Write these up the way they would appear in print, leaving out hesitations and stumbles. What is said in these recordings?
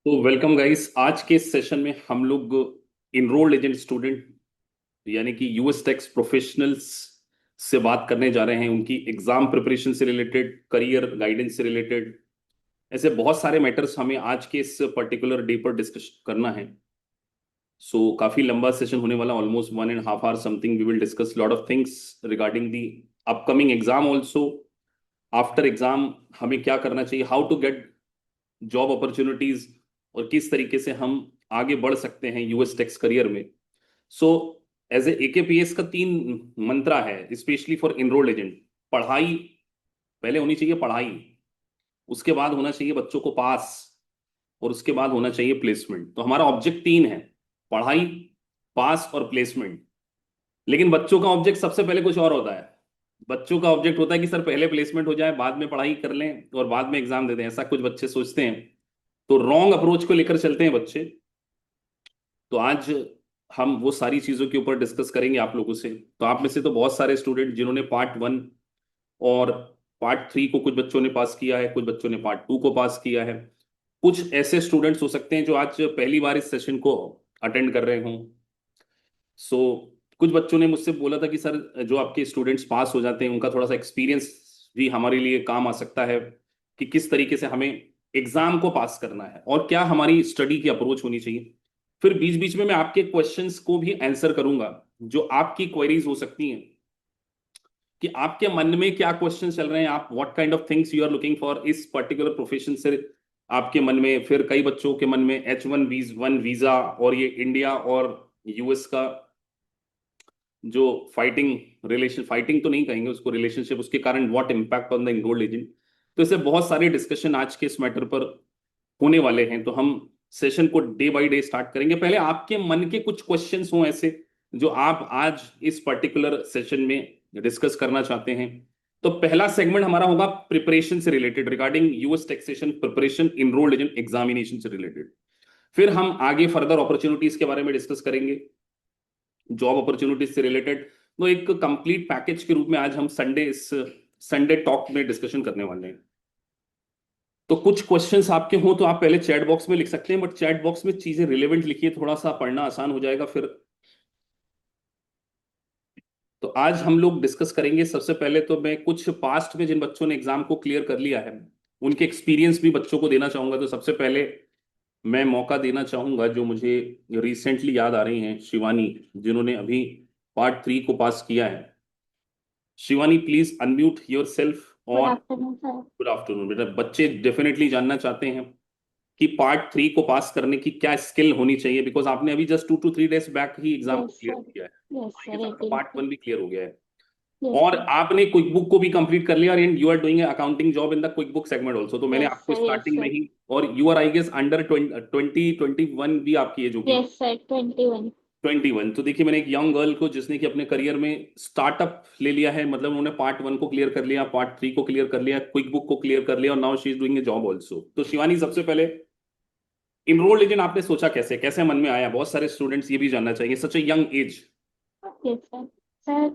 तो welcome guys. आज के सेशन में हम लोग इनरोल्ड एजेंट स्टूडेंट यानी कि यूएस टैक्स प्रोफेशनल्स से बात करने जा रहे हैं। उनकी एग्जाम प्रिपरेशन से रिलेटेड, करियर गाइडेंस से रिलेटेड, ऐसे बहुत सारे मैटर्स हमें आज के इस पर्टिकुलर डे पर डिस्कस करना है। सो काफी लंबा सेशन होने वाला, almost 1.5 hour something. We will discuss lot of things regarding the upcoming exam also. After exam हमें क्या करना चाहिए, how to get job opportunities, और किस तरीके से हम आगे बढ़ सकते हैं यूएस टेक्स करियर में। सो एज ए एकेपीएस का 3 मंत्रा है स्पेशली फॉर इनरोल्ड एजेंट। पढ़ाई पहले होनी चाहिए, पढ़ाई, उसके बाद होना चाहिए बच्चों को पास, और उसके बाद होना चाहिए प्लेसमेंट। तो हमारा ऑब्जेक्ट 3 है, पढ़ाई, पास और प्लेसमेंट। लेकिन बच्चों का ऑब्जेक्ट सबसे पहले कुछ और होता है। बच्चों का ऑब्जेक्ट होता है कि सर पहले प्लेसमेंट हो जाए, बाद में पढ़ाई कर लें और बाद में एग्जाम दे दें। ऐसा कुछ बच्चे सोचते हैं, तो रॉन्ग अप्रोच को लेकर चलते हैं बच्चे। तो आज हम वो सारी चीजों के ऊपर डिस्कस करेंगे आप लोगों से। तो आप में से तो बहुत सारे स्टूडेंट जिन्होंने पार्ट 1 और पार्ट 3 को, कुछ बच्चों ने पास किया है, कुछ बच्चों ने पार्ट 2 को पास किया है। कुछ ऐसे स्टूडेंट्स हो सकते हैं जो आज पहली बार इस सेशन को अटेंड कर रहे हों। सो कुछ बच्चों ने मुझसे बोला था कि सर जो आपके स्टूडेंट्स पास हो जाते हैं उनका थोड़ा सा एक्सपीरियंस भी हमारे लिए काम आ सकता है, कि किस तरीके से हमें एग्जाम को पास करना है और क्या हमारी स्टडी की अप्रोच होनी चाहिए। फिर बीच बीच में मैं आपके क्वेश्चंस को भी आंसर करूंगा, जो आपकी क्वेरीज हो सकती हैं, कि आपके मन में क्या क्वेश्चन चल रहे हैं, आप what kind of things you are looking for इस पर्टिकुलर प्रोफेशन से आपके मन में। फिर कई बच्चों के मन में H1B1 वीजा और ये इंडिया और यूएस का जो फाइटिंग रिलेशन, फाइटिंग तो नहीं कहेंगे उसको, रिलेशनशिप, उसके कारण what impact on the enrolled agent. तो ऐसे बहुत सारे डिस्कशन आज के इस मैटर पर होने वाले हैं। तो हम सेशन को डे बाय डे स्टार्ट करेंगे। पहले आपके मन के कुछ क्वेश्चंस हों ऐसे जो आप आज इस पर्टिकुलर सेशन में डिस्कस करना चाहते हैं। तो पहला सेगमेंट हमारा होगा प्रिपरेशन से related, regarding US taxation preparation, enrolled agent examination से रिलेटेड। फिर हम आगे फर्दर अपॉर्चुनिटीज के बारे में डिस्कस करेंगे, जॉब अपॉर्चुनिटीज से रिलेटेड। तो एक कंप्लीट पैकेज के रूप में आज हम संडे टॉक में डिस्कशन करने वाले हैं। तो कुछ क्वेश्चंस आपके हों तो आप पहले चैट बॉक्स में लिख सकते हैं, बट चैट बॉक्स में चीजें रिलेवेंट लिखिए, थोड़ा सा पढ़ना आसान हो जाएगा फिर। तो आज हम लोग डिस्कस करेंगे, सबसे पहले तो मैं कुछ पास्ट में जिन बच्चों ने एग्जाम को क्लियर कर लिया है उनके एक्सपीरियंस भी बच्चों को देना चाहूंगा। तो सबसे पहले मैं मौका देना चाहूंगा जो मुझे रिसेंटली याद आ रही हैं, शिवानी, जिन्होंने अभी पार्ट 3 को पास किया है। Shivani please unmute your self. Good और आफ्टरनून सर। गुड आफ्टरनून बेटा। बच्चे डेफिनेटली जानना चाहते हैं कि पार्ट 3 को पास करने की क्या स्किल होनी चाहिए, बिकॉज आपने अभी just 2 to 3 days back he exam को यस क्लियर सर। किया है। यस आई सर, गेस आपका 18 पार्ट 1 भी क्लियर हो गया है। यस और सर। आपने क्विक बुक को भी कंप्लीट कर लिया, and you are doing accounting job in the quick book segment also. तो मैंने यस आपको सर। यस स्टार्टिंग में सर। ही, और you are I guess under 2021 भी आपकी एज होगी। Yes sir, 21। 21। तो देखिए, मैंने एक यंग गर्ल को जिसने कि अपने करियर में स्टार्टअप ले लिया है, मतलब उन्होंने पार्ट 1 को क्लियर कर लिया, पार्ट 3 को क्लियर कर लिया, क्विक बुक को क्लियर कर लिया, और now she is doing a job also. तो शिवानी, सबसे पहले इनरोल्ड एजेंट आपने सोचा कैसे, कैसे मन में आया? बहुत सारे स्टूडेंट्स ये भी जानना चाहिए, such a young age. Yes sir. Sir,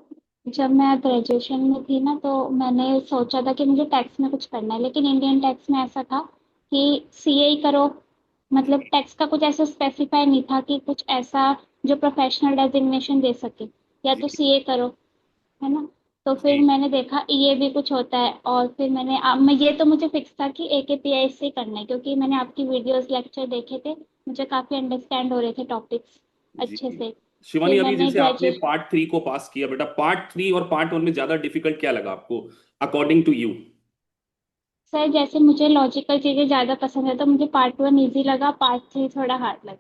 जब मैं ग्रेजुएशन में थी ना तो मैंने सोचा था कि मुझे टैक्स में कुछ करना है, लेकिन इंडियन टैक्स में ऐसा था कि सीए ही करो। मतलब टैक्स का कुछ ऐसा स्पेसिफाई नहीं था कि कुछ ऐसा जो प्रोफेशनल डेजिग्नेशन दे सके, या तो जी सीए करो, है ना। तो फिर जी। मैंने देखा ये भी कुछ होता है, और फिर मैं ये तो मुझे फिक्स था कि एकेपीआई से करना है, क्योंकि मैंने आपकी वीडियोस लेक्चर देखे थे, मुझे काफी अंडरस्टैंड हो रहे थे टॉपिक्स जी अच्छे जी। से। शिवानी, फिर अभी मैंने जैसे आपने ग्रेजुएशन। पार्ट 3 को पास किया बेटा, पार्ट 3 और पार्ट 1 में ज्यादा डिफिकल्ट क्या लगा आपको, अकॉर्डिंग टू यू? सर, जैसे मुझे लॉजिकल चीजें ज्यादा पसंद है तो मुझे पार्ट 1 इजी लगा, पार्ट 3 थोड़ा हार्ड लगा।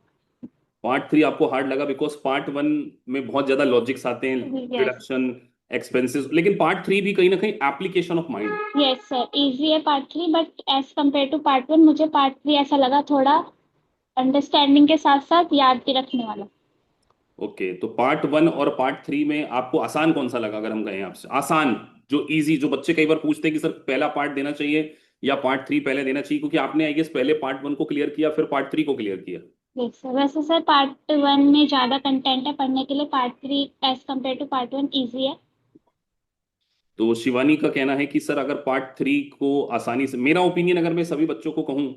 पार्ट 3 आपको हार्ड लगा बिकॉज पार्ट 1 में बहुत ज्यादा लॉजिक्स आते हैं, यस। डिडक्शन, एक्सपेंसेस, लेकिन पार्ट 3 भी कहीं ना कहीं application of mind. Yes sir, easy है part 3, but as compare to part 1 मुझे पार्ट 3 ऐसा लगा थोड़ा अंडरस्टैंडिंग के साथ साथ याद भी रखने वाला। ओके, तो पार्ट 1 और पार्ट 3 में आपको आसान कौन सा लगा, अगर हम कहें आपसे आसान, जो इजी, जो बच्चे कई बार पूछते हैं कि सर पहला पार्ट देना चाहिए या पार्ट 3 पहले देना चाहिए, क्योंकि आपने आई गेस पहले पार्ट 1 को क्लियर किया फिर पार्ट 3 को क्लियर किया। यस सर, वैसे सर पार्ट 1 में ज्यादा कंटेंट है पढ़ने के लिए, part 3 as compare to part 1 easy है। तो शिवानी का कहना है कि सर अगर पार्ट 3 को आसानी से, मेरा ओपिनियन अगर मैं सभी बच्चों को कहूं,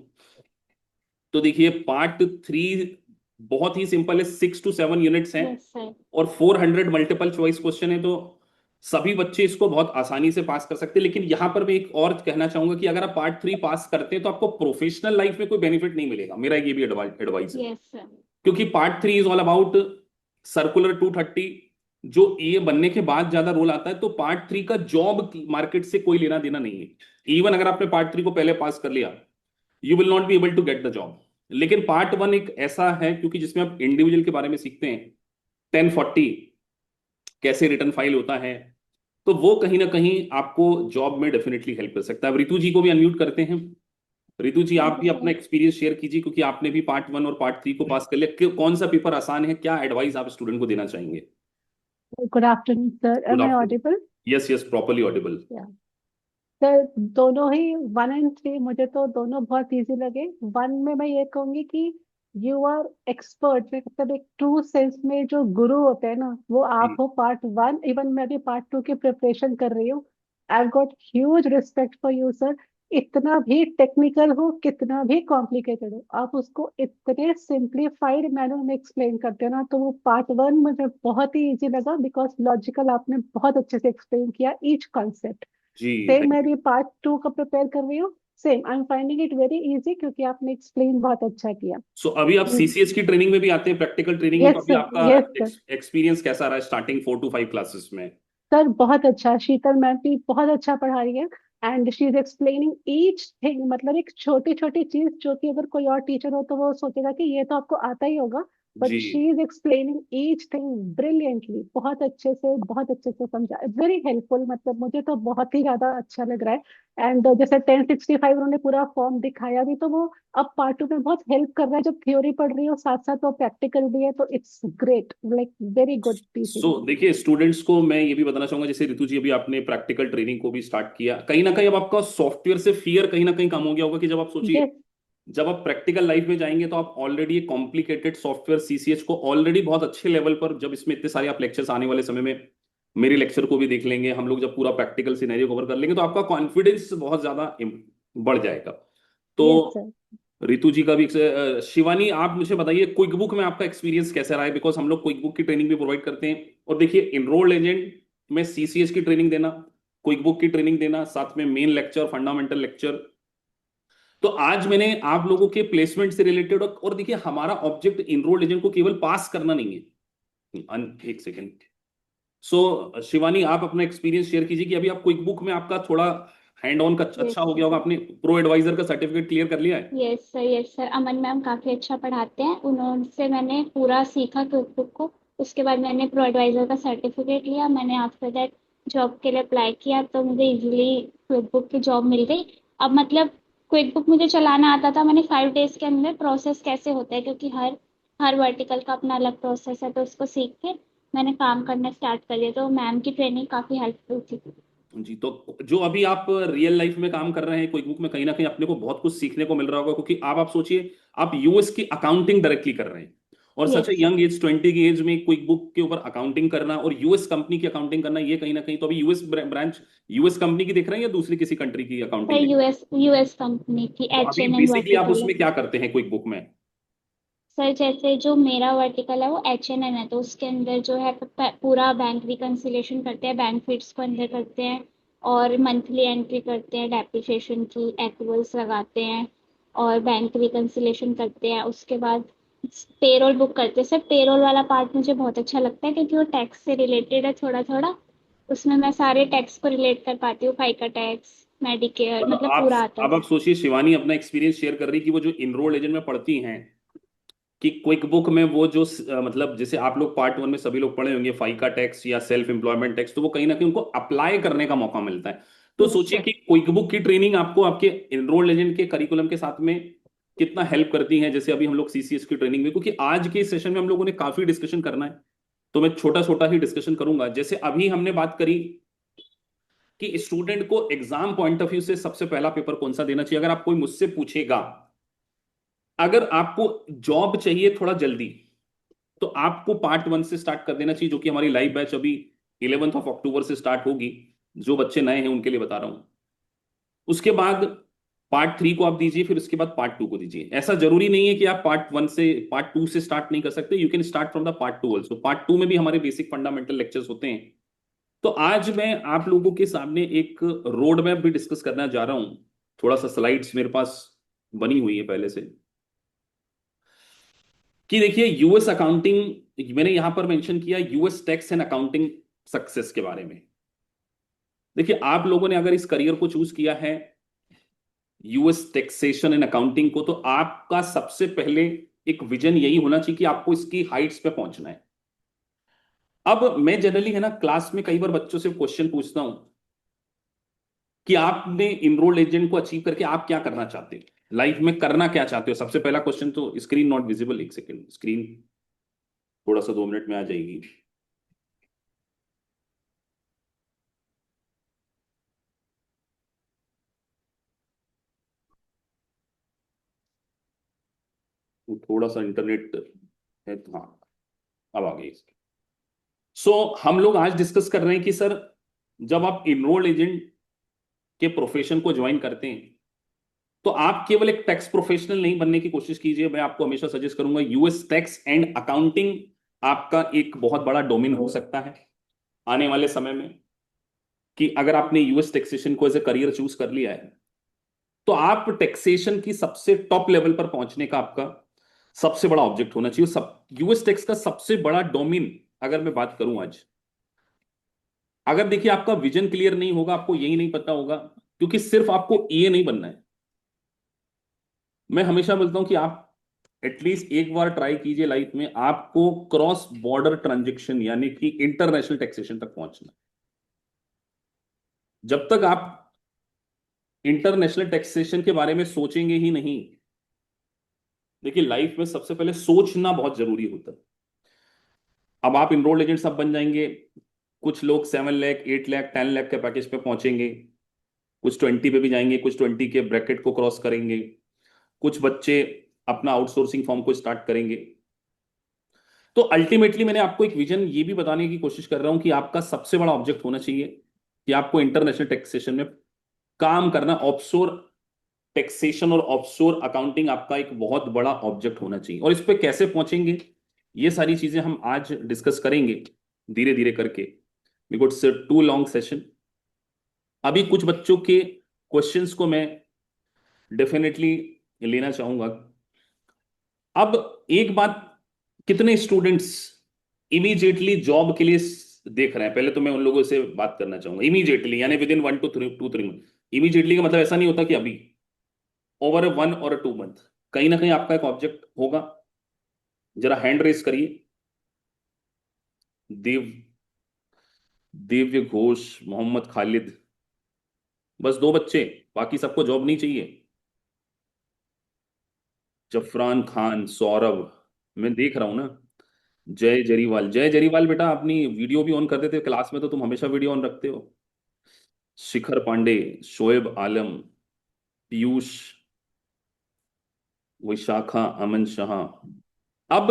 तो देखिए पार्ट 3 बहुत ही सिंपल है, 6 to 7 यूनिट्स हैं यस सर। और 400 मल्टीपल चॉइस क्वेश्चन है, तो सभी बच्चे इसको बहुत आसानी से पास कर सकते हैं। लेकिन यहां पर मैं एक और कहना चाहूंगा कि अगर आप पार्ट 3 पास करते हैं तो आपको प्रोफेशनल लाइफ में कोई बेनिफिट नहीं मिलेगा, मेरा ये भी एडवाइस है। Yes sir. क्योंकि part 3 is all about circular 230, जो ये बनने के बाद ज्यादा रोल आता है, तो पार्ट 3 का जॉब मार्केट से कोई लेना देना नहीं है। इवन अगर आपने पार्ट 3 को पहले पास कर लिया, you will not be able to get the job. लेकिन पार्ट 1 एक ऐसा है क्योंकि जिसमें आप इंडिविजुअल के बारे में सीखते हैं, 1040 कैसे रिटर्न फाइल होता है, तो वो कहीं ना कहीं आपको जॉब में डेफिनेटली हेल्प कर सकता है। अब रितु जी को भी अनम्यूट करते हैं। रितु जी, आप थैंक यू भी अपना सर। एक्सपीरियंस शेयर कीजिए, क्योंकि आपने भी पार्ट 1 और पार्ट 3 को पास कर लिया। कौन सा पेपर आसान है, क्या एडवाइस आप स्टूडेंट को देना चाहेंगे? Good afternoon, sir. Good Am I afternoon. audible? Yes yes, properly Audible. Yeah. Sir, दोनों ही 1 और 3 मुझे तो दोनों बहुत इजी लगे। 1 में मैं ये कहूंगी कि यू आर एक्सपर्ट, मतलब एक ट्रू सेंस में जो गुरु होते हैं ना, वो आप हो। पार्ट 1, इवन मैं भी पार्ट 2 की प्रिपरेशन कर रही हूँ। I got huge respect for you sir. इतना भी टेक्निकल हो, कितना भी कॉम्प्लिकेटेड हो, आप उसको इतने सिंप्लीफाइड मैनर में एक्सप्लेन करते हो ना, तो वो पार्ट 1 मुझे बहुत ही इजी लगा, बिकॉज लॉजिकल आपने बहुत अच्छे से एक्सप्लेन किया ईच कॉन्सेप्ट। जी सेम थैंक मैं यू। भी पार्ट 2 का प्रिपेयर कर रही हूँ। Same I am finding it very easy, क्योंकि आपने एक्सप्लेन बहुत अच्छा किया। सो अभी आप सीसीएस की ट्रेनिंग में भी आते हैं, प्रैक्टिकल ट्रेनिंग में, तो यस अभी सर, आपका यस सर। एक्सपीरियंस कैसा रहा है स्टार्टिंग 4 to 5 क्लासेस में? सर बहुत अच्छा, शीतल मैम भी बहुत अच्छा पढ़ा रही है। And she is explaining each thing, मतलब एक छोटी छोटी चीज जो कि अगर कोई और टीचर हो तो वो सोचेगा कि ये तो आपको आता ही होगा। बट जी। She is explaining each thing brilliantly, बहुत अच्छे से समझा, वेरी हेल्पफुल। मतलब मुझे तो बहुत ही ज्यादा अच्छा लग रहा है। एंड जैसे 1065 उन्होंने पूरा फॉर्म दिखाया भी, तो वो अब पार्ट 2 में बहुत हेल्प कर रहा है। जब थ्योरी पढ़ रही हो साथ साथ वो प्रैक्टिकल भी है, तो it's great, like very good so teaching. देखिए स्टूडेंट्स को मैं ये भी बताना चाहूंगा, जैसे ऋतु जी अभी आपने प्रैक्टिकल ट्रेनिंग को भी स्टार्ट किया, कहीं ना कहीं अब आपका सॉफ्टवेयर से फियर कहीं ना कहीं कम हो गया होगा। कि जब आप सोचिए, यस। जब आप प्रैक्टिकल लाइफ में जाएंगे तो आप ऑलरेडी एक कॉम्प्लिकेटेड सॉफ्टवेयर सीसीएच को ऑलरेडी बहुत अच्छे लेवल पर, जब इसमें इतने सारे आप लेक्चर्स आने वाले समय में मेरे लेक्चर को भी देख लेंगे हम लोग, जब पूरा प्रैक्टिकल सिनेरियो कवर कर लेंगे, तो आपका कॉन्फिडेंस बहुत ज्यादा बढ़ जाएगा। तो यस सर। रितु जी का भी शिवानी, आप मुझे बताइए क्विक बुक में आपका एक्सपीरियंस कैसा रहा है? बिकॉज हम लोग क्विक बुक की ट्रेनिंग भी प्रोवाइड करते हैं। और देखिए इनरोल्ड एजेंट में सीसीएस की ट्रेनिंग देना, क्विक बुक की ट्रेनिंग देना, साथ में मेन लेक्चर, फंडामेंटल लेक्चर। तो आज मैंने आप लोगों के प्लेसमेंट से रिलेटेड, और देखिए हमारा ऑब्जेक्ट इनरोल्ड एजेंट को केवल पास करना नहीं है। एक सेकेंड। शिवानी, आप अपना एक्सपीरियंस शेयर कीजिए कि अभी आप क्विक बुक में आपका थोड़ा हैंड ऑन का यस अच्छा हो गया होगा, सर। आपने प्रो एडवाइजर का सर्टिफिकेट क्लियर कर लिया है? Yes sir. यस सर, अमन मैम काफ़ी अच्छा पढ़ाते हैं, उन्होंने मैंने पूरा सीखा कुक को। उसके बाद मैंने प्रो एडवाइजर का सर्टिफिकेट लिया, मैंने आफ्टर दैट जॉब के लिए अप्लाई किया, तो मुझे इजीली क्विक बुक की जॉब मिल गई। अब मतलब क्विक बुक मुझे चलाना आता था, मैंने 5 डेज के अंदर प्रोसेस कैसे होता है, क्योंकि हर हर वर्टिकल का अपना अलग प्रोसेस है, तो उसको सीख के मैंने काम करना स्टार्ट कर दिया। तो मैम की ट्रेनिंग काफ़ी हेल्पफुल थी। जी, तो जो अभी आप रियल लाइफ में काम कर रहे हैं क्विक बुक में, कहीं ना कहीं अपने को बहुत कुछ सीखने को मिल रहा होगा, क्योंकि आप सोचिए, आप यूएस की अकाउंटिंग डायरेक्टली कर रहे हैं, और सच ए यस सर। यंग एज, 20 की एज में क्विक बुक के ऊपर अकाउंटिंग करना और यूएस कंपनी की अकाउंटिंग करना, ये कहीं ना कहीं, तो अभी यूएस ब्रांच यूएस कंपनी की देख रहे हैं या दूसरी किसी कंट्री की सर अकाउंटिंग देख रहे यूएस यूएस कंपनी थी, हैं? तो एच अभी एन एन बेसिकली आप वर्टिकल है। उसमें क्या करते हैं क्विक बुक में? सर जैसे जो मेरा वर्टिकल है वो H&N है, तो उसके अंदर जो है पूरा बैंक रिकन्सिलेशन करते हैं, बैंक फीड्स को अंदर करते हैं, और मंथली एंट्री करते हैं, डेप्रिसिएशन की एक्रुअल्स लगाते हैं, और बैंक रिकन्सिलेशन करते हैं। उसके बाद पेरोल बुक करते हैं। सर पेरोल वाला पार्ट मुझे बहुत अच्छा लगता है, क्योंकि वो टैक्स से रिलेटेड है थोड़ा थोड़ा, उसमें मैं सारे टैक्स को रिलेट कर पाती हूँ, फाइका टैक्स, मेडिकेयर, मतलब मतलब आप पूरा आता है अब आप सर। सोचिए, शिवानी अपना एक्सपीरियंस शेयर कर रही कि वो जो इनरोल्ड एजेंट में पढ़ती हैं, कि क्विक बुक में वो जो मतलब जैसे आप लोग पार्ट 1 में सभी लोग पढ़े होंगे फाइका टैक्स या सेल्फ एम्प्लॉयमेंट टैक्स, तो वो कहीं ना कहीं उनको अप्लाई करने का मौका मिलता है। तो यस सोचिए सर। कि क्विक बुक की ट्रेनिंग आपको आपके इनरोल्ड एजेंट के करिकुलम के साथ में कितना हेल्प करती है। जैसे अभी हम लोग सीसीएस की ट्रेनिंग में, क्योंकि आज के सेशन में हम लोगों ने काफी डिस्कशन करना है, तो मैं छोटा छोटा ही डिस्कशन करूंगा। जैसे अभी हमने बात करी कि स्टूडेंट को एग्जाम पॉइंट ऑफ व्यू से सबसे पहला पेपर कौन सा देना चाहिए। अगर आप कोई मुझसे पूछेगा, अगर आपको जॉब चाहिए थोड़ा जल्दी, तो आपको पार्ट 1 से स्टार्ट कर देना चाहिए, जो कि हमारी लाइव बैच अभी 11 अक्टूबर से स्टार्ट होगी। जो बच्चे नए हैं उनके लिए बता रहा हूं। उसके बाद पार्ट 3 को आप दीजिए, फिर उसके बाद पार्ट 2 को दीजिए। ऐसा जरूरी नहीं है कि आप पार्ट 1 से पार्ट 2 से स्टार्ट नहीं कर सकते, you can start from the part 2 also. Part 2 में भी हमारे बेसिक फंडामेंटल लेक्चर्स होते हैं। तो आज मैं आप लोगों के सामने एक रोड मैप भी डिस्कस करना जा रहा हूं। थोड़ा सा स्लाइड्स मेरे पास बनी हुई है पहले से, कि देखिए यूएस अकाउंटिंग मैंने यहां पर मेंशन किया, US tax and accounting success के बारे में। देखिए आप लोगों ने अगर इस करियर को चूज किया है यूएस टैक्सेशन एंड अकाउंटिंग को, तो आपका सबसे पहले एक विजन यही होना चाहिए कि आपको इसकी हाइट्स पे पहुंचना है। अब मैं जनरली है ना क्लास में कई बार बच्चों से क्वेश्चन पूछता हूं कि आपने इनरोल्ड एजेंट को अचीव करके आप क्या करना चाहते हो लाइफ में, करना क्या चाहते हो। सबसे पहला क्वेश्चन तो, स्क्रीन नॉट विजिबल, एक सेकेंड, स्क्रीन थोड़ा सा 2 मिनट में आ जाएगी। तो थोड़ा सा इंटरनेट है तो, हाँ अब आ गई। सो हम लोग आज डिस्कस कर रहे हैं कि सर जब आप इनरोल्ड एजेंट के प्रोफेशन को ज्वाइन करते हैं तो आप केवल एक टैक्स प्रोफेशनल नहीं बनने की कोशिश कीजिए। मैं आपको हमेशा सजेस्ट करूंगा यूएस टैक्स एंड अकाउंटिंग आपका एक बहुत बड़ा डोमेन हो सकता है आने वाले समय में। कि अगर आपने यूएस टैक्सेशन को एज ए करियर चूज कर लिया है तो आप टैक्सेशन की सबसे टॉप लेवल पर पहुंचने का आपका सबसे बड़ा ऑब्जेक्ट होना चाहिए। सब यूएस टैक्स का सबसे बड़ा डोमेन अगर मैं बात करूं आज, अगर देखिए आपका विजन क्लियर नहीं होगा, आपको यही नहीं पता होगा, क्योंकि सिर्फ आपको ये नहीं बनना है। मैं हमेशा बोलता हूं कि आप एटलीस्ट एक बार ट्राई कीजिए लाइफ में, आपको क्रॉस बॉर्डर ट्रांजेक्शन यानी कि इंटरनेशनल टैक्सेशन तक पहुंचना। जब तक आप इंटरनेशनल टैक्सेशन के बारे में सोचेंगे ही नहीं, देखिए लाइफ में सबसे पहले सोचना बहुत जरूरी होता है। अब आप इनरोल्ड एजेंट सब बन जाएंगे, कुछ लोग 7 लाख 8 लाख 10 लाख के पैकेज पे पहुंचेंगे, कुछ 20 पे भी जाएंगे, कुछ 20 के ब्रैकेट को क्रॉस करेंगे, कुछ बच्चे अपना आउटसोर्सिंग फॉर्म को स्टार्ट करेंगे। तो अल्टीमेटली मैंने आपको एक विजन ये भी बताने की कोशिश कर रहा हूं कि आपका सबसे बड़ा ऑब्जेक्ट होना चाहिए कि आपको इंटरनेशनल टैक्सेशन में काम करना। ऑफशोर टैक्सेशन और ऑफशोर अकाउंटिंग आपका एक बहुत बड़ा ऑब्जेक्ट होना चाहिए, और इस पे कैसे पहुंचेंगे ये सारी चीजें हम आज डिस्कस करेंगे धीरे धीरे करके, because it's too long session. अभी कुछ बच्चों के क्वेश्चंस को मैं डेफिनेटली लेना चाहूंगा। अब एक बात, कितने स्टूडेंट्स इमीडिएटली जॉब के लिए देख रहे हैं, पहले तो मैं उन लोगों से बात करना चाहूंगा। इमीडिएटली यानी with in 1 to 3 month. Immediately का मतलब ऐसा नहीं होता कि अभी, ओवर 1 or 2 मंथ कहीं ना कहीं आपका एक ऑब्जेक्ट होगा। जरा हैंड रेस करिए। देव दिव्य घोष, मोहम्मद खालिद, बस 2 बच्चे, बाकी सबको जॉब नहीं चाहिए। जफरान खान, सौरभ, मैं देख रहा हूं ना। जय जरीवाल, जय जरीवाल बेटा अपनी वीडियो भी ऑन कर देते क्लास में, तो तुम हमेशा वीडियो ऑन रखते हो। शिखर पांडे, शोएब आलम, पीयूष, विशाखा, अमन शाह। अब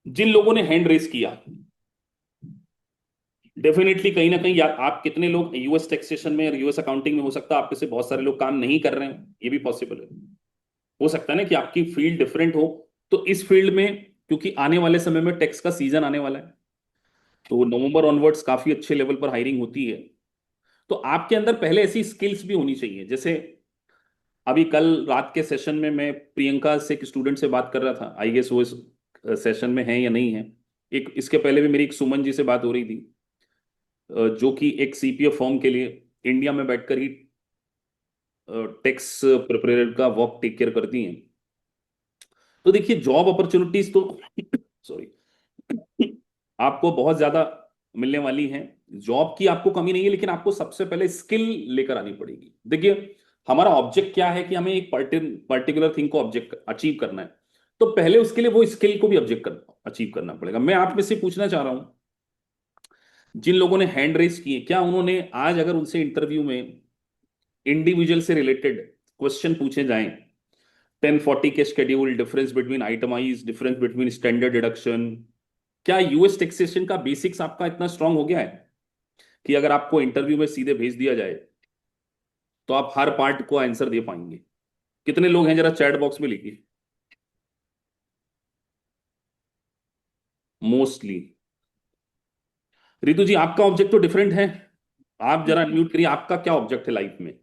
जिन लोगों ने हैंड रेस किया, डेफिनेटली कहीं ना कहीं आप कितने लोग यूएस टैक्सेशन में और यूएस अकाउंटिंग में, हो सकता है आप में से बहुत सारे लोग काम नहीं कर रहे हैं, ये भी पॉसिबल है। हो सकता है ना कि आपकी फील्ड डिफरेंट हो। तो इस फील्ड में, क्योंकि आने वाले समय में टैक्स का सीजन आने वाला है, तो नवंबर ऑनवर्ड्स काफी अच्छे लेवल पर हायरिंग होती है। तो आपके अंदर पहले ऐसी स्किल्स भी होनी चाहिए। जैसे अभी कल रात के सेशन में मैं प्रियंका से, एक स्टूडेंट से बात कर रहा था, आई गेस वो इस सेशन में है या नहीं है। एक इसके पहले भी मेरी एक सुमन जी से बात हो रही थी, जो कि एक सीपीएफ फॉर्म के लिए इंडिया में बैठकर ही टैक्स प्रिपेयर का वर्क टेक केयर करती हैं। तो देखिए जॉब अपॉर्चुनिटीज तो सॉरी आपको बहुत ज्यादा मिलने वाली हैं। जॉब की आपको कमी नहीं है, लेकिन आपको सबसे पहले स्किल लेकर आनी पड़ेगी। देखिए हमारा ऑब्जेक्ट क्या है कि हमें एक पर्टिकुलर थिंग को ऑब्जेक्ट अचीव करना है, तो पहले उसके लिए वो स्किल को भी ऑब्जेक्ट अचीव करना पड़ेगा। मैं आप में से पूछना चाह रहा हूं, जिन लोगों ने हैंड रेस किए, क्या उन्होंने आज अगर उनसे इंटरव्यू में इंडिविजुअल से रिलेटेड क्वेश्चन पूछे जाएं, 1040 के schedule, difference between itemised, difference between standard deduction, क्या यूएस टैक्सेशन का बेसिक्स आपका इतना स्ट्रांग हो गया है कि अगर आपको इंटरव्यू में सीधे भेज दिया जाए तो आप हर पार्ट को आंसर दे पाएंगे? कितने लोग हैं, जरा चैट बॉक्स में लिखिए। मोस्टली। रितु जी, आपका ऑब्जेक्ट तो डिफरेंट है। आप जरा अनम्यूट करिए, आपका क्या ऑब्जेक्ट है लाइफ में?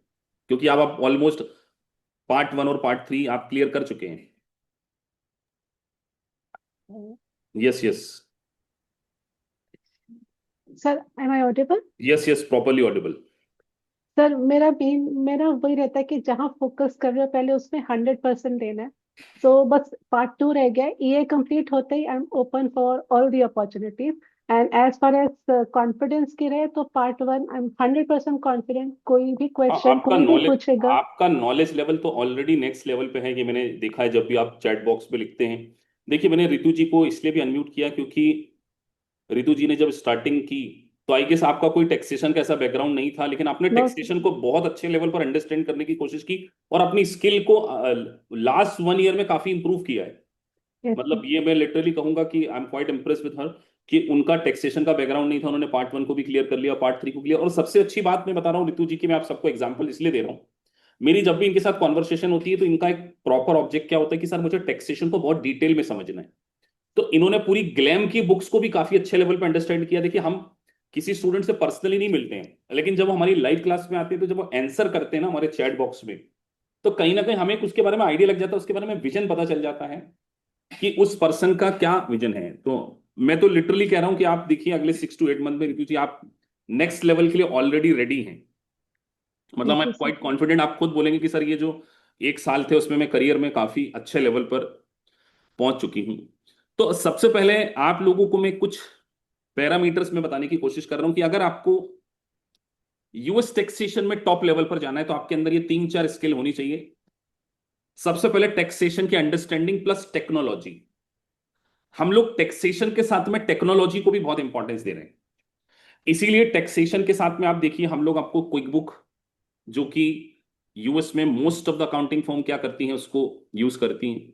क्योंकि आप ऑलमोस्ट पार्ट 1 और पार्ट 3 आप क्लियर कर चुके हैं। Yes yes. Sir, am I audible? Yes yes, properly audible. Sir, मेरा वही रहता है कि जहाँ फोकस कर रहे हो पहले उसमें 100% देना है। तो बस पार्ट 2 रह गया है, ये कंप्लीट होते ही I am open for all the opportunities. And as far as confidence की रहे तो पार्ट 1 आई एम 100% कॉन्फिडेंट, कोई भी हाँ, क्वेश्चन कोई भी पूछेगा। आपका नॉलेज लेवल तो ऑलरेडी नेक्स्ट लेवल पे है, ये मैंने देखा है जब भी आप चैट बॉक्स पे लिखते हैं। देखिए, मैंने रितु जी को इसलिए भी अनम्यूट किया क्योंकि रितु जी ने जब स्टार्टिंग की तो आई गेस आपका कोई टैक्सेशन का ऐसा बैकग्राउंड नहीं था, लेकिन आपने नो। टैक्सेशन को बहुत अच्छे लेवल पर अंडरस्टैंड करने की कोशिश की और अपनी स्किल को लास्ट 1 ईयर में काफी इंप्रूव किया है। यस मतलब ये मैं लिटरली कहूंगा कि I am quite impress with her कि उनका टैक्सेशन का बैकग्राउंड नहीं था, उन्होंने पार्ट 1 को भी क्लियर कर लिया, पार्ट 3 को क्लियर। और सबसे अच्छी बात मैं बता रहा हूँ रितु जी की, मैं आप सबको एग्जांपल इसलिए दे रहा हूँ, मेरी जब भी इनके साथ कॉन्वर्सेशन होती है तो इनका एक प्रॉपर ऑब्जेक्ट क्या होता है कि सर मुझे टैक्सेशन को बहुत डिटेल में समझना है। तो इन्होंने पूरी ग्लैम की बुक्स को भी काफी अच्छे लेवल पे अंडरस्टैंड किया। देखिए, हम किसी स्टूडेंट से पर्सनली नहीं मिलते हैं, लेकिन जब वो हमारी लाइव क्लास में आते हैं तो जब वो आंसर करते हैं ना हमारे चैट बॉक्स में, तो कहीं ना कहीं हमें उसके बारे में आइडिया लग जाता है, उसके बारे में विजन पता चल जाता है कि उस पर्सन का क्या विजन है। तो मैं तो लिटरली कह रहा हूं कि आप देखिए अगले 6 to 8 मंथ में रितु जी आप नेक्स्ट लेवल के लिए ऑलरेडी रेडी हैं। मतलब थैंक मैं यू सर। क्वाइट कॉन्फिडेंट, आप खुद बोलेंगे कि सर ये जो 1 साल थे उसमें मैं करियर में काफी अच्छे लेवल पर पहुंच चुकी हूं। तो सबसे पहले आप लोगों को मैं कुछ पैरामीटर्स में बताने की कोशिश कर रहा हूं कि अगर आपको यूएस टैक्सेशन में टॉप लेवल पर जाना है तो आपके अंदर ये 3-4 स्किल होनी चाहिए। सबसे पहले टैक्सेशन की अंडरस्टैंडिंग प्लस टेक्नोलॉजी। हम लोग टैक्सेशन के साथ में टेक्नोलॉजी को भी बहुत इंपॉर्टेंस दे रहे हैं, इसीलिए टैक्सेशन के साथ में आप देखिए हम लोग आपको क्विक बुक, जो कि यूएस में most of the accounting firm क्या करती हैं उसको यूज करती हैं।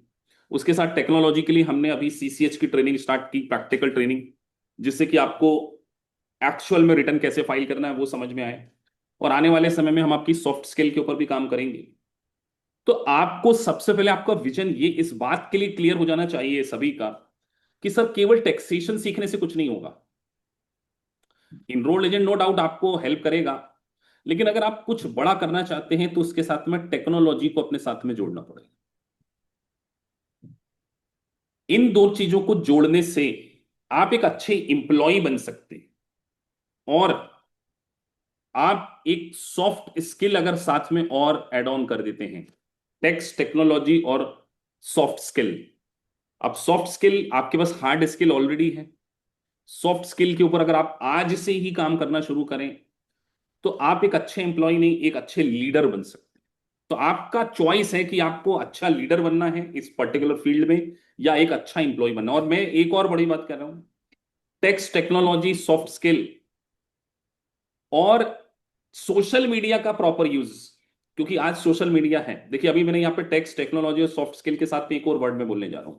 उसके साथ टेक्नोलॉजी के लिए हमने अभी सीसीएच की ट्रेनिंग स्टार्ट की, प्रैक्टिकल ट्रेनिंग, जिससे कि आपको एक्चुअल में रिटर्न कैसे फाइल करना है वो समझ में आए। और आने वाले समय में हम आपकी सॉफ्ट स्किल के ऊपर भी काम करेंगे। तो आपको सबसे पहले आपका विजन ये इस बात के लिए क्लियर हो जाना चाहिए सभी का कि सर केवल टैक्सेशन सीखने से कुछ नहीं होगा। इनरोल्ड एजेंट नो डाउट आपको हेल्प करेगा, लेकिन अगर आप कुछ बड़ा करना चाहते हैं तो उसके साथ में टेक्नोलॉजी को अपने साथ में जोड़ना पड़ेगा। इन दो चीजों को जोड़ने से आप एक अच्छे इंप्लॉय बन सकते हैं। और आप एक सॉफ्ट स्किल अगर साथ में और एड ऑन कर देते हैं, टेक्स्ट टेक्नोलॉजी और सॉफ्ट स्किल। अब सॉफ्ट स्किल आपके पास हार्ड स्किल ऑलरेडी है, सॉफ्ट स्किल के ऊपर अगर आप आज से ही काम करना शुरू करें तो आप एक अच्छे एम्प्लॉय नहीं, एक अच्छे लीडर बन सकते हैं। तो आपका चॉइस है कि आपको अच्छा लीडर बनना है इस पर्टिकुलर फील्ड में या एक अच्छा एम्प्लॉय बनना। और मैं एक और बड़ी बात कर रहा हूं, टेक्स्ट टेक्नोलॉजी, सॉफ्ट स्किल और सोशल मीडिया का प्रॉपर यूज। क्योंकि आज सोशल मीडिया है, देखिए अभी मैंने यहाँ पे टेक्स्ट टेक्नोलॉजी और सॉफ्ट स्किल के साथ में एक और वर्ड में बोलने जा रहा हूं।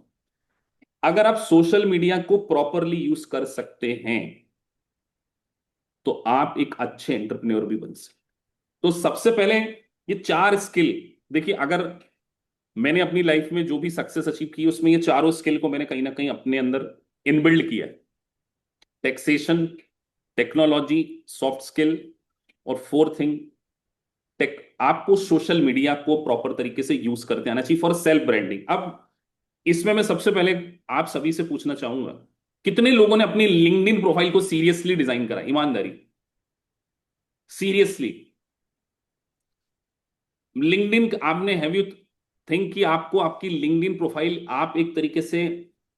अगर आप सोशल मीडिया को प्रॉपरली यूज कर सकते हैं तो आप एक अच्छे एंटरप्रेन्योर भी बन सकते। तो सबसे पहले ये 4 स्किल, देखिए अगर मैंने अपनी लाइफ में जो भी सक्सेस अचीव की उसमें ये चारों स्किल को मैंने कहीं ना कहीं अपने अंदर इनबिल्ड किया है। टैक्सेशन, टेक्नोलॉजी, सॉफ्ट स्किल और फोर्थ थिंग टेक। आपको सोशल मीडिया को प्रॉपर तरीके से यूज करते आना चाहिए फॉर सेल्फ ब्रांडिंग। अब इसमें मैं सबसे पहले आप सभी से पूछना चाहूंगा, कितने लोगों ने अपनी लिंक्डइन प्रोफाइल को सीरियसली डिजाइन करा, ईमानदारी, सीरियसली? लिंक्डइन आपने हैव यू थिंक कि आपको आपकी लिंक्डइन प्रोफाइल आप एक तरीके से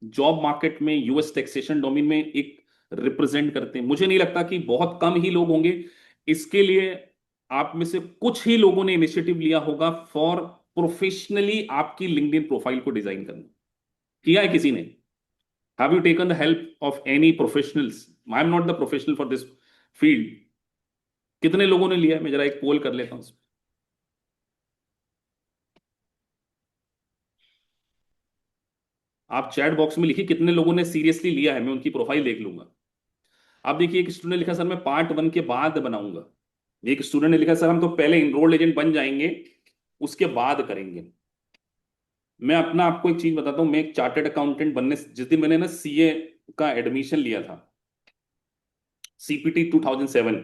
जॉब मार्केट में यूएस टैक्सेशन डोमेन में एक रिप्रेजेंट करते हैं? मुझे नहीं लगता कि बहुत कम ही लोग होंगे। इसके लिए आप में से कुछ ही लोगों ने इनिशिएटिव लिया होगा फॉर प्रोफेशनली आपकी लिंक्डइन प्रोफाइल को डिजाइन करना। किया है किसी ने? Have you taken the help of any professionals? I am not the professional for this field. कितने लोगों ने लिया है? मैं जरा एक पोल कर लेता हूं। आप चैट बॉक्स में लिखिए कितने लोगों ने सीरियसली लिया है, मैं उनकी प्रोफाइल देख लूंगा। आप देखिए एक स्टूडेंट ने लिखा सर मैं पार्ट 1 के बाद बनाऊंगा। एक स्टूडेंट ने लिखा सर हम तो पहले इनरोल्ड एजेंट बन जाएंगे उसके बाद करेंगे। मैं अपना आपको एक चीज बताता हूँ, मैं एक चार्टर्ड अकाउंटेंट बनने जिस दिन मैंने ना सीए का एडमिशन लिया था, सीपीटी 2007,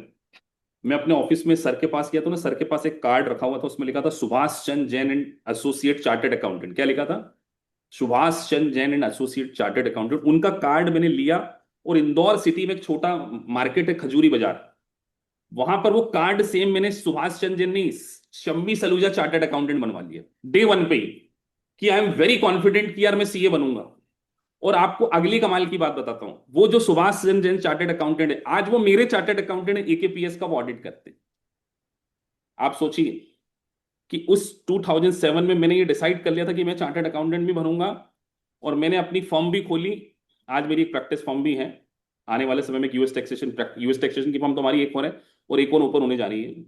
मैं अपने ऑफिस में सर के पास गया तो ना, सर के पास एक कार्ड रखा हुआ था, उसमें लिखा था Subhash Chandra Jain and associate chartered accountant. क्या लिखा था? Subhash Chandra Jain and associate chartered accountant. उनका कार्ड मैंने लिया, और इंदौर सिटी में एक छोटा मार्केट है खजूरी बाजार, वहां पर वो कार्ड सेम मैंने सुभाष चंद्र जैन नहीं, शम्मी सलूजा चार्टर्ड अकाउंटेंट बनवा लिया डे वन पे ही, कि आई एम वेरी कॉन्फिडेंट कि यार मैं सीए बनूंगा। और आपको अगली कमाल की बात बताता हूं, वो जो सुभाष चंद्र जैन चार्टर्ड अकाउंटेंट है, आज वो मेरे चार्टर्ड अकाउंटेंट है, एकेपीएस का वो ऑडिट करते हैं। आप सोचिए कि उस 2007 में मैंने ये डिसाइड कर लिया था कि मैं चार्टर्ड अकाउंटेंट भी बनूंगा, और मैंने अपनी फर्म भी खोली। आज मेरी एक प्रैक्टिस फर्म भी है, आने वाले समय में यूएस टैक्सेशन की फर्म तो हमारी एक और है, और एक और ओपन होने जा रही है।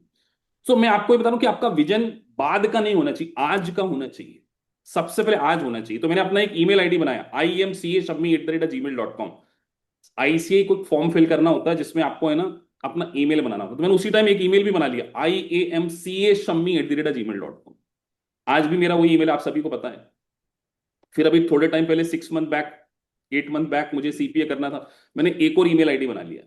सो मैं आपको ये बता दूं कि आपका विजन बाद का नहीं होना चाहिए, आज का होना चाहिए। सबसे पहले आज होना चाहिए। तो मैंने अपना एक ईमेल आईडी बनाया, imca@shami@gmail.com। आईसीआई को फॉर्म फिल करना होता है जिसमें आपको है ना अपना ईमेल बनाना होता है, तो मैंने उसी टाइम एक ईमेल भी बना लिया, iamca@shami@gmail.com। आज भी मेरा वही ईमेल आप सभी को पता है। फिर अभी थोड़े टाइम पहले 6 मंथ बैक, 8 मंथ बैक मुझे सीपीए करना था, मैंने एक और ईमेल आईडी बना लिया,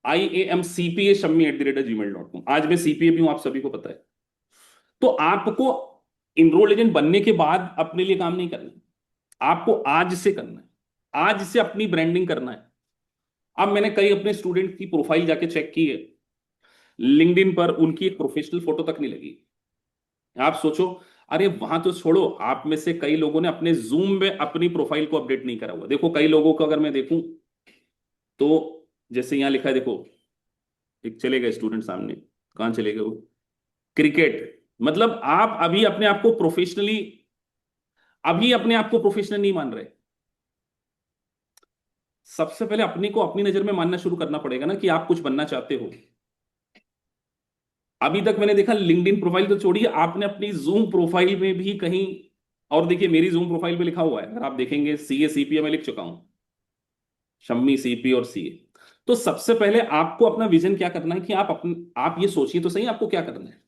iamcpa@shami@gmail.com। आज मैं सीपीए भी हूं, आप सभी को पता है। तो आपको इनरोल एजेंट बनने के बाद अपने लिए काम नहीं करना है, आपको आज से करना है, आज से अपनी ब्रांडिंग करना है। अब मैंने कई अपने स्टूडेंट की प्रोफाइल जाके चेक की है, लिंक्डइन पर उनकी एक प्रोफेशनल फोटो तक नहीं लगी। आप सोचो, अरे वहां तो छोड़ो, आप में से कई लोगों ने अपने जूम में अपनी प्रोफाइल को अपडेट नहीं करा हुआ। देखो कई लोगों को अगर मैं देखूं तो, जैसे यहां लिखा है देखो, एक चले गए स्टूडेंट सामने, कहां चले गए वो, क्रिकेट। मतलब आप अभी अपने आप को प्रोफेशनली, अभी अपने आप को प्रोफेशनल नहीं मान रहे। सबसे पहले अपने को अपनी नजर में मानना शुरू करना पड़ेगा ना कि आप कुछ बनना चाहते हो। अभी तक मैंने देखा लिंक्डइन प्रोफाइल तो छोड़िए, आपने अपनी जूम प्रोफाइल में भी कहीं, और देखिए मेरी जूम प्रोफाइल पे लिखा हुआ है, अगर आप देखेंगे सीए सीपीए में लिख चुका हूं, शम्मी सीपी और सीए। तो सबसे पहले आपको अपना विजन क्या करना है, कि आप ये सोचिए तो सही आपको क्या करना है।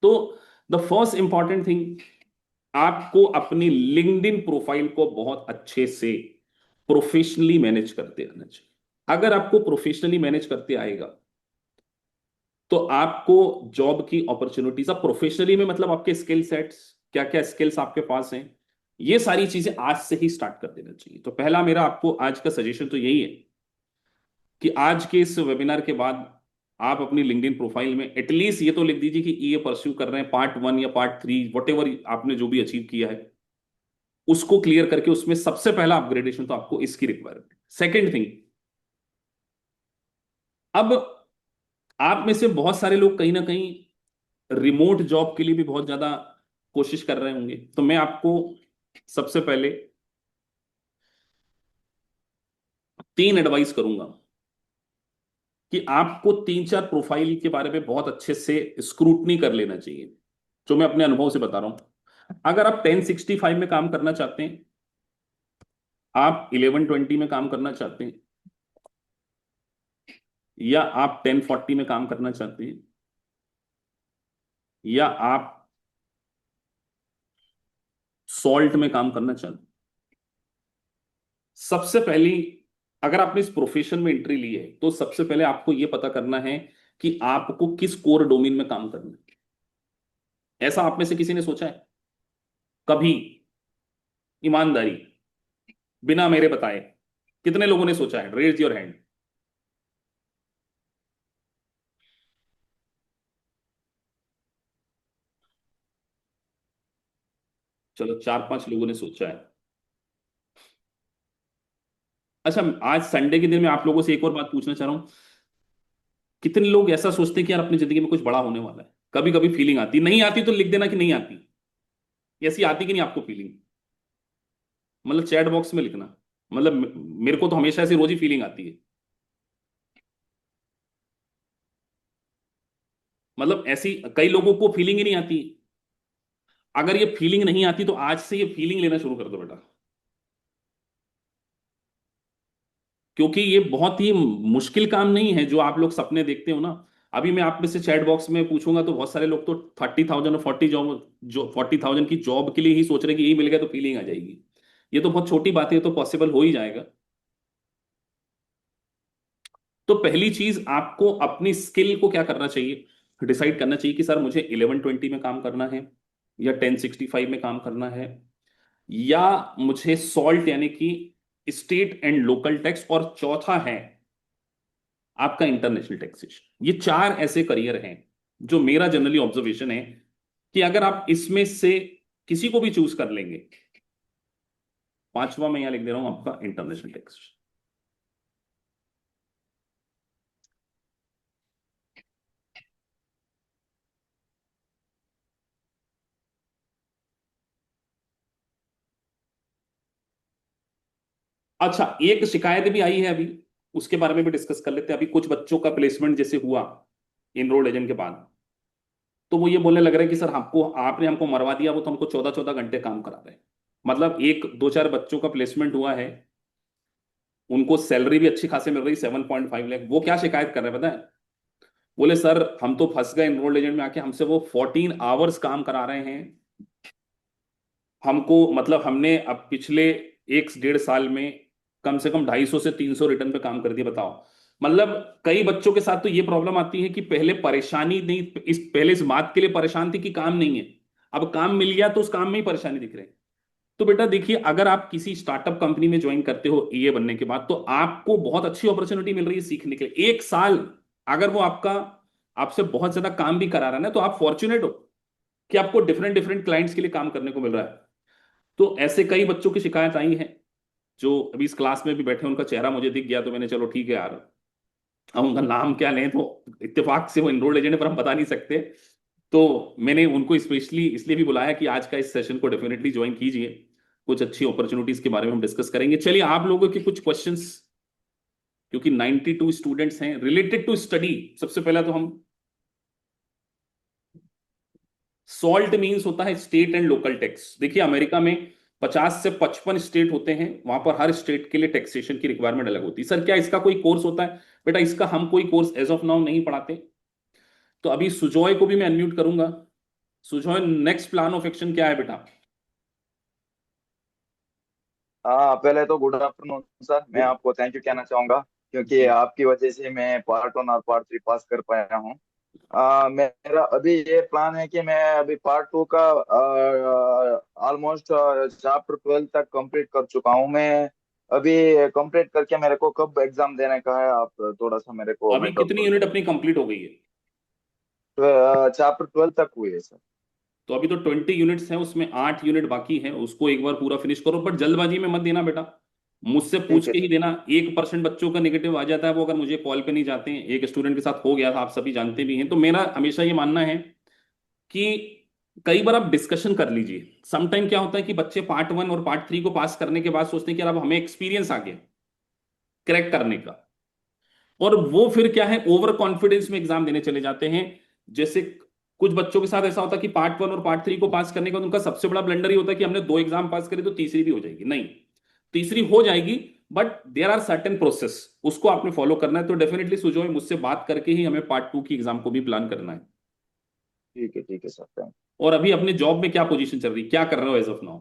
तो द फर्स्ट इंपॉर्टेंट थिंग, आपको अपनी लिंक्डइन प्रोफाइल को बहुत अच्छे से प्रोफेशनली मैनेज करते आना चाहिए। अगर आपको प्रोफेशनली मैनेज करते आएगा तो आपको जॉब की अपॉर्चुनिटीज, अब प्रोफेशनली में मतलब आपके स्किल सेट्स, क्या क्या स्किल्स आपके पास हैं, ये सारी चीजें आज से ही स्टार्ट कर देना चाहिए। तो पहला मेरा आपको आज का सजेशन तो यही है कि आज के इस वेबिनार के बाद आप अपनी लिंक्डइन प्रोफाइल में एटलीस्ट ये तो लिख दीजिए कि ये परस्यू कर रहे हैं, पार्ट 1 या पार्ट 3, वट एवर आपने जो भी अचीव किया है उसको क्लियर करके उसमें सबसे पहला अपग्रेडेशन तो आपको इसकी रिक्वायरमेंट। सेकेंड थिंग, अब आप में से बहुत सारे लोग कहीं ना कहीं रिमोट जॉब के लिए भी बहुत ज्यादा कोशिश कर रहे होंगे, तो मैं आपको सबसे पहले 3 एडवाइस करूंगा कि आपको 3 4 प्रोफाइल के बारे में बहुत अच्छे से स्क्रूटनी कर लेना चाहिए, जो मैं अपने अनुभव से बता रहा हूं। अगर आप 1065 में काम करना चाहते हैं, आप 1120 में काम करना चाहते हैं, या आप 1040 में काम करना चाहते हैं, या आप सॉल्ट में काम करना चाहते हैं, सबसे पहली, अगर आपने इस प्रोफेशन में एंट्री ली है तो सबसे पहले आपको यह पता करना है कि आपको किस कोर डोमेन में काम करना है। ऐसा आप में से किसी ने सोचा है कभी? ईमानदारी, बिना मेरे बताए कितने लोगों ने सोचा है? Raise your hand. चलो 4 5 लोगों ने सोचा है। अच्छा, आज संडे के दिन में आप लोगों से एक और बात पूछना चाह रहा हूं, कितने लोग ऐसा सोचते हैं कि यार अपनी जिंदगी में कुछ बड़ा होने वाला है? कभी कभी फीलिंग आती, नहीं आती तो लिख देना कि नहीं आती। ऐसी आती कि नहीं आपको फीलिंग? मतलब चैट बॉक्स में लिखना। मतलब मेरे को तो हमेशा ऐसी रोज ही फीलिंग आती है। मतलब ऐसी कई लोगों को फीलिंग ही नहीं आती। अगर ये फीलिंग नहीं आती तो आज से ये फीलिंग लेना शुरू कर दो बेटा, क्योंकि ये बहुत ही मुश्किल काम नहीं है जो आप लोग सपने देखते हो ना। अभी मैं आप में से चैट बॉक्स में पूछूंगा तो बहुत सारे लोग तो 30,000 और 40 जॉब, जो 40,000 की जॉब के लिए ही सोच रहे हैं कि यही मिल गया तो फीलिंग आ जाएगी। ये तो बहुत छोटी बात है, ये तो पॉसिबल हो ही जाएगा। तो पहली चीज आपको अपनी स्किल को क्या करना चाहिए, डिसाइड करना चाहिए कि सर मुझे 1120 में काम करना है, या 1065 में काम करना है, या मुझे सॉल्ट यानी कि स्टेट एंड लोकल टैक्स, और चौथा है आपका इंटरनेशनल टैक्सेशन। ये चार ऐसे करियर हैं जो मेरा जनरली ऑब्जर्वेशन है कि अगर आप इसमें से किसी को भी चूज कर लेंगे, पांचवा मैं यहां लिख दे रहा हूं आपका इंटरनेशनल टैक्सेशन। अच्छा, एक शिकायत भी आई है अभी, उसके बारे में भी डिस्कस कर लेते हैं। अभी कुछ बच्चों का प्लेसमेंट जैसे हुआ इनरोल्ड एजेंट के बाद, तो वो ये बोलने लग रहे हैं कि सर हमको आपने हमको मरवा दिया, वो तो हमको 14-14 घंटे काम करा रहे हैं। मतलब एक दो चार बच्चों का प्लेसमेंट हुआ है, उनको सैलरी भी अच्छी खासी मिल रही, 7.5 लाख। वो क्या शिकायत कर रहे हैं पता है? बोले सर हम तो फंस गए इनरोल्ड एजेंट में आके, हमसे वो 14 आवर्स काम करा रहे हैं हमको। मतलब हमने अब पिछले 1 डेढ़ साल में कम से कम 250 से 300 रिटर्न पे काम कर दिया, बताओ। मतलब कई बच्चों के साथ तो ये प्रॉब्लम आती है कि पहले परेशानी नहीं, पहले इस बात के लिए परेशान थी कि काम नहीं है, अब काम मिल गया तो उस काम में ही परेशानी दिख रही है। तो बेटा देखिए, अगर आप किसी स्टार्टअप कंपनी में ज्वाइन करते हो ये बनने के बाद, तो आपको बहुत अच्छी अपॉर्चुनिटी मिल रही है सीखने के लिए। 1 साल अगर वो आपका आपसे बहुत ज्यादा काम भी करा रहा है ना, तो आप फॉर्चुनेट हो कि आपको डिफरेंट डिफरेंट क्लाइंट्स के लिए काम करने को मिल रहा है। तो ऐसे कई बच्चों की शिकायत आई है, जो अभी इस क्लास में भी बैठे, उनका चेहरा मुझे दिख गया, तो मैंने चलो ठीक है यार, अब उनका नाम क्या लें, तो इत्तेफाक से वो इनरोल्ड एजेंट है पर हम बता नहीं सकते। तो मैंने उनको स्पेशली इसलिए भी बुलाया कि आज का इस सेशन को डेफिनेटली ज्वाइन कीजिए, कुछ अच्छी अपॉर्चुनिटीज के बारे में हम डिस्कस करेंगे। चलिए आप लोगों के कुछ क्वेश्चंस, क्योंकि 92 स्टूडेंट्स हैं रिलेटेड टू स्टडी। सबसे पहला तो हम, सॉल्ट मीन्स होता है स्टेट एंड लोकल टैक्स। देखिए अमेरिका में 50 से 55 स्टेट होते हैं, वहां पर हर स्टेट के लिए टैक्सेशन की रिक्वायरमेंट अलग होती है। सर क्या इसका कोई कोर्स होता है? बेटा इसका हम कोई कोर्स एज ऑफ नाउ नहीं पढ़ाते। तो अभी सुजॉय को भी मैं अनम्यूट करूंगा। Sujoy, next plan of action क्या है बेटा? हाँ, पहले तो गुड आफ्टरनून सर। मैं गुड। आपको थैंक यू कहना चाहूंगा, क्योंकि जी। आपकी वजह से मैं पार्ट 1 और पार्ट 3 पास कर पाया हूँ। मेरा अभी ये प्लान है कि मैं अभी पार्ट 2 का ऑलमोस्ट चैप्टर 12 तक कंप्लीट कर चुका हूँ मैं। अभी कंप्लीट करके मेरे को कब एग्जाम देने का है, आप थोड़ा सा मेरे को अभी मेकअप कितनी कर यूनिट दो। अपनी कंप्लीट हो गई है? तो चैप्टर 12 तक हुई है सर। तो अभी तो 20 यूनिट्स हैं, उसमें 8 यूनिट बाकी है, उसको एक बार पूरा फिनिश करो, बट जल्दबाजी में मत देना बेटा। मुझसे पूछ ठीक है के सर। ही देना। 1% बच्चों का नेगेटिव आ जाता है, वो अगर मुझे कॉल पे नहीं जाते हैं। एक स्टूडेंट के साथ हो गया था, आप सभी जानते भी हैं। तो मेरा हमेशा ये मानना है कि कई बार आप डिस्कशन कर लीजिए। समटाइम क्या होता है कि बच्चे पार्ट 1 और पार्ट 3 को पास करने के बाद सोचते हैं कि यार अब हमें एक्सपीरियंस आ गया क्रैक करने का, और वो फिर क्या है, ओवर कॉन्फिडेंस में एग्जाम देने चले जाते हैं। जैसे कुछ बच्चों के साथ ऐसा होता है कि पार्ट 1 और पार्ट 3 को पास करने के बाद उनका सबसे बड़ा ब्लंडर ही होता है कि हमने 2 एग्जाम पास करे तो तीसरी भी हो जाएगी। नहीं, तीसरी हो जाएगी, but there are certain process, उसको आपने फॉलो करना है। तो डेफिनेटली सुजो, मुझसे बात करके ही हमें पार्ट 2 की एग्जाम को भी प्लान करना है। ठीक है सर, थैंक और अभी अपने जॉब में क्या पोजीशन चल रही है, क्या कर रहे हो एज ऑफ नाउ,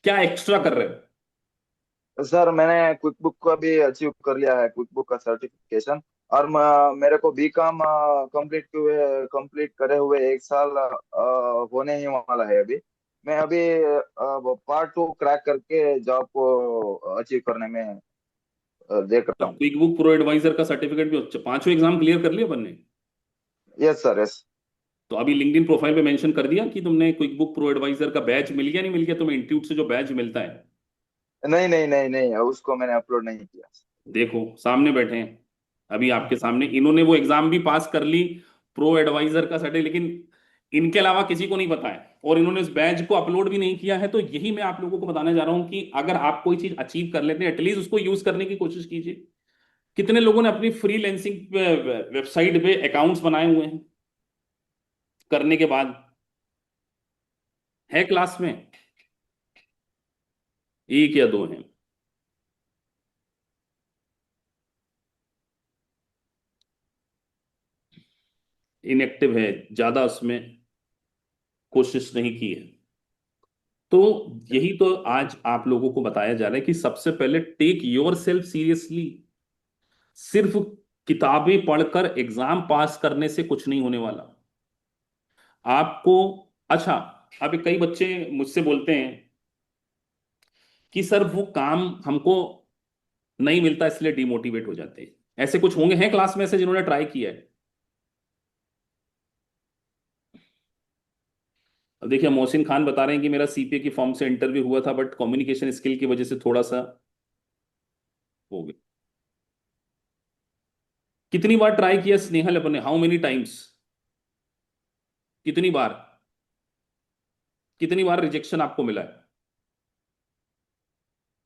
क्या एक्स्ट्रा कर रहे हो? सर। मैंने क्विक बुक को भी अचीव कर लिया है, क्विक बुक का सर्टिफिकेशन। और मेरे को बीकॉम कंप्लीट करे हुए 1 साल होने ही वाला है अभी। मैं अभी पार्ट 2 क्रैक करके जॉब को अचीव करने में देख तो रहा हूँ। क्विक बुक प्रो एडवाइजर का सर्टिफिकेट भी पांचों एग्जाम क्लियर कर लिया बनने? Yes sir, yes. तो अभी लिंक्डइन प्रोफाइल पे मेंशन कर दिया कि तुमने क्विक बुक प्रो एडवाइजर का बैच मिल गया, नहीं मिल गया तुम्हें इंस्टीट्यूट से जो बैच मिलता है? नहीं नहीं नहीं नहीं, उसको मैंने अपलोड नहीं किया। देखो सामने बैठे हैं, अभी आपके सामने इन्होंने वो एग्जाम भी पास कर ली, प्रो एडवाइजर का सर्टिफिकेट, लेकिन इनके अलावा किसी को नहीं पता है, और इन्होंने इस बैच को अपलोड भी नहीं किया है। तो यही मैं आप लोगों को बताने जा रहा हूं कि अगर आप कोई चीज अचीव कर लेते हैं, एटलीस्ट उसको यूज करने की कोशिश कीजिए। कितने लोगों ने अपनी फ्रीलैंसिंग वेबसाइट पे अकाउंट्स बनाए हुए हैं करने के बाद? है क्लास में? एक या दो हैं। इनएक्टिव है, ज्यादा उसमें कोशिश नहीं की है। तो यही तो आज आप लोगों को बताया जा रहा है कि सबसे पहले टेक योर सेल्फ सीरियसली। सिर्फ किताबें पढ़कर एग्जाम पास करने से कुछ नहीं होने वाला आपको। अच्छा, अभी कई बच्चे मुझसे बोलते हैं कि सर वो काम हमको नहीं मिलता इसलिए डिमोटिवेट हो जाते हैं। ऐसे कुछ होंगे हैं क्लास में ऐसे जिन्होंने ट्राई किया है? अब देखिए, मोहसिन खान बता रहे हैं कि मेरा सीपीए की फॉर्म से इंटरव्यू हुआ था बट कम्युनिकेशन स्किल की वजह से थोड़ा सा हो गया। कितनी बार ट्राई किया स्नेहल अपने, हाउ मेनी टाइम्स? कितनी बार, कितनी बार रिजेक्शन आपको मिला है?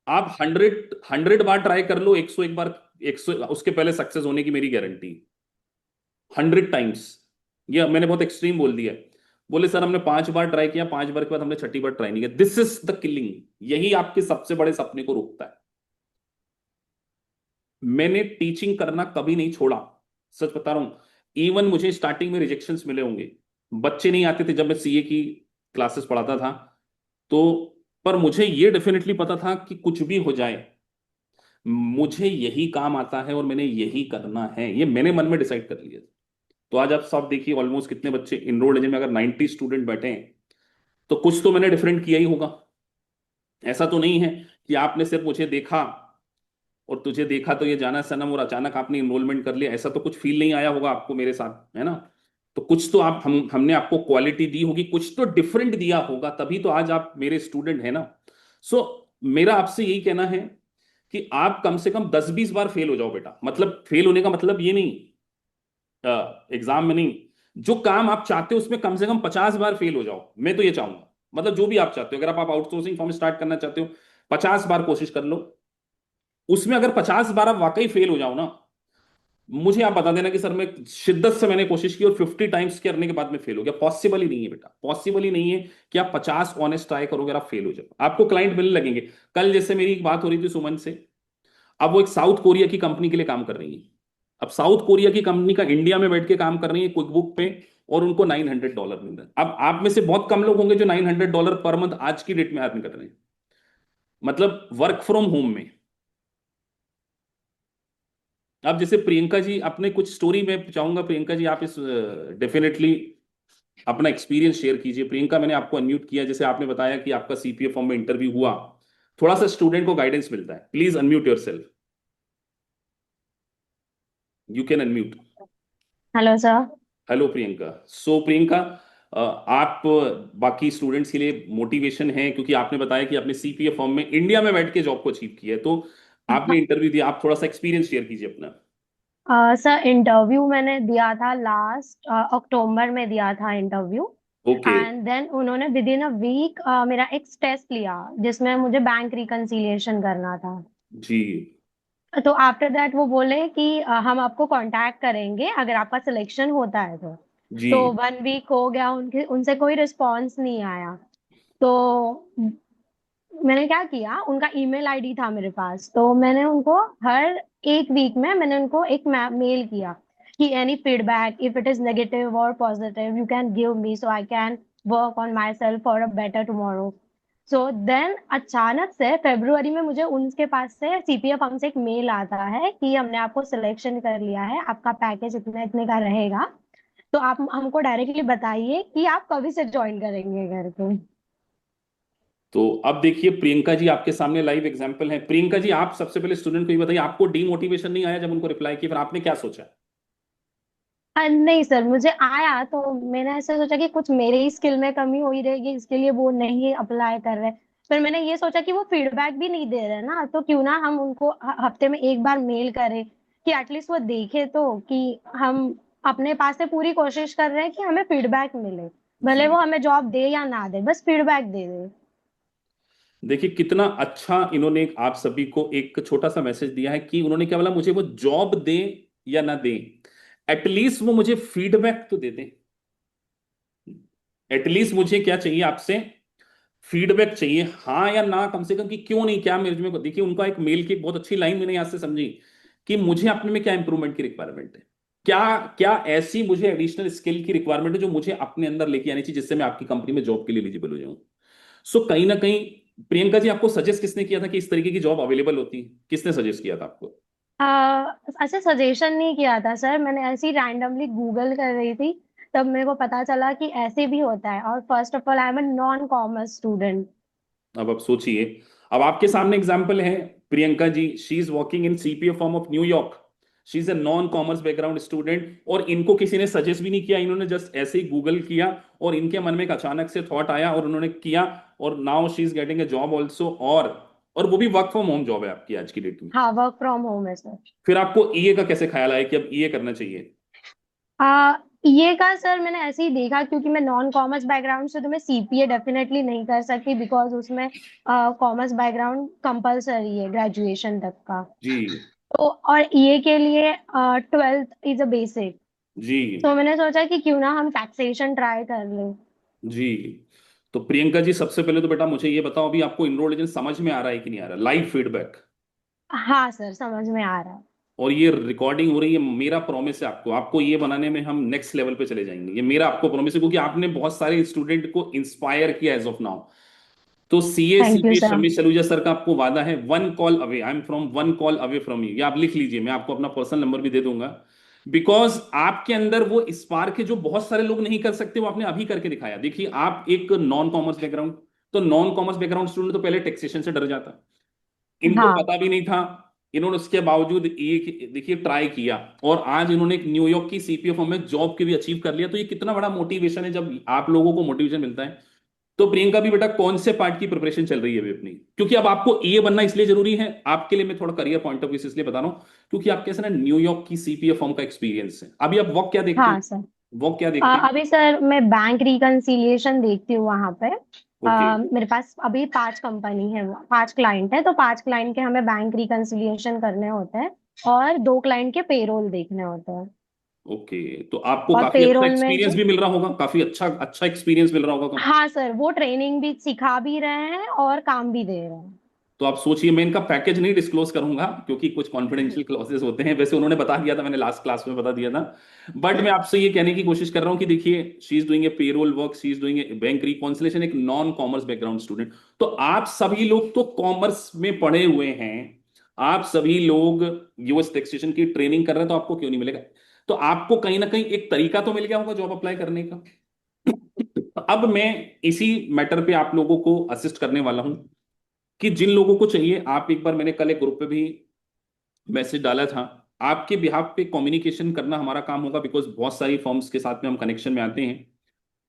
आप 100 बार ट्राई कर लो, 101 बार, 100 उसके पहले सक्सेस होने की मेरी गारंटी। 100 टाइम्स, ये मैंने बहुत एक्सट्रीम बोल दिया है। बोले सर हमने 5 बार ट्राई किया, 5 बार के बाद हमने छठी बार ट्राई नहीं किया। This is the killing. यही आपके सबसे बड़े सपने को रोकता है। मैंने टीचिंग करना कभी नहीं छोड़ा, सच बता रहा हूं। इवन मुझे स्टार्टिंग में रिजेक्शंस मिले होंगे, बच्चे नहीं आते थे जब मैं सीए की क्लासेस पढ़ाता था। तो पर मुझे ये डेफिनेटली पता था कि कुछ भी हो जाए मुझे यही काम आता है और मैंने यही करना है, ये मैंने मन में डिसाइड कर लिया। तो आज आप सब देखिए ऑलमोस्ट कितने बच्चे इनरोल्ड हैं, में अगर 90 स्टूडेंट बैठे हैं तो कुछ तो मैंने डिफरेंट किया ही होगा। ऐसा तो नहीं है कि आपने सिर्फ मुझे देखा और तुझे देखा तो ये जाना सनम और अचानक आपने इनरोलमेंट कर लिया, ऐसा तो कुछ फील नहीं आया होगा आपको मेरे साथ, है ना? तो कुछ तो आप हमने आपको क्वालिटी दी होगी, कुछ तो डिफरेंट दिया होगा, तभी तो आज आप मेरे स्टूडेंट है ना। सो मेरा आपसे यही कहना है कि आप कम से कम 10-20 बार फेल हो जाओ बेटा। मतलब फेल होने का मतलब ये नहीं एग्जाम में नहीं, जो काम आप चाहते हो उसमें कम से कम 50 बार फेल हो जाओ। मैं तो ये चाहूंगा, मतलब जो भी आप चाहते हो, अगर आप आउटसोर्सिंग फॉर्म स्टार्ट करना चाहते हो 50 बार कोशिश कर लो। उसमें अगर 50 बार आप वाकई फेल हो जाओ ना, मुझे आप बता देना कि सर मैं शिद्दत से मैंने कोशिश की और 50 टाइम्स करने के बाद में फेल हो गया। पॉसिबल ही नहीं है बेटा, पॉसिबल ही नहीं है कि आप 50 ऑनेस्ट ट्राई करोगे और आप फेल हो जाओ। आपको क्लाइंट मिलने लगेंगे। कल जैसे मेरी एक बात हो रही थी सुमन से, अब वो एक साउथ कोरिया की कंपनी के लिए काम कर रही है। अब साउथ कोरिया की कंपनी का इंडिया में बैठ के काम कर रही है क्विक बुक पे, और उनको $900 मिल रहा है। अब आप में से बहुत कम लोग होंगे जो $900 पर मंथ आज की डेट में अर्न कर रहे हैं, मतलब वर्क फ्रॉम होम में। अब जैसे प्रियंका जी अपने कुछ स्टोरी में चाहूंगा, प्रियंका जी आप इस डेफिनेटली अपना एक्सपीरियंस शेयर कीजिए। प्रियंका मैंने आपको अनम्यूट किया, जैसे आपने बताया कि आपका सीपीए फॉर्म में इंटरव्यू हुआ, थोड़ा सा स्टूडेंट को गाइडेंस मिलता है। Please unmute yourself, you can unmute. Hello sir. Hello Priyanka. So Priyanka, आप बाकी स्टूडेंट्स के लिए मोटिवेशन है, क्योंकि आपने बताया कि आपने सीपीए फॉर्म में इंडिया में बैठ के जॉब को अचीव किया है, तो आपने इंटरव्यू दिया, आप थोड़ा सा एक्सपीरियंस शेयर कीजिए अपना। सर इंटरव्यू मैंने दिया था लास्ट अक्टूबर में दिया था इंटरव्यू। ओके। एंड देन उन्होंने विद इन अ वीक मेरा एक टेस्ट लिया जिसमें मुझे बैंक रिकंसिलिएशन करना था। जी तो आफ्टर दैट वो बोले कि हम आपको कांटेक्ट करेंगे अगर आपका सिलेक्शन होता है तो। जी। तो 1 वीक हो गया, उनके उनसे कोई रिस्पॉन्स नहीं आया। तो मैंने क्या किया, उनका ईमेल आईडी था मेरे पास, तो मैंने उनको हर एक वीक में मैंने उनको एक मेल किया कि any feedback if it is negative और positive you can give me so I can work on myself for a better tomorrow. So then अचानक से फरवरी में मुझे उनके पास से सीपीएफ फर्म से एक मेल आता है कि हमने आपको सिलेक्शन कर लिया है, आपका पैकेज इतने इतने का रहेगा, तो आप हमको डायरेक्टली बताइए कि आप कभी से ज्वाइन करेंगे करके। तो अब देखिए प्रियंका जी आपके सामने लाइव एग्जांपल है। प्रियंका जी आप सबसे पहले स्टूडेंट को ये बताइए, आपको डीमोटिवेशन नहीं आया जब उनको रिप्लाई किया, फिर आपने क्या सोचा? नहीं सर, मुझे आया तो मैंने ऐसा सोचा कि कुछ मेरे ही स्किल में कमी हो ही रहेगी, इसके लिए वो नहीं अप्लाई कर रहे। फिर मैंने ये सोचा कि वो फीडबैक भी नहीं दे रहे ना, तो क्यों ना हम उनको हफ्ते में एक बार मेल करें कि एटलीस्ट वो देखे तो कि हम अपने पास से पूरी कोशिश कर रहे हैं कि हमें फीडबैक मिले, जी भले वो हमें जॉब दे या ना दे, बस फीडबैक दे दे। देखिए कितना अच्छा इन्होंने आप सभी को एक छोटा सा मैसेज दिया है कि उन्होंने क्या बोला, मुझे वो जॉब दे या ना दे, एटलीस्ट वो मुझे फीडबैक तो दे दे। एटलीस्ट मुझे क्या चाहिए आपसे, फीडबैक चाहिए, हाँ या ना कम से कम, कि क्यों नहीं, क्या मेरे में। देखिए उनका एक मेल की बहुत अच्छी लाइन मैंने यहां से समझी कि मुझे अपने में क्या इंप्रूवमेंट की रिक्वायरमेंट है। क्या क्या ऐसी मुझे एडिशनल स्किल की रिक्वायरमेंट है जो मुझे अपने अंदर लेके आनी चाहिए जिससे मैं आपकी कंपनी में जॉब के लिए एलिजिबल हो जाऊं? सो कहीं ना कहीं प्रियंका जी, आपको सजेस्ट किसने किया था कि इस तरीके की जॉब अवेलेबल होती है? किसने सजेस्ट किया था आपको? ऐसे सजेशन नहीं किया था सर, मैंने ऐसे ही रैंडमली गूगल कर रही थी, तब मेरे को पता चला कि ऐसे भी होता है। और first of all I am a non commerce student. अब आप सोचिए, अब आपके सामने एग्जाम्पल है, Priyanka ji, she is working in CPA firm of New York, she is a non commerce background student, और इनको किसी ने सजेस्ट भी नहीं किया, इन्होंने जस्ट ऐसे ही गूगल किया और इनके मन में एक अचानक से थॉट आया और उन्होंने किया, और now she is getting a job also, और वो भी वर्क फ्रॉम होम जॉब है आपकी आज की डेट में। हाँ, वर्क फ्रॉम होम है सर। फिर आपको ईए का कैसे ख्याल आया कि अब ईए करना चाहिए? आ, ये का सर मैंने ऐसे ही देखा, क्योंकि मैं नॉन कॉमर्स बैकग्राउंड से, तो मैं सीपीए डेफिनेटली नहीं कर सकती, बिकॉज उसमें कॉमर्स बैकग्राउंड कंपलसरी है ग्रेजुएशन तक का। जी। तो और ये के लिए 12th इज अ बेसिक। जी। तो मैंने सोचा कि क्यों ना हम टैक्सेशन ट्राई कर लें। जी। तो प्रियंका जी, सबसे पहले तो बेटा मुझे ये बताओ, अभी आपको इनरोल एजेंट समझ में आ रहा है कि नहीं आ रहा? Live feedback. हाँ सर, समझ में आ रहा है। और ये रिकॉर्डिंग हो रही है, मेरा प्रॉमिस है आपको, आपको ये बनाने में हम नेक्स्ट लेवल पे चले जाएंगे, ये मेरा आपको प्रॉमिस है, क्योंकि आपने बहुत सारे स्टूडेंट को इंस्पायर किया एज ऑफ नाउ। तो CA thank you CP sir. Shami Saluja sir का आपको वादा है, one call away, I am from one call away from you, ये आप लिख लीजिए, मैं आपको अपना पर्सनल नंबर भी दे दूंगा। बिकॉज आपके अंदर वो स्पार्क है जो बहुत सारे लोग नहीं कर सकते, वो आपने अभी करके दिखाया। देखिए, आप एक नॉन कॉमर्स बैकग्राउंड, तो नॉन कॉमर्स बैकग्राउंड स्टूडेंट तो पहले टैक्सेशन से डर जाता, इनको हाँ पता भी नहीं था, इन्होंने उसके बावजूद ये देखिए ट्राई किया, और आज इन्होंने एक न्यूयॉर्क की सीपीए फर्म में जॉब के भी अचीव कर लिया। तो ये कितना बड़ा मोटिवेशन है जब आप लोगों को मोटिवेशन मिलता है। तो प्रियंका भी बेटा, कौन से पार्ट की प्रिपरेशन चल रही है अभी अपनी? क्योंकि अब आपको ये बनना इसलिए जरूरी है आपके लिए, मैं थोड़ा करियर पॉइंट ऑफ व्यू से इसलिए बता रहा हूं, क्योंकि आपके साथ ना न्यूयॉर्क की सीपीए फर्म का एक्सपीरियंस है। अभी आप वॉक क्या देखते हैं? हाँ सर। वॉक क्या देखते हैं? अभी सर मैं बैंक रिकन्सिलिएशन देखती हूँ वहां पे। ओके। मेरे पास अभी 5 कंपनी है, 5 क्लाइंट है, तो 5 क्लाइंट के हमें बैंक रिकन्सिलिएशन करने होते हैं, और 2 क्लाइंट के पेरोल देखने होते हैं। ओके, तो आपको और काफी अच्छा पेरोल में एक्सपीरियंस जो, भी मिल रहा होगा, काफी अच्छा अच्छा एक्सपीरियंस मिल रहा होगा। हाँ सर, वो ट्रेनिंग भी सिखा भी रहे हैं और काम भी दे रहे हैं। तो आप सोचिए, मैं इनका पैकेज नहीं डिस्क्लोज करूंगा क्योंकि कुछ कॉन्फिडेंशियल क्लॉजेस होते हैं, वैसे उन्होंने बता दिया था, मैंने लास्ट क्लास में बता दिया था। बट मैं आपसे ये कहने की कोशिश कर रहा हूं कि देखिए, she is doing a payroll work, she is doing a bank reconciliation, एक नॉन कॉमर्स बैकग्राउंड स्टूडेंट। तो आप सभी लोग तो कॉमर्स में पढ़े हुए हैं, आप सभी लोग यूएस टैक्सेशन की ट्रेनिंग कर रहे हैं, तो आपको क्यों नहीं मिलेगा? तो आपको कहीं ना कहीं एक तरीका तो मिल गया होगा जॉब अप्लाई करने का। अब मैं इसी मैटर पे आप लोगों को असिस्ट करने वाला हूं कि जिन लोगों को चाहिए, आप एक बार, मैंने कल एक ग्रुप पे भी मैसेज डाला था, आपके बिहाफ पे कम्युनिकेशन करना हमारा काम होगा, बिकॉज बहुत सारी फर्म्स के साथ में हम कनेक्शन में आते हैं।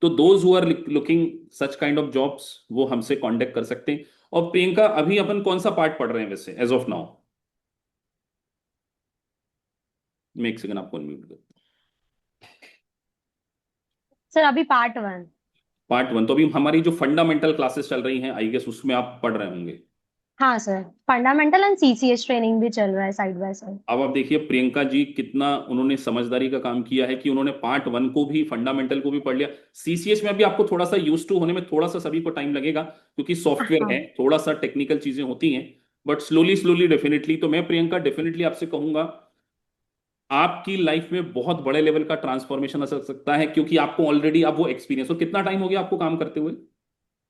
तो those who are looking such kind of jobs, वो हमसे कांटेक्ट कर सकते हैं। और प्रियंका, अभी अपन कौन सा पार्ट पढ़ रहे हैं वैसे एज ऑफ नाउ? मैं एक सेकंड आपको अनम्यूट कर। सर अभी पार्ट 1। पार्ट वन, तो अभी हमारी जो फंडामेंटल क्लासेस चल रही हैं, आई गेस उसमें आप पढ़ रहे होंगे। हाँ sir, fundamental and CCS training भी चल रहा है साइड बाय साइड। अब आप देखिए प्रियंका जी, कितना उन्होंने समझदारी का काम किया है कि उन्होंने पार्ट वन को भी, फंडामेंटल को भी पढ़ लिया। सीसीएस में भी आपको थोड़ा सा यूज टू होने में थोड़ा सा सभी को टाइम लगेगा, क्योंकि सॉफ्टवेयर है, हाँ थोड़ा सा टेक्निकल चीजें होती हैं, बट स्लोली स्लोली डेफिनेटली। तो मैं प्रियंका डेफिनेटली आपसे कहूंगा, आपकी लाइफ में बहुत बड़े लेवल का ट्रांसफॉर्मेशन आ सकता है, क्योंकि आपको ऑलरेडी अब वो एक्सपीरियंस। और कितना टाइम हो गया आपको काम करते हुए?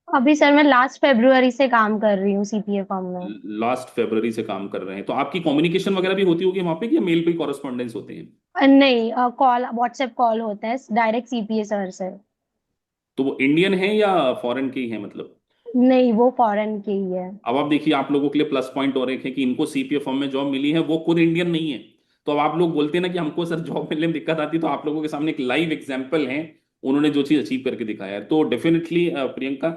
अभी सर मैं लास्ट February से काम कर रही हूँ सीपीए फॉर्म में। लास्ट फरवरी से काम कर रहे हैं, तो आपकी कम्युनिकेशन वगैरह भी होती होगी वहां पे, कि मेल पे कॉरेस्पॉन्डेंस होते हैं? नहीं, कॉल, व्हाट्सएप कॉल होते हैं डायरेक्ट सीपीए सर से। तो वो इंडियन है या फॉरेन के ही है मतलब? नहीं, वो फॉरेन के ही है। अब आप देखिए, आप लोगों के लिए प्लस पॉइंट और एक है कि इनको सीपीएफ फर्म में जॉब मिली है, वो खुद इंडियन नहीं है। तो अब आप लोग बोलते हैं ना कि हमको सर जॉब मिलने में दिक्कत आती है, तो आप लोगों के सामने एक लाइव एग्जांपल है, उन्होंने जो चीज अचीव करके दिखाया है। तो definitely Priyanka,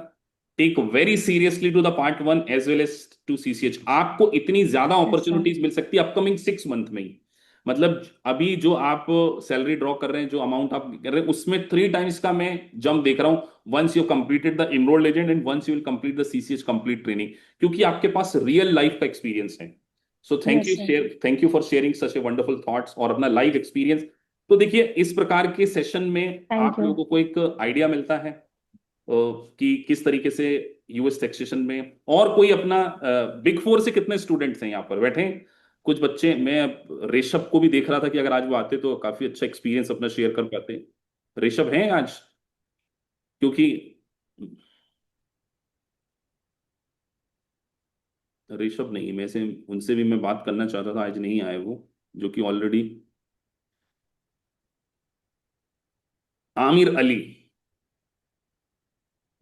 take very seriously to the part one as well as to CCH. आपको इतनी ज्यादा यस सर। अपॉर्चुनिटीज मिल सकती है अपकमिंग 6 मंथ में ही। मतलब अभी जो आप सैलरी ड्रॉ कर रहे हैं, जो अमाउंट आप कर रहे हैं, उसमें 3 टाइम्स का मैं जंप देख रहा हूं, once you completed the enrolled agent and once you will complete the CCH complete training, क्योंकि आपके पास रियल लाइफ का एक्सपीरियंस है। So yes sir. Thank you for sharing such a wonderful thoughts और अपना लाइव एक्सपीरियंस। तो देखिए, इस प्रकार के सेशन में थैंक आप यू। लोगों को एक आइडिया मिलता है कि किस तरीके से यूएस टैक्सेशन में, और कोई अपना बिग फोर से कितने स्टूडेंट्स हैं यहाँ पर बैठे हैं? कुछ बच्चे, मैं ऋषभ को भी देख रहा था कि अगर आज वो आते तो काफी अच्छा एक्सपीरियंस अपना शेयर कर पाते। ऋषभ हैं आज? क्योंकि ऋषभ नहीं, मैं से उनसे भी मैं बात करना चाहता था, आज नहीं आए वो, जो कि ऑलरेडी। आमिर अली,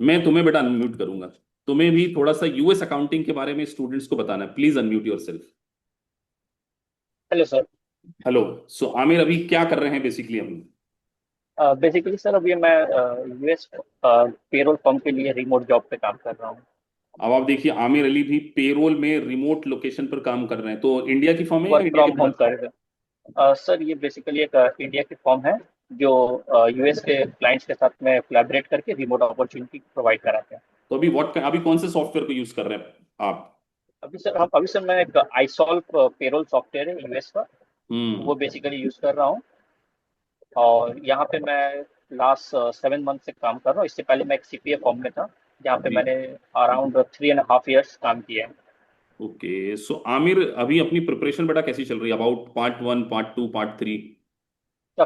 मैं तुम्हें बेटा अनम्यूट करूंगा। तुम्हें भी थोड़ा सा यूएस अकाउंटिंग के बारे में स्टूडेंट्स को बताना है, please unmute yourself. Hello sir. Hello. So Aamir, अभी क्या कर रहे हैं बेसिकली हम? बेसिकली सर अभी मैं यूएस पेरोल फर्म के लिए रिमोट जॉब पे काम कर रहा हूँ। अब आप देखिए, आमिर अली भी पेरोल में रिमोट लोकेशन पर काम कर रहे हैं, तो इंडिया की फर्म है या वर्क इंडिया के फ्रॉम होम बाहर? कर रहे हैं। सर ये बेसिकली एक इंडिया की फर्म है जो यूएस के क्लाइंट्स के साथ में कोलैबोरेट करके रिमोट अपॉर्चुनिटी प्रोवाइड कराते हैं। तो अभी कौन से सॉफ्टवेयर को यूज कर रहे हैं आप? अभी सर मैं एक आईसॉल्व पेरोल सॉफ्टवेयर है यूएस का, वो हम्म। बेसिकली यूज कर रहा हूँ। और यहाँ पे मैं लास्ट 7 मंथ से काम कर रहा हूँ। इससे पहले मैं एक सीपीए फर्म में था जहाँ पे जी। मैंने अराउंड 3.5 years काम किया है। ओके, सो आमिर, अभी अपनी प्रिपरेशन बेटा कैसी चल रही है, about part 1, part 2, part 3?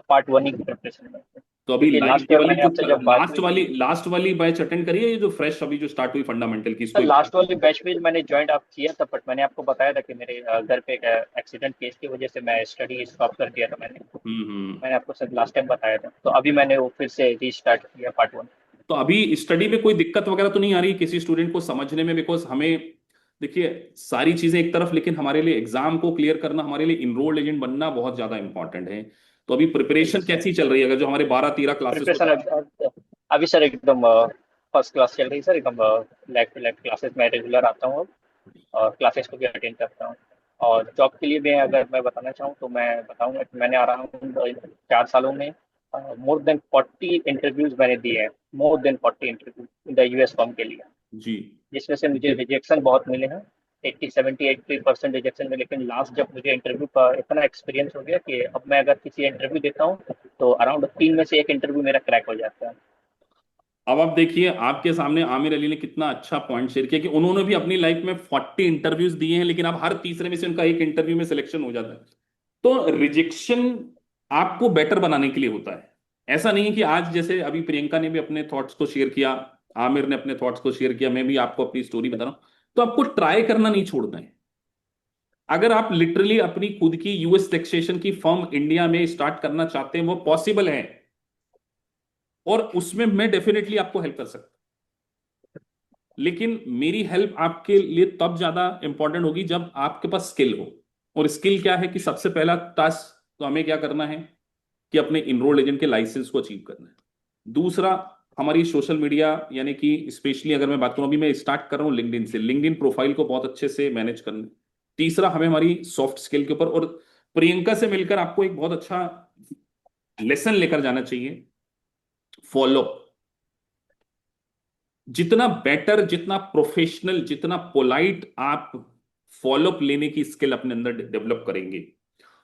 Part 1 ही की प्रिपरेशन में, तो अभी क्योंकि लाइव लास्ट ये ईयर वाली मैंने जो आपसे जब बात हुई थी। लास्ट वाली बैच अटेंड करी है, ये जो फ्रेश अभी जो स्टार्ट हुई फंडामेंटल की, इसको सर एक लास्ट वाली बैच में मैंने ज्वाइन आप किया था, बट मैंने आपको बताया था कि मेरे घर पे एक एक्सीडेंट केस की वजह से मैं स्टडी स्टॉप कर दिया था। हम्म। मैंने आपको सर लास्ट टाइम बताया था, तो अभी मैंने वो फिर से रीस्टार्ट किया पार्ट 1। तो अभी स्टडी में कोई दिक्कत वगैरह तो नहीं आ रही किसी स्टूडेंट को समझने में? बिकॉज हमें, देखिए, सारी चीजें एक तरफ, लेकिन हमारे लिए एग्जाम को क्लियर करना, हमारे लिए इनरोल्ड एजेंट बनना बहुत ज्यादा इंपॉर्टेंट है। तो अभी प्रिपरेशन कैसी चल रही है, अगर जो हमारे 12-13 क्लासेस प्रिपरेशन होता अभी सर एकदम फर्स्ट क्लास चल रही है सर, एकदम लैब टू लैब क्लासेस में रेगुलर आता हूँ अब, और क्लासेस को भी अटेंड करता हूँ। और जॉब के लिए भी अगर मैं बताना चाहूँ तो मैं बताऊंगा कि मैंने अराउंड 4 सालों में मोर देन 40 इंटरव्यूज मैंने दिए हैं। More than 40 interview in the US form के लिए, जी। जिसमें से मुझे रिजेक्शन बहुत मिले हैं। 80, 70, 80% रिजेक्शन में, लेकिन लास्ट जब मुझे इंटरव्यू का इतना एक्सपीरियंस हो गया कि अब मैं अगर किसी इंटरव्यू देता हूँ तो अराउंड 3 में से 1 इंटरव्यू मेरा क्रैक हो जाता है। अब आप देखिए, आपके सामने आमिर अली ने कितना अच्छा पॉइंट शेयर किया कि उन्होंने भी अपनी लाइफ में 40 इंटरव्यूज दिए हैं, लेकिन अब हर तीसरे में से उनका एक इंटरव्यू में सिलेक्शन हो जाता है। तो रिजेक्शन आपको बेटर बनाने के लिए होता है। ऐसा नहीं है कि आज जैसे अभी प्रियंका ने भी अपने थॉट्स को शेयर किया, आमिर ने अपने थॉट्स को शेयर किया, मैं भी आपको अपनी स्टोरी बता रहा हूं, तो आपको ट्राई करना नहीं छोड़ना है। अगर आप लिटरली अपनी खुद की यूएस टैक्सेशन की फर्म इंडिया में स्टार्ट करना चाहते हैं, वो पॉसिबल है, और उसमें मैं डेफिनेटली आपको हेल्प कर सकता हूं। लेकिन मेरी हेल्प आपके लिए तब ज्यादा इंपॉर्टेंट होगी जब आपके पास स्किल हो। और स्किल क्या है कि सबसे पहला टास्क तो हमें क्या करना है कि अपने इनरोल्ड एजेंट के लाइसेंस को अचीव करना है। दूसरा, हमारी सोशल मीडिया, यानी कि स्पेशली अगर मैं बात करूं, अभी मैं स्टार्ट कर रहा हूं लिंक्डइन से, लिंक्डइन प्रोफाइल को बहुत अच्छे से मैनेज करना है। तीसरा, हमें हमारी सॉफ्ट स्किल के ऊपर, और प्रियंका से मिलकर आपको एक बहुत अच्छा लेसन लेकर जाना चाहिए, फॉलो। जितना बेटर, जितना प्रोफेशनल, जितना पोलाइट आप फॉलोअप लेने की स्किल अपने अंदर डेवलप करेंगे,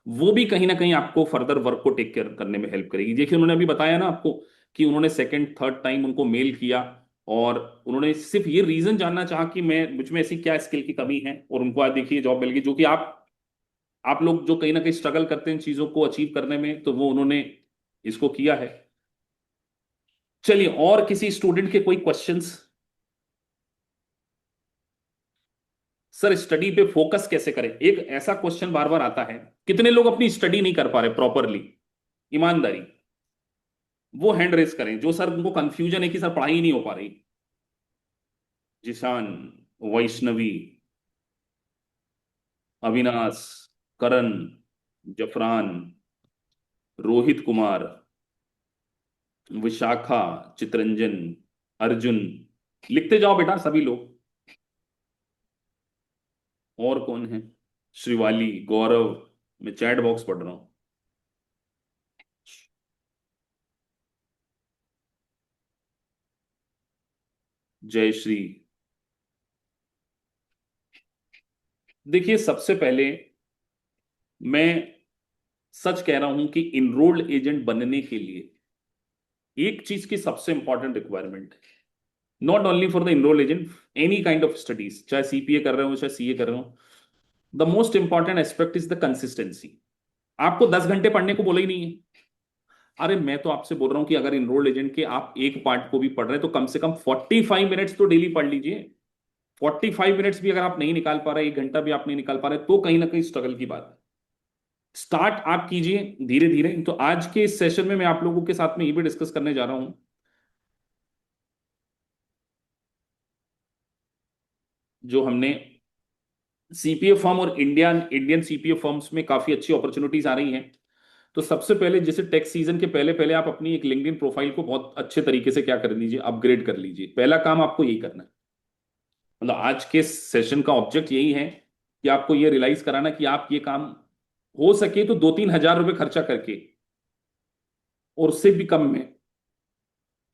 वो भी कहीं ना कहीं आपको फर्दर वर्क को टेक केयर करने में हेल्प करेगी। देखिए, उन्होंने अभी बताया ना आपको कि उन्होंने सेकंड थर्ड टाइम उनको मेल किया, और उन्होंने सिर्फ ये रीजन जानना चाहा कि मैं मुझ में ऐसी क्या स्किल की कमी है, और उनको आज देखिए जॉब मिल गई। जो कि आप लोग जो कहीं ना कहीं स्ट्रगल करते हैं चीजों को अचीव करने में, तो वो उन्होंने इसको किया है। चलिए, और किसी स्टूडेंट के कोई क्वेश्चंस? सर, स्टडी पे फोकस कैसे करें, एक ऐसा क्वेश्चन बार बार आता है। कितने लोग अपनी स्टडी नहीं कर पा रहे प्रॉपरली? ईमानदारी, वो हैंड रेस करें जो सर उनको कंफ्यूजन है कि सर पढ़ाई नहीं हो पा रही। जिशान, वैष्णवी, अविनाश, करण, जफरान, रोहित कुमार, विशाखा, चितरंजन, अर्जुन, लिखते जाओ बेटा सभी लोग। और कौन है? श्रिवाली, गौरव, मैं चैट बॉक्स पढ़ रहा हूं। जयश्री। देखिए, सबसे पहले मैं सच कह रहा हूं कि इनरोल्ड एजेंट बनने के लिए एक चीज की सबसे इंपॉर्टेंट रिक्वायरमेंट है, not only for the enroll agent, any kind of studies, चाहे सीपीए कर रहे हो, चाहे सीए कर रहे हो, the most important aspect is the consistency. आपको 10 घंटे पढ़ने को बोला ही नहीं है। अरे मैं तो आपसे बोल रहा हूं कि अगर इनरोल्ड एजेंट के आप एक पार्ट को भी पढ़ रहे हैं तो कम से कम 45 मिनट्स तो डेली पढ़ लीजिए। 45 मिनट्स भी अगर आप नहीं निकाल पा रहे, 1 घंटा भी आप नहीं निकाल पा रहे, तो कहीं ना कहीं स्ट्रगल की बात है। स्टार्ट आप कीजिए धीरे धीरे। तो आज के इस सेशन में मैं आप लोगों के साथ में ये भी डिस्कस करने जा रहा हूं, जो हमने सीपीए फर्म और इंडियन इंडियन सीपीए फर्म्स में काफी अच्छी अपॉर्चुनिटीज आ रही हैं। तो सबसे पहले जैसे टैक्स सीजन के पहले पहले आप अपनी एक लिंक्डइन प्रोफाइल को बहुत अच्छे तरीके से क्या कर लीजिए, अपग्रेड कर लीजिए। पहला काम आपको यही करना है। मतलब आज के सेशन का ऑब्जेक्ट यही है कि आपको ये रियलाइज कराना कि आप ये काम हो सके तो 2-3 हजार रुपए खर्चा करके, और उससे भी कम में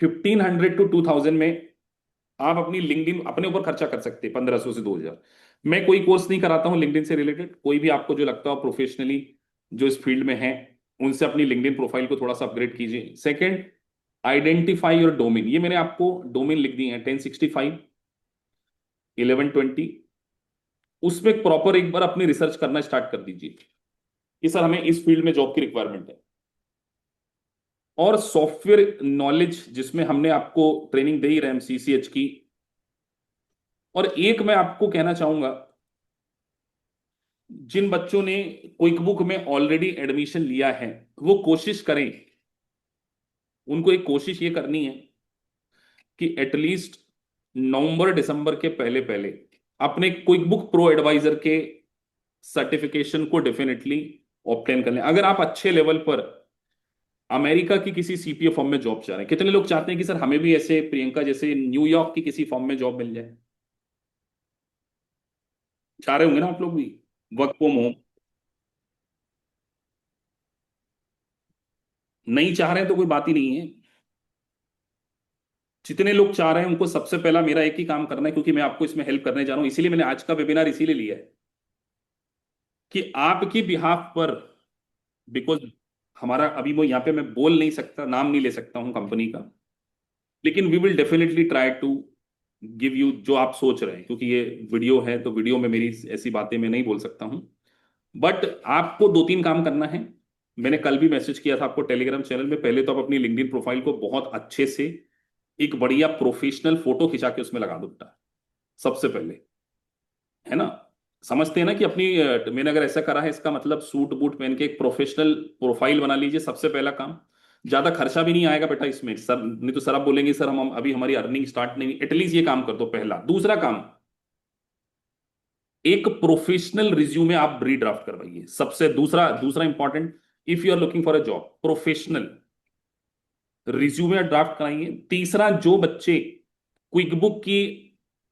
1500 to 2000 में आप अपनी लिंक्डइन अपने ऊपर खर्चा कर सकते हैं, 1500 से 2000। मैं कोई कोर्स नहीं कराता हूं लिंक्डइन से रिलेटेड। कोई भी आपको जो लगता हो प्रोफेशनली जो इस फील्ड में है, उनसे अपनी लिंक्डइन प्रोफाइल को थोड़ा सा अपग्रेड कीजिए। Second, identify your domain. ये मैंने आपको डोमेन लिख दी है 1065, 1120। उसमें प्रॉपर एक बार अपनी रिसर्च करना स्टार्ट कर दीजिए कि सर हमें इस फील्ड में जॉब की रिक्वायरमेंट है। और सॉफ्टवेयर नॉलेज जिसमें हमने आपको ट्रेनिंग दे ही रहे हैं सीसीएच की। और एक मैं आपको कहना चाहूंगा, जिन बच्चों ने क्विक बुक में ऑलरेडी एडमिशन लिया है वो कोशिश करें, उनको एक कोशिश ये करनी है कि एटलीस्ट नवंबर दिसंबर के पहले पहले अपने क्विक बुक प्रो एडवाइजर के सर्टिफिकेशन को डेफिनेटली ऑब्टेन कर लें। अगर आप अच्छे लेवल पर अमेरिका की किसी सीपीओ फॉर्म में जॉब चाह रहे हैं, कितने लोग चाहते हैं कि सर हमें भी ऐसे प्रियंका जैसे न्यूयॉर्क की किसी फॉर्म में जॉब मिल जाए? चाह रहे होंगे ना आप लोग भी, वर्क फ्रॉम होम। नहीं चाह रहे हैं तो कोई बात ही नहीं है। जितने लोग चाह रहे हैं उनको सबसे पहला मेरा एक ही काम करना है, क्योंकि मैं आपको इसमें हेल्प करने जा रहा हूं। इसीलिए मैंने आज का वेबिनार इसीलिए लिया है कि आपकी बिहाफ पर, बिकॉज हमारा अभी वो यहाँ पे मैं बोल नहीं सकता, नाम नहीं ले सकता हूँ कंपनी का, लेकिन we will definitely try to give you जो आप सोच रहे हैं। क्योंकि ये वीडियो है तो वीडियो में मेरी ऐसी बातें मैं नहीं बोल सकता हूँ। बट आपको 2-3 काम करना है। मैंने कल भी मैसेज किया था आपको टेलीग्राम चैनल में। पहले तो आप अपनी लिंक्डइन प्रोफाइल को बहुत अच्छे से एक बढ़िया प्रोफेशनल फोटो खिंचा के उसमें लगा दो बेटा, सबसे पहले। है ना? समझते हैं ना कि अपनी मैंने अगर ऐसा करा है इसका मतलब सूट बूट पहन के एक प्रोफेशनल प्रोफाइल बना लीजिए, सबसे पहला काम। ज्यादा खर्चा भी नहीं आएगा बेटा इसमें सर, नहीं तो सर आप बोलेंगे सर हम अभी हमारी अर्निंग स्टार्ट नहीं। एटलीस्ट ये काम कर दो पहला। दूसरा काम, एक प्रोफेशनल रिज्यूमे आप रीड्राफ्ट करवाइए। सबसे दूसरा दूसरा important, if you are looking for a job, professional resume draft कराइए। तीसरा, जो बच्चे क्विक बुक की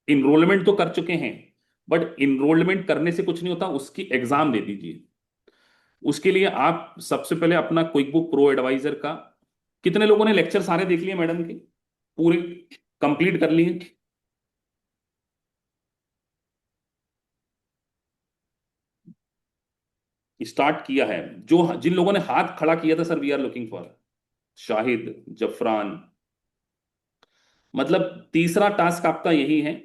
इनरोलमेंट तो कर चुके हैं बट इनरोलमेंट करने से कुछ नहीं होता, उसकी एग्जाम दे दीजिए। उसके लिए आप सबसे पहले अपना क्विक बुक प्रो एडवाइजर का, कितने लोगों ने लेक्चर सारे देख लिए मैडम के, पूरे कंप्लीट कर लिए? स्टार्ट किया है? जो जिन लोगों ने हाथ खड़ा किया था sir we are looking for, Shahid, Zafran. मतलब तीसरा टास्क आपका यही है।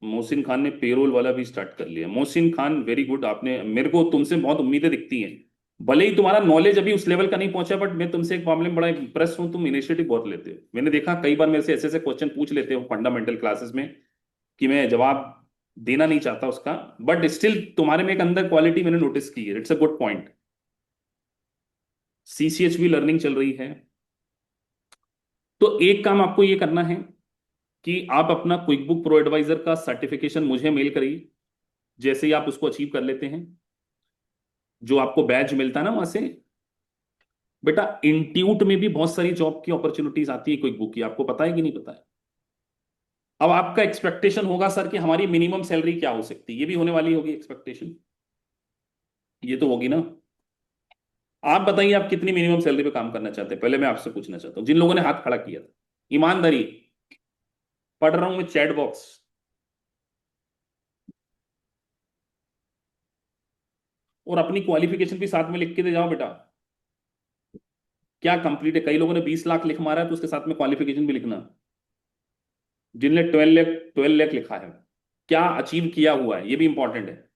मोहसिन खान ने पेरोल वाला भी स्टार्ट कर लिया। मोहसिन खान वेरी गुड, आपने, मेरे को तुमसे बहुत उम्मीदें दिखती हैं। भले ही तुम्हारा नॉलेज अभी उस लेवल का नहीं पहुंचा, बट मैं तुमसे एक मामले में बड़ा इंप्रेस हूं, तुम इनिशिएटिव बहुत लेते हो। मैंने देखा कई बार मेरे से ऐसे ऐसे क्वेश्चन पूछ लेते हो फंडामेंटल क्लासेस में कि मैं जवाब देना नहीं चाहता उसका, बट स्टिल तुम्हारे में एक अंदर क्वालिटी मैंने नोटिस की है। It's a good point. CCH भी लर्निंग चल रही है। तो एक काम आपको ये करना है कि आप अपना क्विक बुक प्रो एडवाइजर का सर्टिफिकेशन मुझे मेल करिए। जैसे ही आप उसको अचीव कर लेते हैं, जो आपको बैच मिलता है ना वहां से, बेटा इंट्यूट में भी बहुत सारी जॉब की अपॉर्चुनिटीज आती है क्विक बुक की। आपको पता है कि नहीं पता है? अब आपका एक्सपेक्टेशन होगा सर कि हमारी मिनिमम सैलरी क्या हो सकती है, ये भी होने वाली होगी एक्सपेक्टेशन। ये तो होगी ना? आप बताइए आप कितनी मिनिमम सैलरी पे काम करना चाहते हैं? पहले मैं आपसे पूछना चाहता हूं, जिन लोगों ने हाथ खड़ा किया था, ईमानदारी। पढ़ रहा हूं मैं चैट बॉक्स, और अपनी क्वालिफिकेशन भी साथ में लिख के दे जाओ बेटा। क्या कंप्लीट है? कई लोगों ने 20 लाख लिख मारा है, तो उसके साथ में क्वालिफिकेशन भी लिखना। जिनने 12 लाख, 12 लाख लिखा है, क्या अचीव किया हुआ है, ये भी इंपॉर्टेंट है।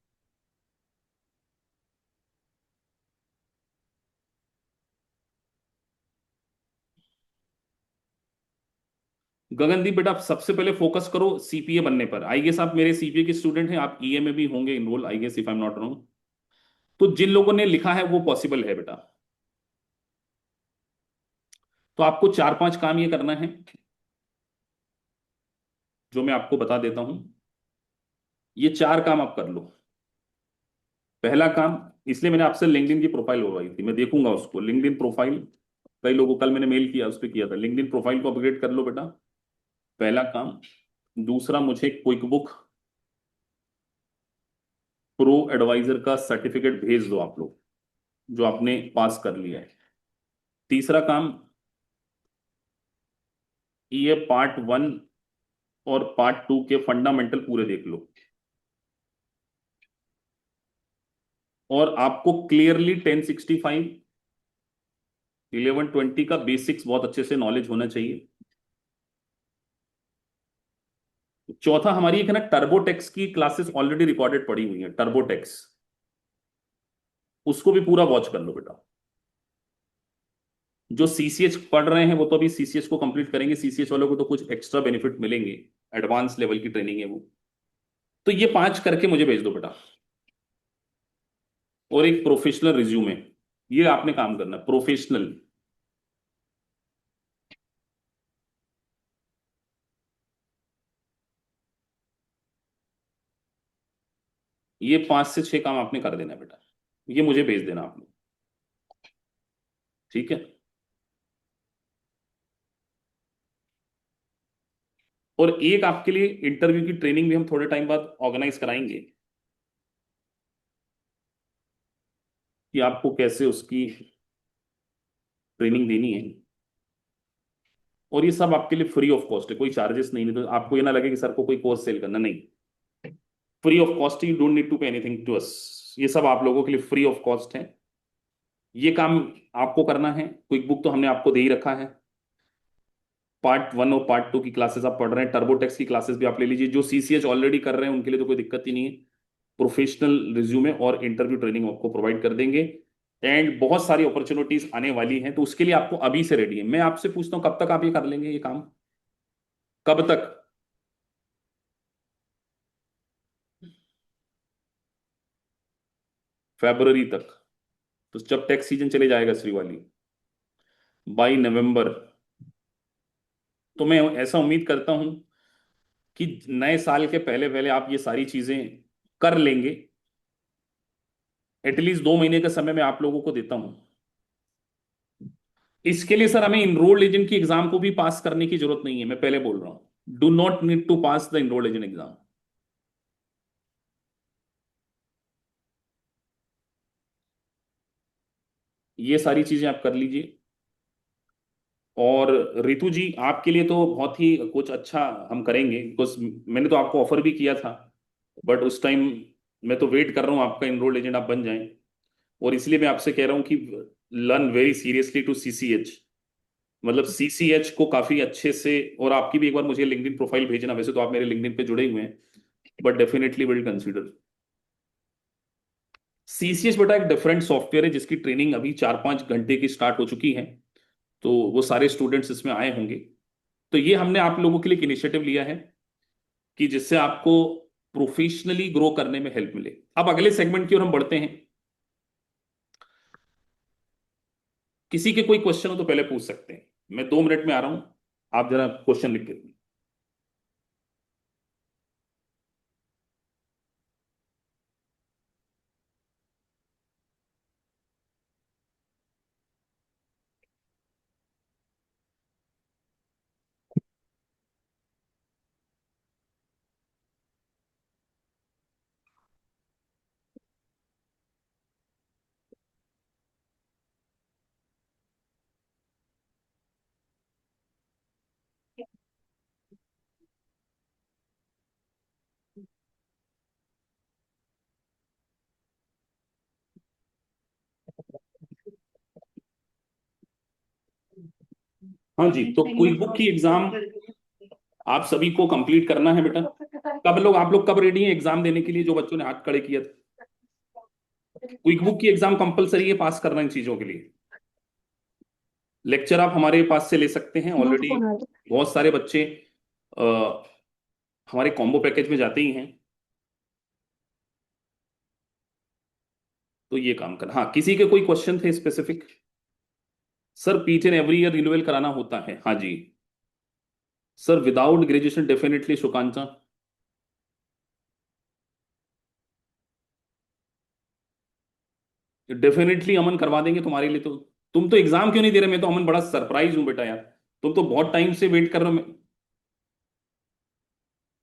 गगनदीप बेटा, आप सबसे पहले फोकस करो सीपीए बनने पर। आई गेस आप मेरे सीपीए के स्टूडेंट हैं, आप ईए में भी होंगे enroll, I guess, if I am not wrong. तो जिन लोगों ने लिखा है वो पॉसिबल है बेटा। तो आपको 4-5 काम ये करना है, जो मैं आपको बता देता हूं। ये 4 काम आप कर लो। पहला काम, इसलिए मैंने आपसे लिंक्डइन की प्रोफाइल बनवाई थी, मैं देखूंगा उसको। लिंक्डइन प्रोफाइल, कई लोगों, कल मैंने मेल किया, उस पर किया था। लिंक्डइन प्रोफाइल को अपग्रेड कर लो बेटा, पहला काम। दूसरा, मुझे क्विक बुक प्रो एडवाइजर का सर्टिफिकेट भेज दो आप लोग, जो आपने पास कर लिया है। तीसरा काम, ये पार्ट 1 और पार्ट 2 के फंडामेंटल पूरे देख लो। और आपको क्लियरली 1065, 1120 का बेसिक्स बहुत अच्छे से नॉलेज होना चाहिए। चौथा, हमारी एक है ना टर्बोटेक्स की क्लासेस ऑलरेडी रिकॉर्डेड पड़ी हुई है, टर्बोटेक्स, उसको भी पूरा वॉच कर लो बेटा। जो सीसीएच पढ़ रहे हैं वो तो अभी सीसीएच को कंप्लीट करेंगे, सीसीएच वालों को तो कुछ एक्स्ट्रा बेनिफिट मिलेंगे, एडवांस लेवल की ट्रेनिंग है वो। तो ये 5 करके मुझे भेज दो बेटा। और एक प्रोफेशनल रिज्यूमे, ये आपने काम करना है, प्रोफेशनल। ये 5 से 6 काम आपने कर देना है बेटा, ये मुझे भेज देना आपने, ठीक है। और एक आपके लिए इंटरव्यू की ट्रेनिंग भी हम थोड़े टाइम बाद ऑर्गेनाइज कराएंगे, कि आपको कैसे उसकी ट्रेनिंग देनी है। और ये सब आपके लिए फ्री ऑफ कॉस्ट है, कोई चार्जेस नहीं। नहीं तो आपको ये ना लगे कि सर को कोई कोर्स सेल करना, नहीं, free of cost, you don't need to pay anything to us. ये सब आप लोगों के लिए फ्री ऑफ कॉस्ट है। ये काम आपको करना है। क्विक बुक तो हमने आपको दे ही रखा है। पार्ट 1 और पार्ट 2 की क्लासेस आप पढ़ रहे हैं, टर्बोटेक्स की क्लासेस भी आप ले लीजिए। जो सीसीएच ऑलरेडी कर रहे हैं उनके लिए तो कोई दिक्कत ही नहीं है। प्रोफेशनल रिज्यूमे और इंटरव्यू ट्रेनिंग आपको प्रोवाइड कर देंगे। एंड बहुत सारी अपॉर्चुनिटीज आने वाली हैं, तो उसके लिए आपको अभी से रेडी है। मैं आपसे पूछता हूँ, कब तक आप ये कर लेंगे, ये काम कब तक? फरवरी तक? तो जब टैक्स सीजन चले जाएगा श्री वाली, बाई नवंबर, तो मैं ऐसा उम्मीद करता हूं कि नए साल के पहले पहले आप ये सारी चीजें कर लेंगे। एटलीस्ट 2 महीने का समय मैं आप लोगों को देता हूं। इसके लिए सर हमें इनरोल्ड एजेंट की एग्जाम को भी पास करने की जरूरत नहीं है, मैं पहले बोल रहा हूं। Do not need to pass the enrolled agent exam. ये सारी चीजें आप कर लीजिए। और रितु जी, आपके लिए तो बहुत ही कुछ अच्छा हम करेंगे, बिकॉज मैंने तो आपको ऑफर भी किया था, बट उस टाइम मैं तो वेट कर रहा हूँ आपका इनरोल्ड एजेंट आप बन जाएं। और इसलिए मैं आपसे कह रहा हूँ कि learn very seriously to CCH, मतलब सीसीएच को काफी अच्छे से। और आपकी भी एक बार मुझे लिंक्डइन प्रोफाइल भेजना, वैसे तो आप मेरे लिंक्डइन पे जुड़े हुए हैं, but definitely will consider. CCH बेटा एक डिफरेंट सॉफ्टवेयर है, जिसकी ट्रेनिंग अभी 4-5 घंटे की स्टार्ट हो चुकी है। तो वो सारे स्टूडेंट्स इसमें आए होंगे। तो ये हमने आप लोगों के लिए एक इनिशिएटिव लिया है, कि जिससे आपको प्रोफेशनली ग्रो करने में हेल्प मिले। अब अगले सेगमेंट की ओर हम बढ़ते हैं। किसी के कोई क्वेश्चन हो तो पहले पूछ सकते हैं, मैं 2 मिनट में आ रहा हूं, आप जरा क्वेश्चन लिख के दें। हाँ जी, तो क्विक बुक की एग्जाम आप सभी को कंप्लीट करना है बेटा। आप लोग कब रेडी हैं एग्जाम देने के लिए, जो बच्चों ने हाथ खड़े किया था? क्विक बुक की एग्जाम कंपलसरी है पास करना इन चीजों के लिए। लेक्चर आप हमारे पास से ले सकते हैं, ऑलरेडी बहुत सारे बच्चे अ, हमारे कॉम्बो पैकेज में जाते ही हैं। तो ये काम कर, हाँ किसी के कोई क्वेश्चन थे specific? Sir each and every year renewal कराना होता है, हाँ जी। सर विदाउट ग्रेजुएशन डेफिनेटली सुकांचा। डेफिनेटली अमन करवा देंगे तुम्हारे लिए। तो तुम तो एग्जाम क्यों नहीं दे रहे? मैं तो अमन बड़ा सरप्राइज हूं बेटा यार, तुम तो बहुत टाइम से वेट कर रहे हो।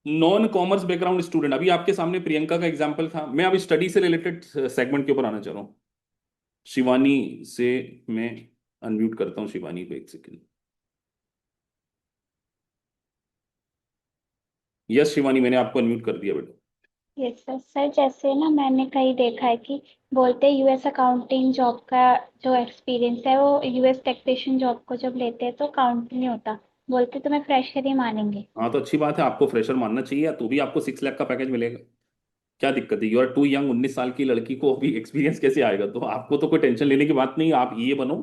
नॉन कॉमर्स बैकग्राउंड स्टूडेंट, अभी आपके सामने प्रियंका का एग्जाम्पल था। मैं अभी स्टडी से रिलेटेड सेगमेंट के ऊपर आना चाह रहा हूँ। शिवानी से मैं अनम्यूट करता हूँ शिवानी को, एक सेकेंड। यस शिवानी, मैंने आपको अनम्यूट कर दिया बेटा। Yes sir. सर जैसे ना मैंने कहीं देखा है कि बोलते हैं यूएस अकाउंटिंग जॉब का जो एक्सपीरियंस है वो यूएस टैक्सेशन जॉब को जब लेते हैं तो काउंट नहीं होता, बोलते तुम्हें फ्रेशर ही मानेंगे। हाँ तो अच्छी बात है, आपको फ्रेशर मानना चाहिए, तो भी आपको 6 लाख का पैकेज मिलेगा। क्या दिक्कत है? यू आर टू यंग, 19 साल की लड़की को अभी एक्सपीरियंस कैसे आएगा? तो आपको तो कोई टेंशन लेने की बात नहीं, आप ये बनो।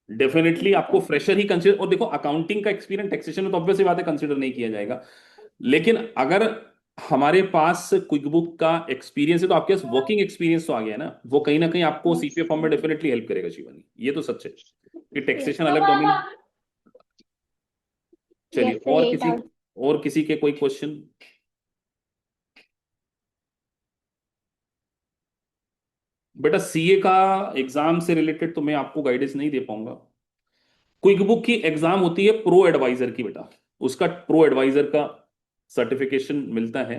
डेफिनेटली आपको फ्रेशर ही कंसिडर, और देखो अकाउंटिंग का एक्सपीरियंस टैक्सेशन में तो ऑब्वियस बात है कंसिडर नहीं किया जाएगा। लेकिन अगर हमारे पास क्विक बुक का एक्सपीरियंस है तो आपके पास वर्किंग एक्सपीरियंस तो आ गया है ना, वो कहीं ना कहीं आपको सीपीए फॉर्म में डेफिनेटली हेल्प करेगा शिवानी, ये तो सच है कि टैक्सेशन अलग डोमेन। चलिए, यस सर यही डाउट। और किसी के कोई क्वेश्चन? बेटा सीए का एग्जाम से रिलेटेड तो मैं आपको गाइडेंस नहीं दे पाऊंगा। क्विक बुक की एग्जाम होती है प्रो एडवाइजर की बेटा, उसका प्रो एडवाइजर का सर्टिफिकेशन मिलता है।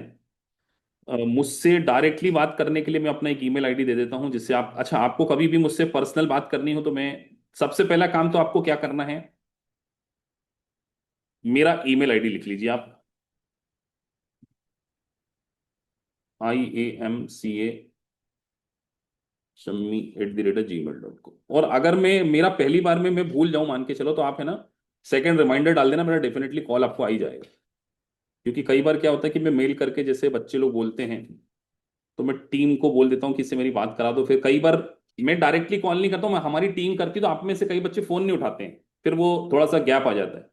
मुझसे डायरेक्टली बात करने के लिए मैं अपना एक ईमेल आईडी दे देता हूं, जिससे आप, अच्छा आपको कभी भी मुझसे पर्सनल बात करनी हो तो मैं, सबसे पहला काम तो आपको क्या करना है, मेरा ईमेल आईडी लिख लीजिए आप, IAMCA shami@gmail.com। और अगर मेरा पहली बार में मैं भूल जाऊं मान के चलो, तो आप है ना सेकंड रिमाइंडर डाल देना, मेरा डेफिनेटली कॉल आपको आ ही जाएगा। क्योंकि कई बार क्या होता है कि मैं मेल करके, जैसे बच्चे लोग बोलते हैं, तो मैं टीम को बोल देता हूँ कि इससे मेरी बात करा दो, फिर कई बार मैं डायरेक्टली कॉल नहीं करता हूँ, मैं हमारी टीम करती, तो आप में से कई बच्चे फोन नहीं उठाते हैं, फिर वो थोड़ा सा गैप आ जाता है।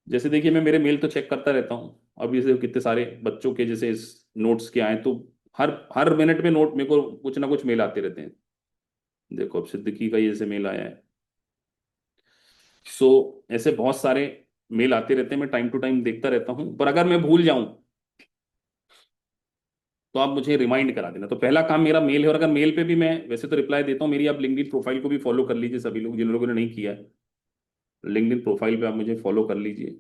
जैसे देखिए मैं मेरे मेल तो चेक करता रहता हूँ, अब जैसे कितने सारे बच्चों के जैसे इस नोट्स के आए, तो हर हर मिनट में नोट मेरे को कुछ ना कुछ मेल आते रहते हैं। देखो अब सिद्दीकी का ये जैसे मेल आया है, सो ऐसे बहुत सारे मेल आते रहते हैं, मैं टाइम टू टाइम देखता रहता हूँ, पर अगर मैं भूल जाऊं तो आप मुझे रिमाइंड करा देना। तो पहला काम मेरा मेल है, और अगर मेल पे भी मैं वैसे तो रिप्लाई देता हूँ, मेरी आप लिंक्डइन प्रोफाइल को भी फॉलो कर लीजिए, सभी लोग जिन लोगों ने नहीं किया है, लिंक्डइन प्रोफाइल पे आप मुझे फॉलो कर लीजिए,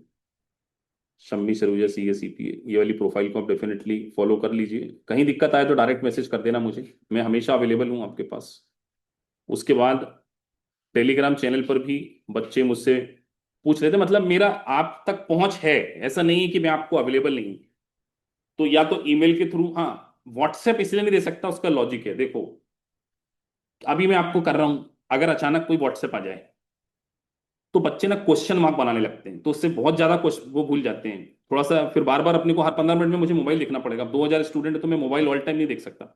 शम्मी सरूजा CA CPA, ये वाली प्रोफाइल को आप डेफिनेटली फॉलो कर लीजिए। कहीं दिक्कत आए तो डायरेक्ट मैसेज कर देना मुझे, मैं हमेशा अवेलेबल हूँ आपके पास। उसके बाद टेलीग्राम चैनल पर भी बच्चे मुझसे पूछ रहे थे, मतलब मेरा आप तक पहुंच है, ऐसा नहीं है कि मैं आपको अवेलेबल नहीं हूं। तो या तो ईमेल के थ्रू, हाँ व्हाट्सएप इसलिए नहीं दे सकता, उसका लॉजिक है देखो, अभी मैं आपको कर रहा हूं, अगर अचानक कोई व्हाट्सएप आ जाए तो बच्चे ना क्वेश्चन मार्क बनाने लगते हैं, तो उससे बहुत ज्यादा क्वेश्चन वो भूल जाते हैं थोड़ा सा, फिर बार बार अपने को हर 15 मिनट में मुझे मोबाइल देखना पड़ेगा। अब 2000 स्टूडेंट है तो मैं मोबाइल ऑल टाइम नहीं देख सकता,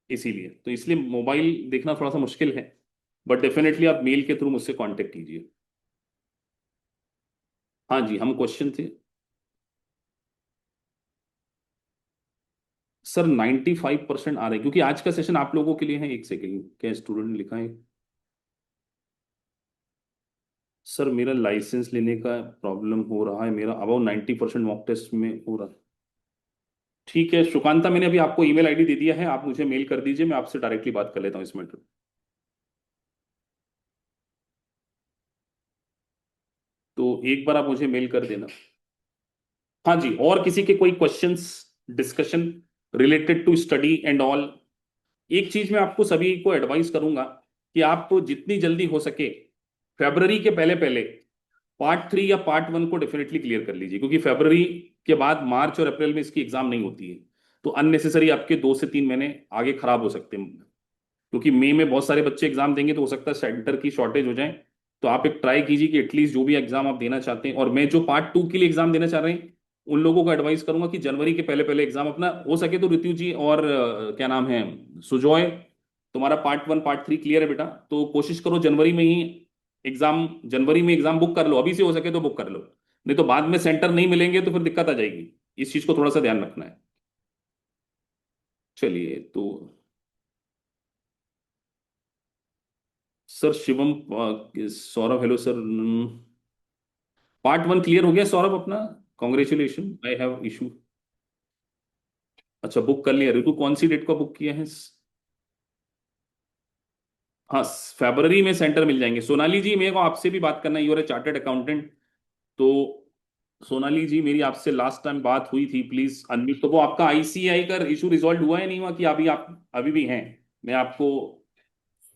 इसीलिए तो इसलिए मोबाइल देखना थोड़ा सा मुश्किल है। बट डेफिनेटली आप मेल के थ्रू मुझसे कांटेक्ट कीजिए। हाँ जी, हम क्वेश्चन थे सर 95% आ रहे हैं, क्योंकि आज का सेशन आप लोगों के लिए है। एक सेकेंड, क्या स्टूडेंट ने लिखा है? सर मेरा लाइसेंस लेने का प्रॉब्लम हो रहा है, मेरा अबाउट 90% मॉक टेस्ट में हो रहा है। ठीक है सुकांता, मैंने अभी आपको ईमेल आईडी दे दिया है, आप मुझे मेल कर दीजिए, मैं आपसे डायरेक्टली बात कर लेता हूँ इस मैटर। तो एक बार आप मुझे मेल कर देना। हाँ जी, और किसी के कोई questions, discussion related to study and all? एक चीज मैं आपको सभी को एडवाइस करूंगा कि आप जितनी जल्दी हो सके फेब्रवरी के पहले पहले पार्ट 3 या पार्ट 1 को डेफिनेटली क्लियर कर लीजिए, क्योंकि फेब्रवरी के बाद मार्च और अप्रैल में इसकी एग्जाम नहीं होती है, तो अननेसेसरी आपके 2 से 3 महीने आगे खराब हो सकते हैं। क्योंकि मई में बहुत सारे बच्चे एग्जाम देंगे, तो हो सकता है सेंटर की शॉर्टेज हो जाए, तो आप एक ट्राई कीजिए कि एटलीस्ट जो भी एग्जाम आप देना चाहते हैं, और मैं जो पार्ट 2 के लिए एग्जाम देना चाह रहे हैं उन लोगों को एडवाइस करूंगा कि जनवरी के पहले पहले एग्जाम अपना हो सके तो ऋतु जी और क्या नाम है, सुजॉय, तुम्हारा पार्ट 1 पार्ट 3 क्लियर है बेटा, तो कोशिश करो जनवरी में ही एग्जाम, जनवरी में एग्जाम बुक कर लो, अभी से हो सके तो बुक कर लो, नहीं तो बाद में सेंटर नहीं मिलेंगे तो फिर दिक्कत आ जाएगी। इस चीज को थोड़ा सा ध्यान रखना है। चलिए तो sir Shivam, Saurabh hello sir, part 1 clear हो गया सौरभ अपना, कॉन्ग्रेचुलेशन, आई हैव इशू। अच्छा बुक कर लिया, ऋतु कौन सी डेट का बुक किया है? हाँ, फरवरी में सेंटर मिल जाएंगे। सोनाली जी मेरे को आपसे भी बात करना है, यूर ए चार्टर्ड अकाउंटेंट, तो सोनाली जी मेरी आपसे लास्ट टाइम बात हुई थी, प्लीज अनम्यूट। तो वो आपका आईसीआई का इशू रिजॉल्व हुआ है नहीं हुआ, कि अभी आप अभी भी हैं? मैं आपको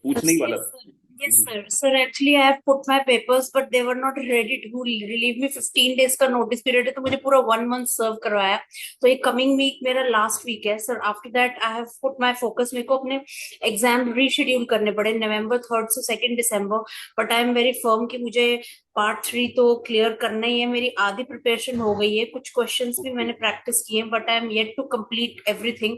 पूछने ही वाला Yes, sir. Yes, sir. Sir, actually, I have put my papers, but they were not ready to relieve me. 15 days का notice period है, तो मुझे पूरा 1 month सर्व करवाया। तो ये coming week मेरा last week है, sir. After that, I have put my focus. मेरे को अपने एग्जाम रीशेड्यूल करने पड़े November 3rd से 2nd December. But I am very firm कि मुझे पार्ट 3 तो क्लियर करना ही है। मेरी आधी प्रिपरेशन हो गई है, कुछ क्वेश्चंस भी मैंने प्रैक्टिस किए, but I am yet to complete everything.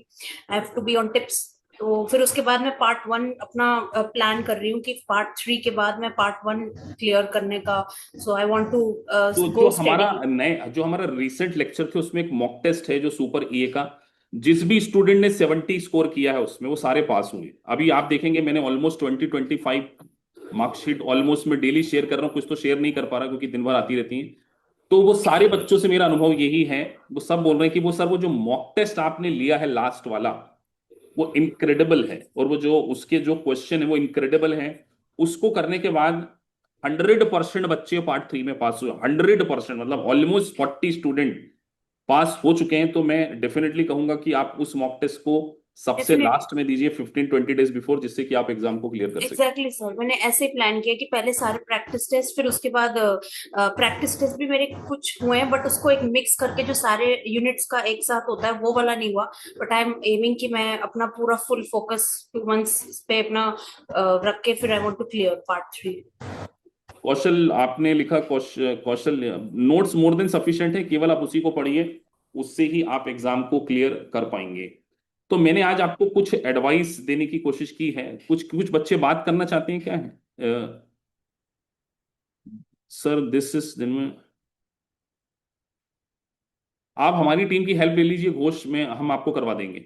I have to be on tips. तो फिर उसके बाद मैं पार्ट 1 अपना प्लान कर रही हूँ कि पार्ट 3 के बाद मैं पार्ट 1 क्लियर करने का। सो आई वांट टू तो गो जो हमारा रिसेंट लेक्चर थे उसमें एक मॉक टेस्ट है जो सुपर ईए का, जिस भी स्टूडेंट ने 70 स्कोर किया है उसमें वो सारे पास होंगे। अभी आप देखेंगे मैंने ऑलमोस्ट 20-25 मार्कशीट ऑलमोस्ट मैं डेली शेयर कर रहा हूँ, कुछ तो शेयर नहीं कर पा रहा क्योंकि दिन भर आती रहती है। तो वो सारे बच्चों से मेरा अनुभव यही है, वो सब बोल रहे हैं कि वो सर वो जो मॉक टेस्ट आपने लिया है लास्ट वाला वो इनक्रेडिबल है, और वो जो उसके जो क्वेश्चन है वो इनक्रेडिबल है। उसको करने के बाद 100% बच्चे पार्ट 3 में पास हुए, 100%, मतलब ऑलमोस्ट 40 स्टूडेंट पास हो चुके हैं। तो मैं डेफिनेटली कहूंगा कि आप उस मॉक टेस्ट को सबसे डेफिनेटली। लास्ट में दीजिए 15-20 डेज बिफोर, जिससे कि आप एग्जाम को क्लियर कर सकें। एग्जैक्टली सर, मैंने ऐसे ही प्लान किया कि पहले सारे प्रैक्टिस टेस्ट, फिर उसके बाद प्रैक्टिस टेस्ट भी मेरे कुछ हुए हैं, बट उसको एक मिक्स करके जो सारे यूनिट्स का एक साथ होता है वो वाला नहीं हुआ। बट आई एम एमिंग कि मैं अपना पूरा फुल फोकस 2 months पे अपना रख के फिर I want to clear part 3। Kaushal आपने लिखा, Kaushal notes more than sufficient है, केवल आप उसी को पढ़िए, उससे ही आप एग्जाम को क्लियर कर पाएंगे। तो मैंने आज आपको कुछ एडवाइस देने की कोशिश की है। कुछ कुछ बच्चे बात करना चाहते हैं, क्या है सर? दिस इज दिन में आप हमारी टीम की हेल्प ले लीजिए, घोष में हम आपको करवा देंगे।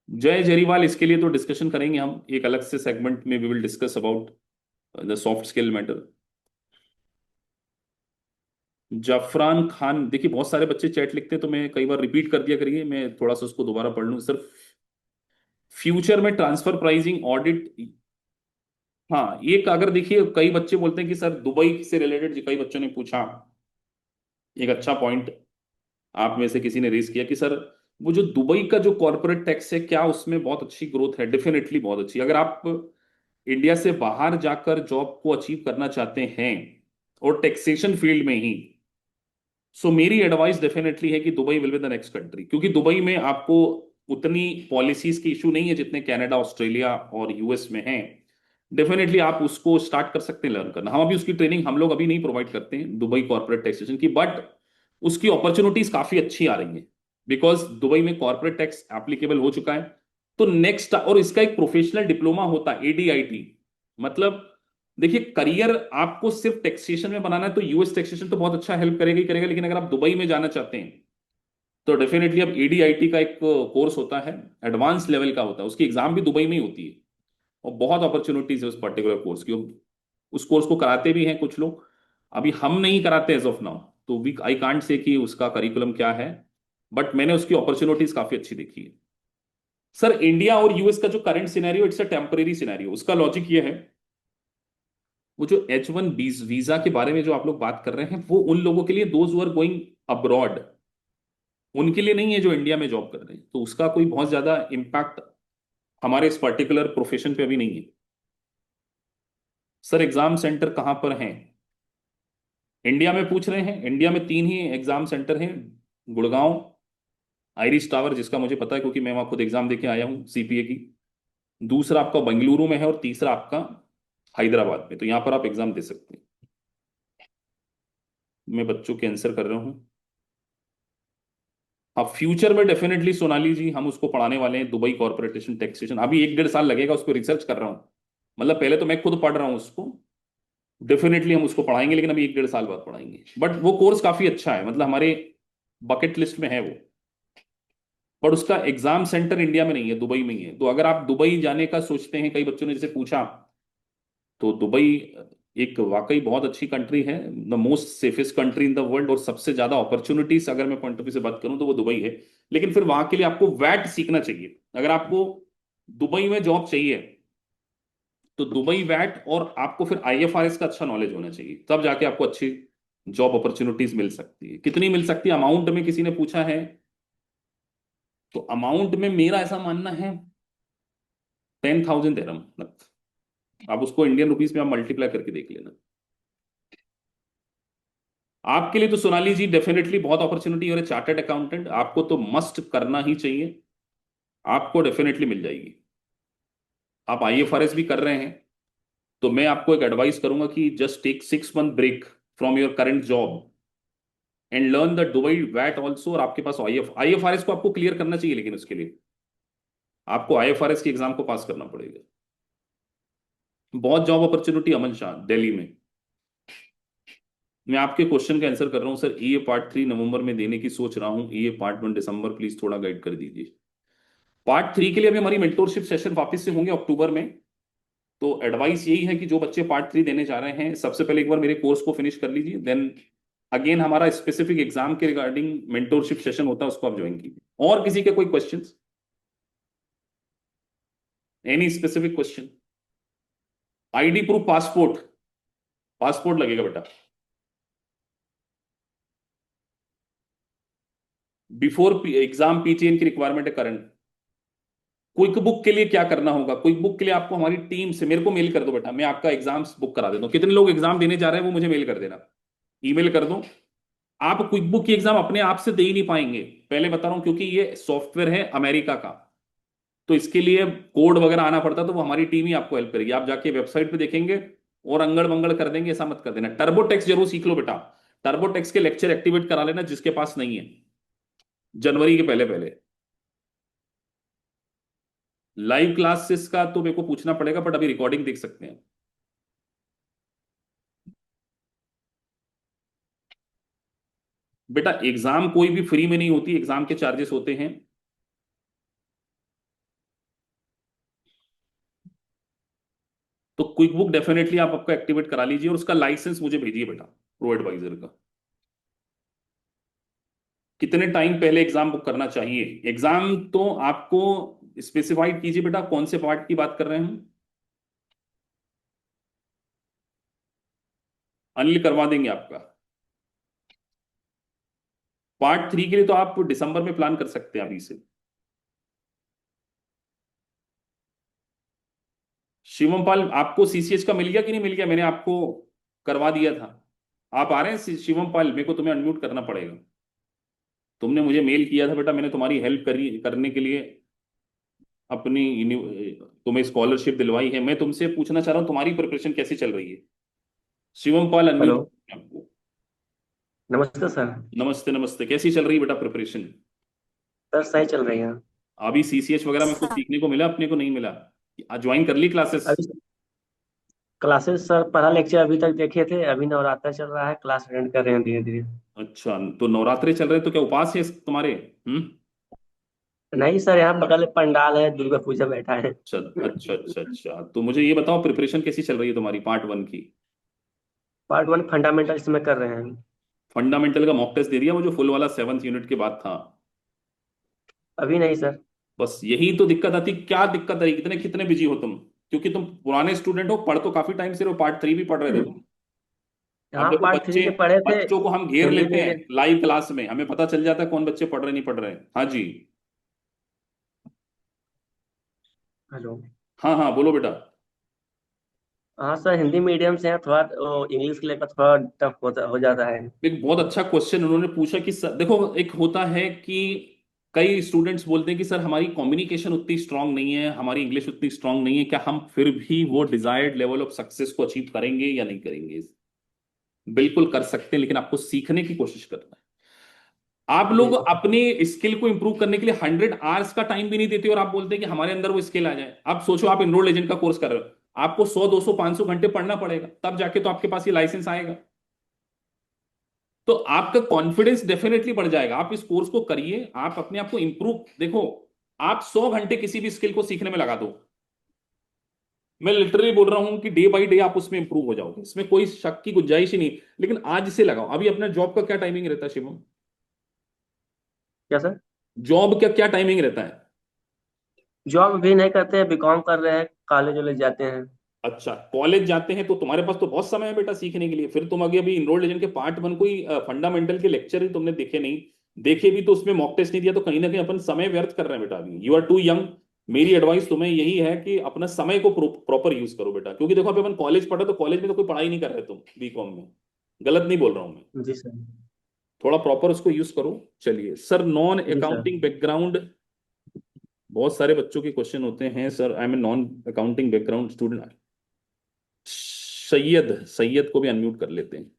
जय जरीवाल, इसके लिए तो डिस्कशन करेंगे हम एक अलग से सेगमेंट में, we will discuss about the soft skill matter. Zafran Khan, देखिए बहुत सारे बच्चे चैट लिखते हैं तो मैं कई बार रिपीट कर दिया करिए, मैं थोड़ा सा उसको दोबारा पढ़ लूँ सर। फ्यूचर में ट्रांसफर प्राइसिंग ऑडिट, हाँ एक अगर देखिए कई बच्चे बोलते हैं कि सर दुबई से रिलेटेड, कई बच्चों ने पूछा, एक अच्छा पॉइंट आप में से किसी ने रेज किया कि सर वो जो दुबई का जो कॉर्पोरेट टैक्स है क्या उसमें बहुत अच्छी ग्रोथ है? डेफिनेटली बहुत अच्छी। अगर आप इंडिया से बाहर जाकर जॉब को अचीव करना चाहते हैं और टैक्सेशन फील्ड में ही, सो मेरी एडवाइस डेफिनेटली है कि Dubai will be the next country, क्योंकि दुबई में आपको उतनी पॉलिसीज की इशू नहीं है जितने कनाडा, ऑस्ट्रेलिया और यूएस में हैं। डेफिनेटली आप उसको स्टार्ट कर सकते हैं लर्न करना। हम अभी उसकी ट्रेनिंग हम लोग अभी नहीं प्रोवाइड करते हैं दुबई कॉर्पोरेट टैक्सेशन की, बट उसकी अपॉर्चुनिटीज काफी अच्छी आ रही हैं, बिकॉज दुबई में कॉर्पोरेट टैक्स एप्लीकेबल हो चुका है। तो नेक्स्ट, और इसका एक प्रोफेशनल डिप्लोमा होता है एडीआईटी, मतलब देखिए करियर आपको सिर्फ टैक्सेशन में बनाना है तो यूएस टैक्सेशन तो बहुत अच्छा हेल्प करेगा ही करेगा, लेकिन अगर आप दुबई में जाना चाहते हैं तो डेफिनेटली अब एडीआईटी का एक कोर्स होता है, एडवांस लेवल का होता है, उसकी एग्जाम भी दुबई में ही होती है, और बहुत अपॉर्चुनिटीज है उस पर्टिकुलर कोर्स की। उस कोर्स को कराते भी हैं कुछ लोग, अभी हम नहीं कराते एज ऑफ नाउ, तो वी आई कांट से कि उसका करिकुलम क्या है, बट मैंने उसकी अपॉर्चुनिटीज काफी अच्छी देखी है। सर इंडिया और यूएस का जो current scenario, it's a temporary scenario. उसका लॉजिक ये है, वो जो H1 वीजा के बारे में जो आप लोग बात कर रहे हैं वो उन लोगों के लिए, those who are going abroad, उनके लिए नहीं है जो इंडिया में जॉब कर रहे हैं। तो उसका कोई बहुत ज्यादा इम्पैक्ट हमारे इस पर्टिकुलर प्रोफेशन पे अभी नहीं है। सर एग्जाम सेंटर कहां पर हैं? इंडिया में पूछ रहे हैं? इंडिया में 3 ही एग्जाम सेंटर हैं, गुड़गांव, आइरिश टावर जिसका मुझे पता है क्योंकि मैं वहां खुद एग्जाम देके आया हूं सीपीए की, दूसरा आपका बेंगलुरु में है, और तीसरा आपका हैदराबाद में, तो यहाँ पर आप एग्जाम दे सकते हैं। मैं बच्चों के आंसर कर रहा हूँ। हाँ, फ्यूचर में डेफिनेटली सोनाली जी हम उसको पढ़ाने वाले हैं, दुबई कॉर्पोरेटेशन टैक्सेशन। अभी 1-1.5 साल लगेगा, उस पर रिसर्च कर रहा हूँ। मतलब पहले तो मैं खुद पढ़ रहा हूँ उसको, डेफिनेटली हम उसको पढ़ाएंगे, लेकिन अभी 1-1.5 साल बाद पढ़ाएंगे। बट वो कोर्स काफी अच्छा है, मतलब हमारे बकेट लिस्ट में है वो। पर उसका एग्जाम सेंटर इंडिया में नहीं है, दुबई में ही है। तो अगर आप दुबई जाने का सोचते हैं, कई बच्चों ने जैसे पूछा, तो दुबई एक वाकई बहुत अच्छी कंट्री है, the most safest country in the world. और सबसे ज्यादा अपॉर्चुनिटीज अगर मैं पॉइंट ऑफ व्यू से बात करूं तो वो दुबई है। लेकिन फिर वहां के लिए आपको वैट सीखना चाहिए। अगर आपको दुबई में जॉब चाहिए तो दुबई वैट, और आपको फिर आईएफआरएस का अच्छा नॉलेज होना चाहिए, तब जाके आपको अच्छी जॉब अपॉर्चुनिटीज मिल सकती है। कितनी मिल सकती है अमाउंट में, किसी ने पूछा है, तो अमाउंट में मेरा ऐसा मानना है 10,000 दिरहम। आप उसको इंडियन रुपीस में आप मल्टीप्लाई करके देख लेना। आपके लिए तो सोनाली जी डेफिनेटली बहुत अपॉर्चुनिटी, और चार्टर्ड अकाउंटेंट आपको तो मस्ट करना ही चाहिए, आपको डेफिनेटली मिल जाएगी। आप आईएफआरएस भी कर रहे हैं, तो मैं आपको एक एडवाइस करूंगा कि just take 6 month break from your current job and learn the Dubai VAT also. और आपके पास आईएफआरएस को आपको क्लियर करना चाहिए, लेकिन उसके लिए आपको आईएफआरएस के एग्जाम को पास करना पड़ेगा। बहुत जॉब अपॉर्चुनिटी अमन शाह दिल्ली में। मैं आपके क्वेश्चन का आंसर कर रहा हूं सर। ये पार्ट 3 नवंबर में देने की सोच रहा हूं, ये पार्ट 1 दिसंबर, प्लीज थोड़ा गाइड कर दीजिए। पार्ट 3 के लिए अभी हमारी मेंटोरशिप सेशन वापस से होंगे अक्टूबर में। तो एडवाइस यही है कि जो बच्चे पार्ट 3 देने जा रहे हैं, सबसे पहले एक बार मेरे कोर्स को फिनिश कर लीजिए, देन अगेन हमारा स्पेसिफिक एग्जाम के रिगार्डिंग मेंटोरशिप सेशन होता है, उसको आप ज्वाइन कीजिए। और किसी के कोई questions, any specific question? ID proof, passport, passport लगेगा बेटा। बिफोर एग्जाम पीटीएन की रिक्वायरमेंट है करंट। क्विक बुक के लिए क्या करना होगा? क्विक बुक के लिए आपको हमारी टीम से, मेरे को मेल कर दो बेटा, मैं आपका एग्जाम बुक करा देता हूँ। कितने लोग एग्जाम देने जा रहे हैं वो मुझे मेल कर देना, ईमेल कर दो। आप क्विक बुक की एग्जाम अपने आप से दे ही नहीं पाएंगे, पहले बता रहा हूं, क्योंकि ये सॉफ्टवेयर है अमेरिका का, तो इसके लिए कोड वगैरह आना पड़ता है, तो वो हमारी टीम ही आपको हेल्प करेगी। आप जाके वेबसाइट पे देखेंगे और अंगड़ मंगड़ कर देंगे, ऐसा मत कर देना। टर्बोटेक्स जरूर सीख लो बेटा, टर्बोटेक्स के लेक्चर एक्टिवेट करा लेना जिसके पास नहीं है, जनवरी के पहले पहले। लाइव क्लासेस का तो मेरे को पूछना पड़ेगा, बट अभी रिकॉर्डिंग देख सकते हैं। बेटा एग्जाम कोई भी फ्री में नहीं होती, एग्जाम के चार्जेस होते हैं। तो क्विक बुक डेफिनेटली आप आपका एक्टिवेट करा लीजिए, और उसका लाइसेंस मुझे भेजिए बेटा, प्रो एडवाइजर का। कितने टाइम पहले एग्जाम बुक करना चाहिए? एग्जाम तो आपको स्पेसिफाइड कीजिए बेटा, कौन से पार्ट की बात कर रहे हैं हम। अनिल करवा देंगे आपका। पार्ट 3 के लिए तो आप दिसंबर में प्लान कर सकते हैं अभी से। शिवम पाल, आपको सीसीएच का मिल गया कि नहीं मिल गया? मैंने आपको करवा दिया था। आप आ रहे हैं शिवम पाल? मेरे को तुम्हें अनम्यूट करना पड़ेगा। तुमने मुझे मेल किया था बेटा, मैंने तुम्हारी हेल्प करी करने के लिए, अपनी तुम्हें स्कॉलरशिप दिलवाई है। मैं तुमसे पूछना चाह रहा हूँ तुम्हारी प्रिपरेशन कैसी चल रही है? शिवम पाल हेलो। अनम्यूट आपको। नमस्ते सर। नमस्ते नमस्ते, कैसी चल रही है बेटा प्रिपरेशन? सर सही चल रही है। अभी सीसीएच वगैरह में कुछ सीखने को मिला, अपने को नहीं मिला? ज्वाइन कर ली क्लासेस? अभी क्लासेस सर पढ़ा लेक्चर अभी तक देखे थे, अभी नवरात्र चल रहा है, क्लास अटेंड कर रहे हैं धीरे धीरे। अच्छा, तो नवरात्रे चल रहे हैं, तो क्या उपास है तुम्हारे? नहीं सर, यहाँ बगल में पंडाल है, दुर्गा पूजा बैठा है। अच्छा अच्छा अच्छा अच्छा, तो मुझे ये बताओ प्रिपरेशन कैसी चल रही है तुम्हारी पार्ट 1 की? पार्ट 1 फंडामेंटल इसमें कर रहे हैं। फंडामेंटल का मॉक टेस्ट दे दिया, वो जो फुल वाला 7th यूनिट के बाद था? अभी नहीं सर। बस यही तो दिक्कत आती। क्या दिक्कत आई, कितने कितने बिजी हो तुम? क्योंकि तुम पुराने स्टूडेंट हो, पढ़ तो काफी टाइम से रहो, पार्ट 3 भी पढ़ रहे थे तुम। अब यहाँ देखो पार्ट 3 बच्चे, के पढ़े थे। बच्चों को हम घेर हिंदी लेते हैं मीडियम। लाइव क्लास में, हमें पता चल जाता है कौन बच्चे पढ़ रहे नहीं पढ़ रहे। हाँ जी। हेलो। हाँ हाँ बोलो बेटा। हाँ सर, हिंदी मीडियम से है, थोड़ा इंग्लिश के लेकर थोड़ा टफ हो जाता है। एक बहुत अच्छा क्वेश्चन उन्होंने पूछा कि देखो एक होता है कि कई स्टूडेंट्स बोलते हैं कि सर हमारी कम्युनिकेशन उतनी स्ट्रांग नहीं है, हमारी इंग्लिश उतनी स्ट्रांग नहीं है, क्या हम फिर भी वो डिजायर्ड लेवल ऑफ सक्सेस को अचीव करेंगे या नहीं करेंगे? बिल्कुल कर सकते हैं, लेकिन आपको सीखने की कोशिश करना है। आप लोग अपने स्किल को इंप्रूव करने के लिए 100 आवर्स का टाइम भी नहीं देते और आप बोलते हैं कि हमारे अंदर वो स्किल आ जाए। आप सोचो, आप इनरोल एजेंट का कोर्स कर रहे हो, आपको 100 200 500 घंटे पढ़ना पड़ेगा, तब जाके तो आपके पास ये लाइसेंस आएगा। तो आपका कॉन्फिडेंस डेफिनेटली बढ़ जाएगा। आप इस कोर्स को करिए, आप अपने आप को इंप्रूव देखो। आप 100 घंटे किसी भी स्किल को सीखने में लगा दो, मैं लिटरली बोल रहा हूं कि डे बाय डे आप उसमें इंप्रूव हो जाओगे, इसमें कोई शक की गुंजाइश ही नहीं। लेकिन आज से लगाओ। अभी अपना जॉब का क्या टाइमिंग रहता है शिवम? क्या सर? जॉब का क्या टाइमिंग रहता है? जॉब भी नहीं करते हैं, बीकॉम कर रहे हैं, कॉलेज वॉलेज जाते हैं। अच्छा, कॉलेज जाते हैं तो तुम्हारे पास तो बहुत समय है बेटा सीखने के लिए। फिर तुम अभी अभी इनरोल्ड एजेंट के पार्ट 1 कोई फंडामेंटल के लेक्चर ही तुमने देखे नहीं। देखे भी तो उसमें मॉक टेस्ट नहीं दिया, तो कहीं ना कहीं अपन समय व्यर्थ कर रहे हैं बेटा। अभी यू आर टू यंग। मेरी एडवाइस तुम्हें यही है कि अपना समय को प्रॉपर यूज करो बेटा, क्योंकि देखो अभी अपन कॉलेज पढ़ा तो कॉलेज में तो कोई पढ़ाई नहीं कर रहे तुम बीकॉम में। गलत नहीं बोल रहा हूं मैं? जी सर। थोड़ा प्रॉपर उसको यूज करो। चलिए सर, नॉन जी सर। अकाउंटिंग बैकग्राउंड, बहुत सारे बच्चों के क्वेश्चन होते हैं sir. I am a non accounting background student. Syed, Syed को भी अनम्यूट कर लेते हैं।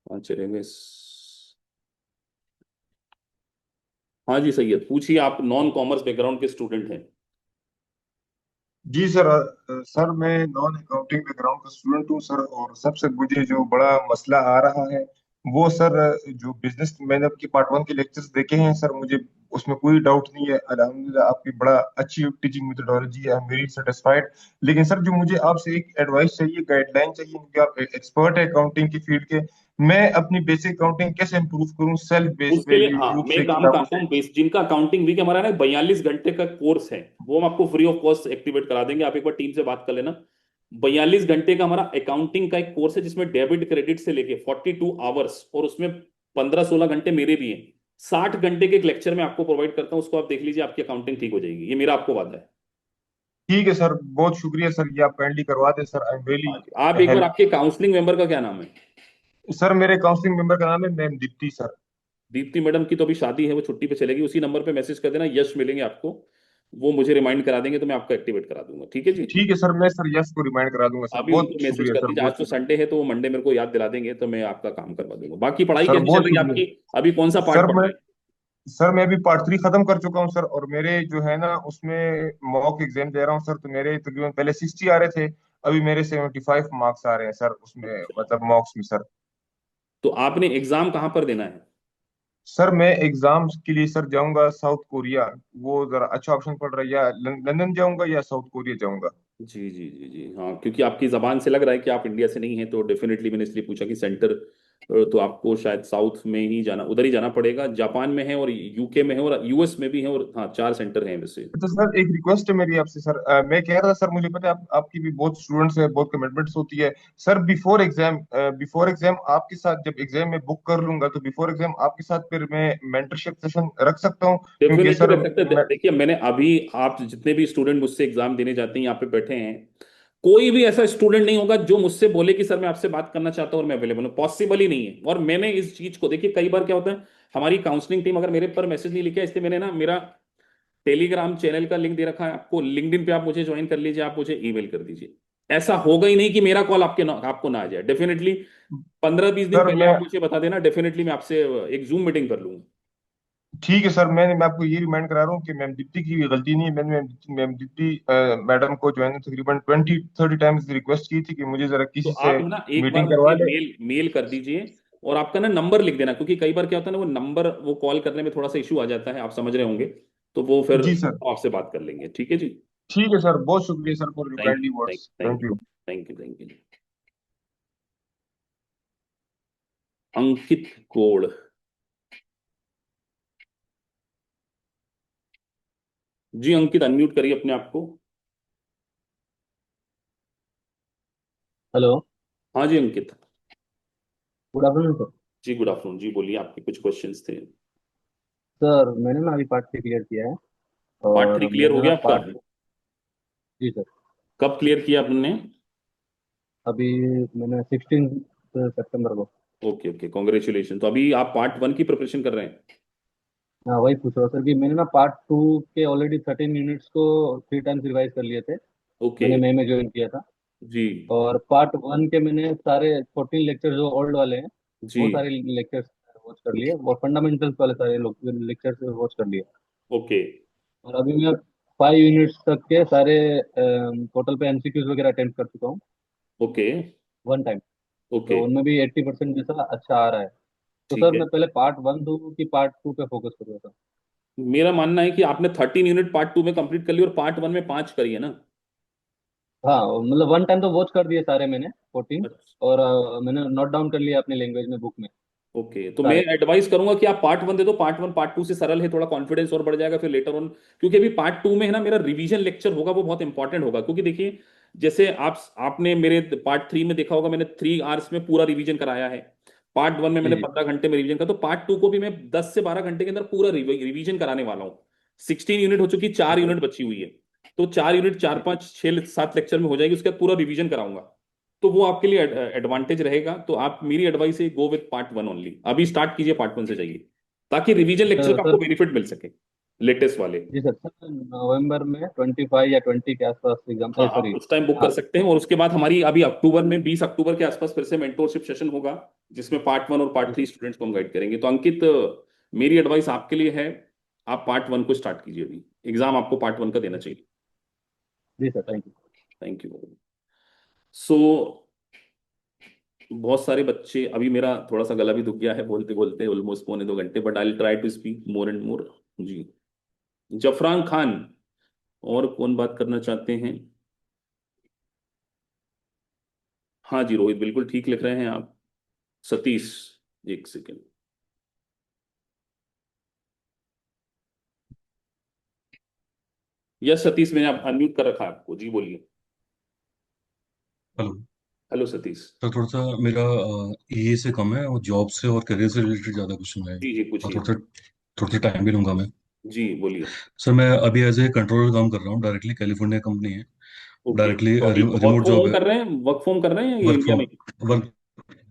कहाँ चले गए? हाँ जी सैयद, पूछिए। आप नॉन कॉमर्स बैकग्राउंड के स्टूडेंट हैं। जी सर। सर मैं नॉन अकाउंटिंग बैकग्राउंड का स्टूडेंट हूँ सर, और सबसे मुझे जो बड़ा मसला आ रहा है वो सर, जो बिजनेस मैंने आपके पार्ट 1 के लेक्चर्स देखे हैं सर, मुझे उसमें कोई डाउट नहीं है। अल्हम्दुलिल्लाह आपकी बड़ा अच्छी टीचिंग मेथोडोलॉजी है, आई एम वेरी सेटिस्फाइड। लेकिन सर जो मुझे आपसे एक एडवाइस चाहिए, गाइडलाइन चाहिए, क्योंकि आप एक्सपर्ट है अकाउंटिंग की फील्ड के। मैं अपनी बेसिक अकाउंटिंग कैसे इंप्रूव करूँ सेल्फ बेस उसके पे, लिए हाँ, यूट्यूब मैं से, एक काम किताबों करता से? हूँ। बेस जिनका अकाउंटिंग वीक, हमारा ना 42 घंटे का कोर्स है, वो हम आपको फ्री ऑफ कॉस्ट एक्टिवेट करा देंगे। आप एक बार टीम से बात कर लेना। 42 घंटे का हमारा अकाउंटिंग का एक कोर्स है, जिसमें डेबिट क्रेडिट से लेके 42 आवर्स, और उसमें 15 16 घंटे मेरे भी हैं। 60 घंटे के एक लेक्चर में आपको प्रोवाइड करता हूँ, उसको आप देख लीजिए, आपकी अकाउंटिंग ठीक हो जाएगी। ये मेरा आपको वादा है। ठीक है सर, बहुत शुक्रिया सर, ये आप काइंडली करवा दें सर, आई एम रियली हाँ जी। आप एक बार, हेल्प। आपके काउंसलिंग मेंबर का क्या नाम है? सर मेरे काउंसलिंग मेंबर का नाम है ma'am Deepti sir. Deepti madam की तो अभी शादी है, वो छुट्टी पे चलेगी। उसी नंबर पे मैसेज कर देना, यश मिलेंगे आपको। वो मुझे रिमाइंड करा देंगे तो मैं आपको एक्टिवेट करा दूंगा। ठीक है जी? ठीक है सर, मैं सर यश को रिमाइंड करा दूंगा सर, अभी बहुत उनको मैसेज शुक्रिया कर सर, दीजिए। आज बहुत तो शुक्रिया। संडे है तो वो मंडे मेरे को याद दिला देंगे, तो मैं आपका काम करवा दूंगा। बाकी पढ़ाई सर कैसी चल बहुत रही है शुक्रिया। आपकी? अभी कौन सा पार्ट सर पढ़ मैं रहे हैं? सर मैं अभी पार्ट 3 खत्म कर चुका हूँ सर, और मेरे जो है ना उसमें मॉक एग्जाम दे रहा हूँ सर, तो मेरे तकरीबन पहले 60 आ रहे थे, अभी मेरे 75 मार्क्स आ रहे हैं सर उसमें, अच्छा, मतलब मॉक्स में सर। तो आपने एग्जाम कहाँ पर देना है? सर मैं एग्जाम्स के लिए सर जाऊंगा साउथ कोरिया, वो जरा अच्छा ऑप्शन पड़ रहा है, या लंदन जाऊंगा या साउथ कोरिया जाऊंगा। जी जी जी जी, हाँ, क्योंकि आपकी जबान से लग रहा है कि आप इंडिया से नहीं हैं, तो डेफिनेटली मैंने इसलिए पूछा कि सेंटर। तो आपको शायद साउथ में ही जाना, उधर ही जाना पड़ेगा। जापान में है, और यूके में है, और यूएस में भी है, और हाँ, 4 सेंटर हैं वैसे। तो सर एक रिक्वेस्ट है मेरी आपसे सर, मैं कह रहा था सर, मुझे पता है आपकी भी बहुत स्टूडेंट्स है, बहुत कमिटमेंट्स होती है सर। बिफोर एग्जाम आपके साथ, जब एग्जाम में बुक कर लूंगा तो बिफोर एग्जाम आपके साथ फिर मैं मेंटरशिप सेशन रख सकता हूँ, क्योंकि डेफिनेटली सर रख सकते हैं। मैं। देखिए, मैंने अभी, आप जितने भी स्टूडेंट मुझसे एग्जाम देने जाते हैं यहाँ पे बैठे हैं, कोई भी ऐसा स्टूडेंट नहीं होगा जो मुझसे बोले कि सर मैं आपसे बात करना चाहता हूँ और मैं अवेलेबल हूँ। पॉसिबल ही नहीं है। और मैंने इस चीज को, देखिए कई बार क्या होता है, हमारी काउंसलिंग टीम अगर मेरे पर मैसेज नहीं लिखा है, इसलिए मैंने ना मेरा टेलीग्राम चैनल का लिंक दे रखा है आपको। लिंक्डइन पे आप मुझे ज्वाइन कर लीजिए, आप मुझे ईमेल कर दीजिए। ऐसा होगा ही नहीं कि मेरा कॉल आपको ना आ जाए। डेफिनेटली 15 20 दिन सर पहले मैं आप मुझे बता देना, डेफिनेटली मैं आपसे एक जूम मीटिंग कर लूंगा। ठीक है सर, मैं आपको ये रिमाइंड करा रहा हूँ कि मैम दीप्ति की भी गलती नहीं है। मैंने मैम दीप्ति मैडम को जो है ना तकरीबन 20 30 टाइम्स रिक्वेस्ट की थी कि मुझे जरा तो किसी आप से ना एक बार मीटिंग करवा मुझे ले। मेल मेल कर दीजिए, और आपका ना नंबर लिख देना, क्योंकि कई बार क्या होता है ना, वो नंबर, वो कॉल करने में थोड़ा सा इशू आ जाता है, आप समझ रहे होंगे। तो वो फिर जी सर। आपसे बात कर लेंगे। ठीक है जी? ठीक है सर, बहुत शुक्रिया sir for your thank kindly you, thank words, thank thank you, you. Thank you, thank you. Ankit कोड़, जी अंकित, अनम्यूट करिए अपने आप को। हेलो। हाँ जी अंकित। Good afternoon sir. जी गुड आफ्टरनून जी, बोलिए, आपके कुछ क्वेश्चंस थे। सर मैंने ना अभी पार्ट 3 क्लियर किया है, पार्ट 3 और क्लियर हो मैंने ना गया आपका? पार्ट। जी सर। कब क्लियर किया आपने? अभी मैंने 16 सितंबर को। Okay okay, congratulation. तो अभी आप पार्ट 1 की प्रिपरेशन कर रहे हैं? हाँ, वही पूछ रहा हूँ सर कि मैंने ना पार्ट 2 के ऑलरेडी 13 यूनिट्स को 3 टाइम्स रिवाइज कर लिए थे। ओके। मैंने मई में ज्वाइन किया था। जी और पार्ट 1 के मैंने सारे 14 लेक्चर जो ओल्ड वाले हैं जी। वो सारे लेक्चर्स वॉच कर लिए, और फंडामेंटल्स वाले सारे लेक्चर्स वॉच कर लिए। ओके और अभी मैं 5 यूनिट्स तक के सारे टोटल पे एमसीक्यूज वगैरह अटेम्प्ट कर चुका हूँ ओके 1 टाइम। ओके। तो उनमें भी 80% जैसा अच्छा आ रहा है। तो ठीक सर है। मैं पहले पार्ट 1 दूँ कि पार्ट 2 पे फोकस करूँ सर? मेरा मानना है कि आपने 13 यूनिट पार्ट 2 में कंप्लीट कर ली और पार्ट 1 में 5 करी है ना? हाँ, मतलब 1 टाइम तो वॉच कर दिए सारे मैंने 14। अच्छा। और मैंने नोट डाउन कर लिया अपनी लैंग्वेज में, बुक में ओके, तो मैं सारे। एडवाइस करूंगा कि आप पार्ट 1 दे दो। पार्ट 1 पार्ट 2 से सरल है, थोड़ा कॉन्फिडेंस और बढ़ जाएगा फिर लेटर ऑन। क्योंकि अभी पार्ट 2 में है ना, मेरा रिवीजन लेक्चर होगा, वो बहुत इंपॉर्टेंट होगा। क्योंकि देखिए, जैसे आपने मेरे पार्ट 3 में देखा होगा, मैंने 3 आवर्स में पूरा रिवीजन कराया है। पार्ट 1 में जी मैंने जी 15 घंटे में रिवीजन करा, तो पार्ट 2 को भी मैं 10 से 12 घंटे के अंदर पूरा रिवीजन कराने वाला हूँ। 16 यूनिट हो चुकी, 4 यूनिट बची हुई है। तो 4 यूनिट 4 5 6 7 लेक्चर में हो जाएगी, उसके बाद पूरा रिवीजन कराऊंगा। तो वो आपके लिए एडवांटेज रहेगा। तो आप, मेरी एडवाइस है, गो विद पार्ट 1 ओनली। अभी स्टार्ट कीजिए पार्ट 1 से, जाइए, ताकि रिवीजन लेक्चर का आपको सर। बेनिफिट मिल सके, लेटेस्ट वाले। जी सर नवंबर में 25 या 20 के आसपास एग्जाम, हाँ, आप सॉरी। उस टाइम बुक कर हाँ सकते हैं। और उसके बाद हमारी अभी अक्टूबर में, 20 अक्टूबर के आसपास फिर से मेंटोरशिप सेशन होगा, जिसमें पार्ट 1 और पार्ट जी 3 स्टूडेंट्स को हम गाइड करेंगे। तो अंकित, मेरी एडवाइस आपके लिए है, आप पार्ट 1 को स्टार्ट कीजिए। अभी एग्जाम आपको पार्ट 1 का देना चाहिए। जी sir, thank you. Thank you. So बहुत सारे बच्चे, अभी मेरा थोड़ा सा गला भी दुख गया है बोलते बोलते, ऑलमोस्ट पौने 2 घंटे, but I try to speak more and more. जी, जफरान खान, और कौन बात करना चाहते हैं? हाँ जी रोहित, बिल्कुल ठीक लिख रहे हैं आप। सतीश, एक सेकेंड। यस सतीश, मैंने आप अनम्यूट कर रखा है आपको, जी बोलिए। Hello hello Satish. सर, थोड़ा सा मेरा ये से कम है और जॉब से और करियर से रिलेटेड ज़्यादा क्वेश्चन है। जी जी, और पूछिए। थोड़ा सा टाइम भी लूंगा मैं। जी बोलिए। सर मैं अभी एज ए कंट्रोलर काम कर रहा हूँ, डायरेक्टली कैलिफोर्निया कंपनी है। ओके, डायरेक्टली तो अभी work remote from job home है। कर रहे हैं, वर्क फ्रॉम कर रहे हैं, या ये वर्क इंडिया फ्रॉम में? वर्क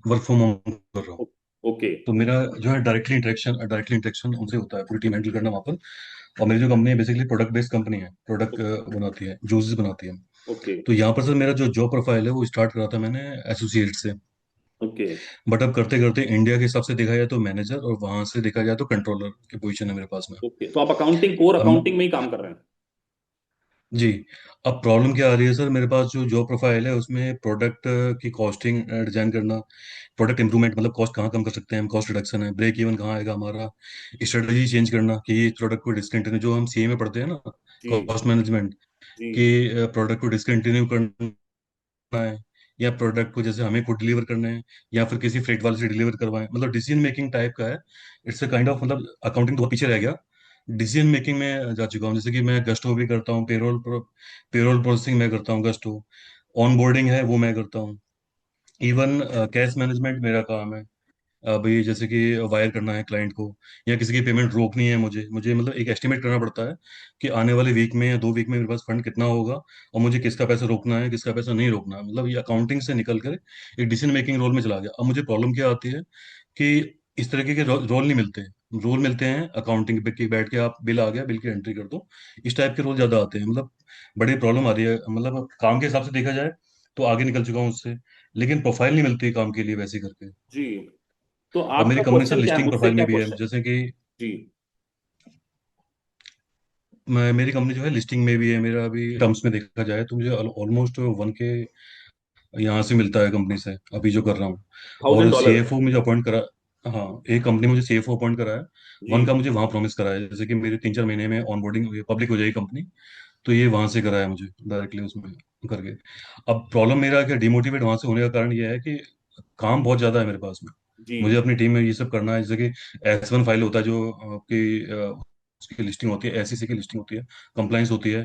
वर्क फ्रॉम होम कर रहा हूँ। ओके। तो मेरा जो है डायरेक्टली इंटरेक्शन उनसे होता है, पूरी टीम हैंडल करना वहाँ पर। और मेरी जो कंपनी है बेसिकली प्रोडक्ट बेस्ड कंपनी है, प्रोडक्ट बनाती है, जूसेस बनाती है। ओके तो यहाँ पर सर मेरा जो जॉब प्रोफाइल है वो स्टार्ट करा था मैंने एसोसिएट से। ओके बट अब करते करते इंडिया के हिसाब से देखा जाए तो मैनेजर, और वहां से देखा जाए तो कंट्रोलर की पोजीशन है मेरे पास में। ओके, तो आप अकाउंटिंग, कोर अकाउंटिंग अब में ही काम कर रहे हैं? जी, अब प्रॉब्लम क्या आ रही है सर, मेरे पास जो जॉब प्रोफाइल है उसमें प्रोडक्ट की कॉस्टिंग डिजाइन करना, प्रोडक्ट इंप्रूवमेंट, मतलब कॉस्ट कहाँ कम कर सकते हैं हम, कॉस्ट रिडक्शन है, ब्रेक इवन कहाँ आएगा हमारा, स्ट्रेटजी चेंज करना कि ये प्रोडक्ट को डिसकंटिन्यू, जो हम सीए में पढ़ते हैं ना, जी कॉस्ट मैनेजमेंट, जी कि प्रोडक्ट को डिसकंटिन्यू करना है, या प्रोडक्ट को जैसे हमें खुद डिलीवर करना है, या फिर किसी फ्रेट वाले से डिलीवर करवाएं, मतलब डिसीजन मेकिंग टाइप का है। इट्स अ काइंड ऑफ, मतलब अकाउंटिंग तो बहुत पीछे रह गया, डिसीजन मेकिंग में जा चुका हूँ। जैसे कि मैं गस्टो भी करता हूँ, पेरोल प्रोसेसिंग मैं करता हूँ, गस्टो ऑन बोर्डिंग है वो मैं करता हूँ। इवन कैश मैनेजमेंट मेरा काम है। भाई जैसे कि वायर करना है क्लाइंट को, या किसी की पेमेंट रोकनी है, मुझे मुझे मतलब एक एस्टिमेट करना पड़ता है कि आने वाले वीक में या 2 वीक में मेरे पास फंड कितना होगा, और मुझे किसका पैसा रोकना है, किसका पैसा नहीं रोकना है। मतलब ये अकाउंटिंग से निकल कर एक डिसीजन मेकिंग रोल में चला गया। अब मुझे प्रॉब्लम क्या आती है कि इस तरीके के रोल नहीं मिलते। रोल मिलते हैं अकाउंटिंग पे कि बैठ के आप बिल आ गया, बिल की एंट्री कर दो, इस टाइप के रोल ज्यादा आते हैं। मतलब बड़ी प्रॉब्लम आ रही है। मतलब काम के हिसाब से देखा जाए तो आगे निकल चुका हूँ उससे, लेकिन प्रोफाइल नहीं मिलती काम के लिए वैसे करके। जी, तो और मेरी आपका कंपनी सर क्वेश्चन क्या है, लिस्टिंग मुझसे प्रोफाइल क्या में भी है, क्वेश्चन? जैसे कि जी मेरी कंपनी जो है लिस्टिंग में भी है। मेरा अभी टर्म्स में देखा जाए तो मुझे ऑलमोस्ट 1K यहाँ से मिलता है कंपनी से, अभी जो कर रहा हूँ। थाउजेंड और डॉलर सीएफओ मुझे अपॉइंट करा, हाँ, एक कंपनी मुझे सीएफओ अपॉइंट करा है। जी 1 का मुझे वहाँ प्रॉमिस करा है, जैसे कि मेरे 3-4 महीने में ऑनबोर्डिंग पब्लिक हो जाएगी कंपनी, तो ये वहां से करा है मुझे डायरेक्टली उसमें करके। अब प्रॉब्लम मेरा क्या, डिमोटिवेट वहां से होने का कारण ये है कि काम बहुत ज्यादा है मेरे पास में। जी मुझे अपनी टीम में ये सब करना है, जैसे कि S1 फाइल होता है जो आपकी उसकी लिस्टिंग होती है, एसईसी की लिस्टिंग होती है, कंप्लाइंस होती है,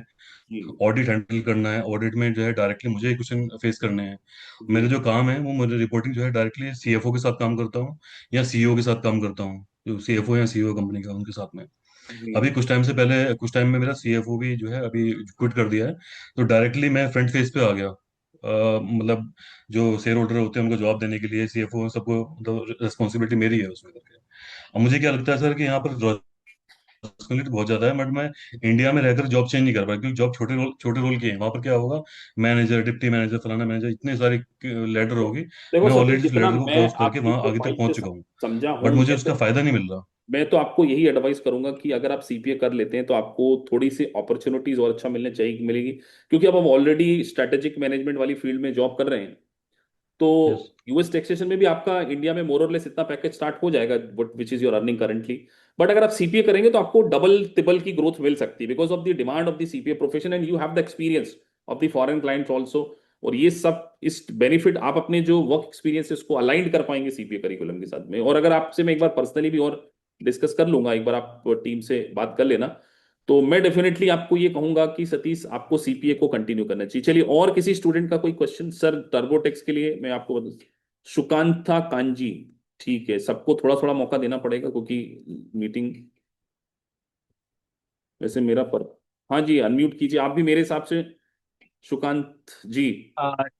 जी ऑडिट हैंडल करना है, ऑडिट में जो है डायरेक्टली मुझे ही क्वेश्चन फेस करने हैं। जी मेरे जो काम है वो, मेरे रिपोर्टिंग जो है डायरेक्टली सीएफओ के साथ काम करता हूँ, या सीईओ के साथ काम करता हूँ, जो सीएफओ या सीईओ कंपनी का, उनके साथ में। जी अभी कुछ टाइम में मेरा सीएफओ भी जो है अभी क्विट कर दिया है, तो डायरेक्टली मैं फ्रंट फेस पे आ गया। मतलब जो शेयर होल्डर होते हैं उनको जवाब देने के लिए, CFO सबको, मतलब रिस्पॉन्सिबिलिटी मेरी है उसमें करके। अब मुझे क्या लगता है सर कि यहाँ पर रिस्पॉन्सिबिलिटी बहुत ज्यादा है, बट मैं इंडिया में रहकर जॉब चेंज नहीं कर पाया, क्योंकि जॉब छोटे रोल की है। वहां पर क्या होगा, मैनेजर, डिप्टी मैनेजर, फलाना मैनेजर, इतने सारे लेडर तो होगी। देखो मैं सतीश, ऑलरेडी इस जितना लेडर को मैं क्रॉस करके आपकी वहां जो आगे तक पॉइंट पहुंच से चुका हूँ, समझा बट हूँ, मुझे उसका फायदा नहीं मिल रहा। मैं तो आपको यही एडवाइस करूंगा कि अगर आप सीपीए कर लेते हैं तो आपको थोड़ी सी अपॉर्चुनिटीज और अच्छा मिलेगी, क्योंकि अब हम ऑलरेडी स्ट्रेटेजिक मैनेजमेंट वाली फील्ड में जॉब कर रहे हैं। तो यस। यूएस टैक्सेशन में भी आपका इंडिया में मोर और लेस इतना पैकेज स्टार्ट हो जाएगा, which is your earning currently. But अगर आप सीपीए करेंगे तो आपको डबल ट्रिपल की ग्रोथ मिल सकती है, because of the demand of the CPA profession, and you have the experience of the foreign clients also. और ये सब इस बेनिफिट आप अपने जो वर्क एक्सपीरियंस है उसको अलाइन कर पाएंगे सीपीए करिकुलम के साथ में। और अगर आपसे मैं एक बार पर्सनली भी और डिस्कस कर लूंगा, एक बार आप टीम से बात कर लेना, तो मैं डेफिनेटली आपको ये कहूंगा कि सतीश आपको सीपीए को कंटिन्यू करना चाहिए। चलिए, और किसी स्टूडेंट का कोई क्वेश्चन? सर टर्बोटेक्स के लिए मैं आपको सुकांता कांजी, ठीक है, सबको थोड़ा थोड़ा मौका देना पड़ेगा क्योंकि मीटिंग वैसे मेरा पर। हाँ जी, अनम्यूट कीजिए आप भी मेरे हिसाब से, सुकांत जी।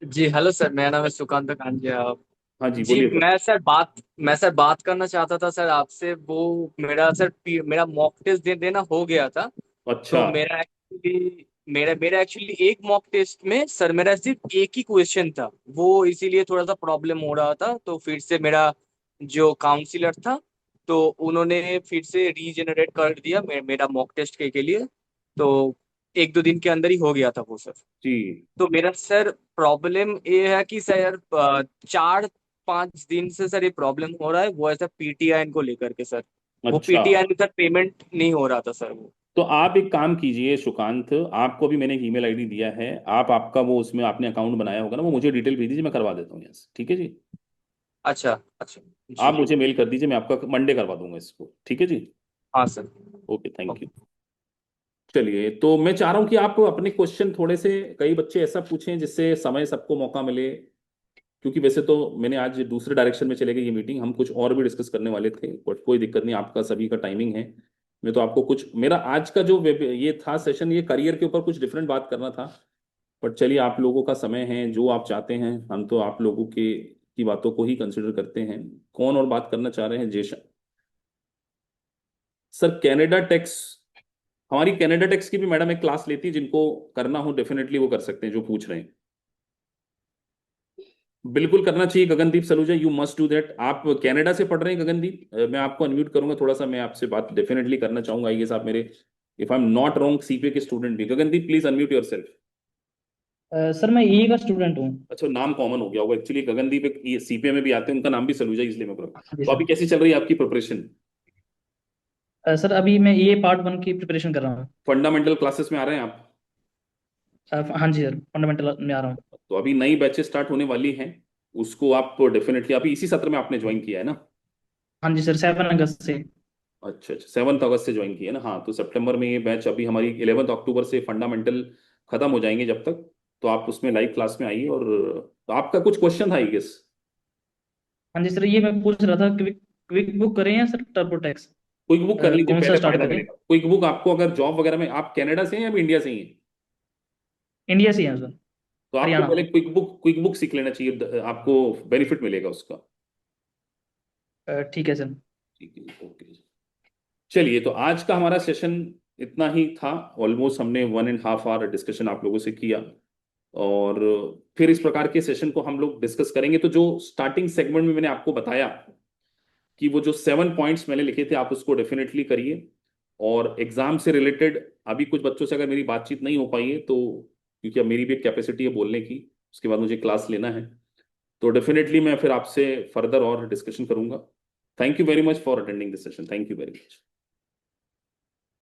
जी हेलो सर, मेरा नाम है सुकांत कांजिया। हाँ जी, जी बोलिए सर। मैं सर बात करना चाहता था सर आपसे। वो मेरा मॉक टेस्ट देना हो गया था। अच्छा। तो मेरा एक्चुअली एक मॉक टेस्ट में सर मेरा सिर्फ एक ही क्वेश्चन था, वो इसीलिए थोड़ा सा प्रॉब्लम हो रहा था। तो फिर से मेरा जो काउंसलर था, तो उन्होंने फिर से रीजेनरेट कर दिया मेरा मॉक टेस्ट के लिए। तो एक दो दिन के अंदर ही हो गया था वो सर। जी। तो मेरा सर प्रॉब्लम ये है कि सर 4-5 दिन से सर ये प्रॉब्लम हो रहा है, वो ऐसा पीटीआई को लेकर के सर। वो अच्छा, पीटीआई में सर पेमेंट नहीं हो रहा था सर वो। तो आप एक काम कीजिए सुकांत, आपको भी मैंने एक ईमेल आईडी दिया है, आप आपका वो उसमें आपने अकाउंट बनाया होगा ना, वो मुझे डिटेल भेज दीजिए, मैं करवा देता हूँ यहाँ से, ठीक है जी। अच्छा अच्छा। आप जी मुझे मेल कर दीजिए, मैं आपका मंडे करवा दूंगा इसको, ठीक है जी। हाँ सर। Okay, thank you. चलिए, तो मैं चाह रहा हूँ कि आप अपने क्वेश्चन थोड़े से, कई बच्चे ऐसा पूछें जिससे समय सबको मौका मिले, क्योंकि वैसे तो मैंने आज दूसरे डायरेक्शन में चले गई ये मीटिंग, हम कुछ और भी डिस्कस करने वाले थे, बट कोई दिक्कत नहीं, आपका सभी का टाइमिंग है। मैं तो आपको कुछ, मेरा आज का जो ये था सेशन, ये करियर के ऊपर कुछ डिफरेंट बात करना था। बट चलिए, आप लोगों का समय है, जो आप चाहते हैं, हम तो आप लोगों के की बातों को ही कंसिडर करते हैं। कौन और बात करना चाह रहे हैं? जेशन सर, कनाडा टैक्स, हमारी कनाडा टैक्स की भी मैडम एक क्लास लेती है, जिनको करना हो डेफिनेटली वो कर सकते हैं, जो पूछ रहे हैं। बिल्कुल करना चाहिए Gagandeep Saluja, you must do that. आप कनाडा से पढ़ रहे हैं गगनदीप? मैं आपको अनम्यूट करूंगा थोड़ा सा, मैं आपसे बात डेफिनेटली करना चाहूंगा। आइए साहब मेरे, if I am not wrong, CPA के स्टूडेंट भी। Gagandeep please unmute your self. Sir मैं ईए का स्टूडेंट हूँ। अच्छा, नाम कॉमन हो गया होगा एक्चुअली, गगनदीप एक सीपीए में भी आते हैं, उनका नाम भी सलूजा, इसलिए मैं बोल। हाँ जी तो अभी सर। कैसी चल रही है आपकी प्रिपरेशन? सर अभी मैं ईए पार्ट 1 की प्रिपरेशन कर रहा हूँ। फंडामेंटल क्लासेस में आ रहे हैं आप? हाँ जी सर, फंडामेंटल में आ रहा हूँ। तो अभी नई बैचेस स्टार्ट होने वाली हैं, उसको आप डेफिनेटली, अभी इसी सत्र में आपने ज्वाइन किया है ना? हाँ जी सर, 7 अगस्त से। अच्छा अच्छा, 7 अगस्त से ज्वाइन किया है ना? हाँ, तो सितंबर में ये बैच, अभी हमारी 11 अक्टूबर से फंडामेंटल खत्म हो जाएंगे जब तक, तो आप उसमें लाइव क्लास में आइए। और तो आपका कुछ क्वेश्चन था आई गेस? हाँ जी सर, ये मैं पूछ रहा था, क्विक क्विक बुक करें या सर टर्बोटेक्स, क्विक बुक कर लीजिए, कौन सा पहले स्टार्ट फायदा करें? करेगा क्विक बुक आपको। अगर जॉब वगैरह में, आप कनाडा से हैं या इंडिया से ही हैं? इंडिया से ही है सर, तो आपको हरियाणा। पहले क्विक बुक सीख लेना चाहिए, आपको बेनिफिट मिलेगा उसका। ठीक है सर। ठीक है, ओके। चलिए, तो आज का हमारा सेशन इतना ही था। ऑलमोस्ट हमने 1.5 आवर डिस्कशन आप लोगों से किया, और फिर इस प्रकार के सेशन को हम लोग डिस्कस करेंगे। तो जो स्टार्टिंग सेगमेंट में मैंने आपको बताया कि वो जो 7 पॉइंट्स मैंने लिखे थे, आप उसको डेफिनेटली करिए। और एग्जाम से रिलेटेड अभी कुछ बच्चों से अगर मेरी बातचीत नहीं हो पाई है, तो क्योंकि अब मेरी भी एक कैपेसिटी है बोलने की, उसके बाद मुझे क्लास लेना है, तो डेफिनेटली मैं फिर आपसे फर्दर और डिस्कशन करूंगा। Thank you very much for attending this session, thank you very much.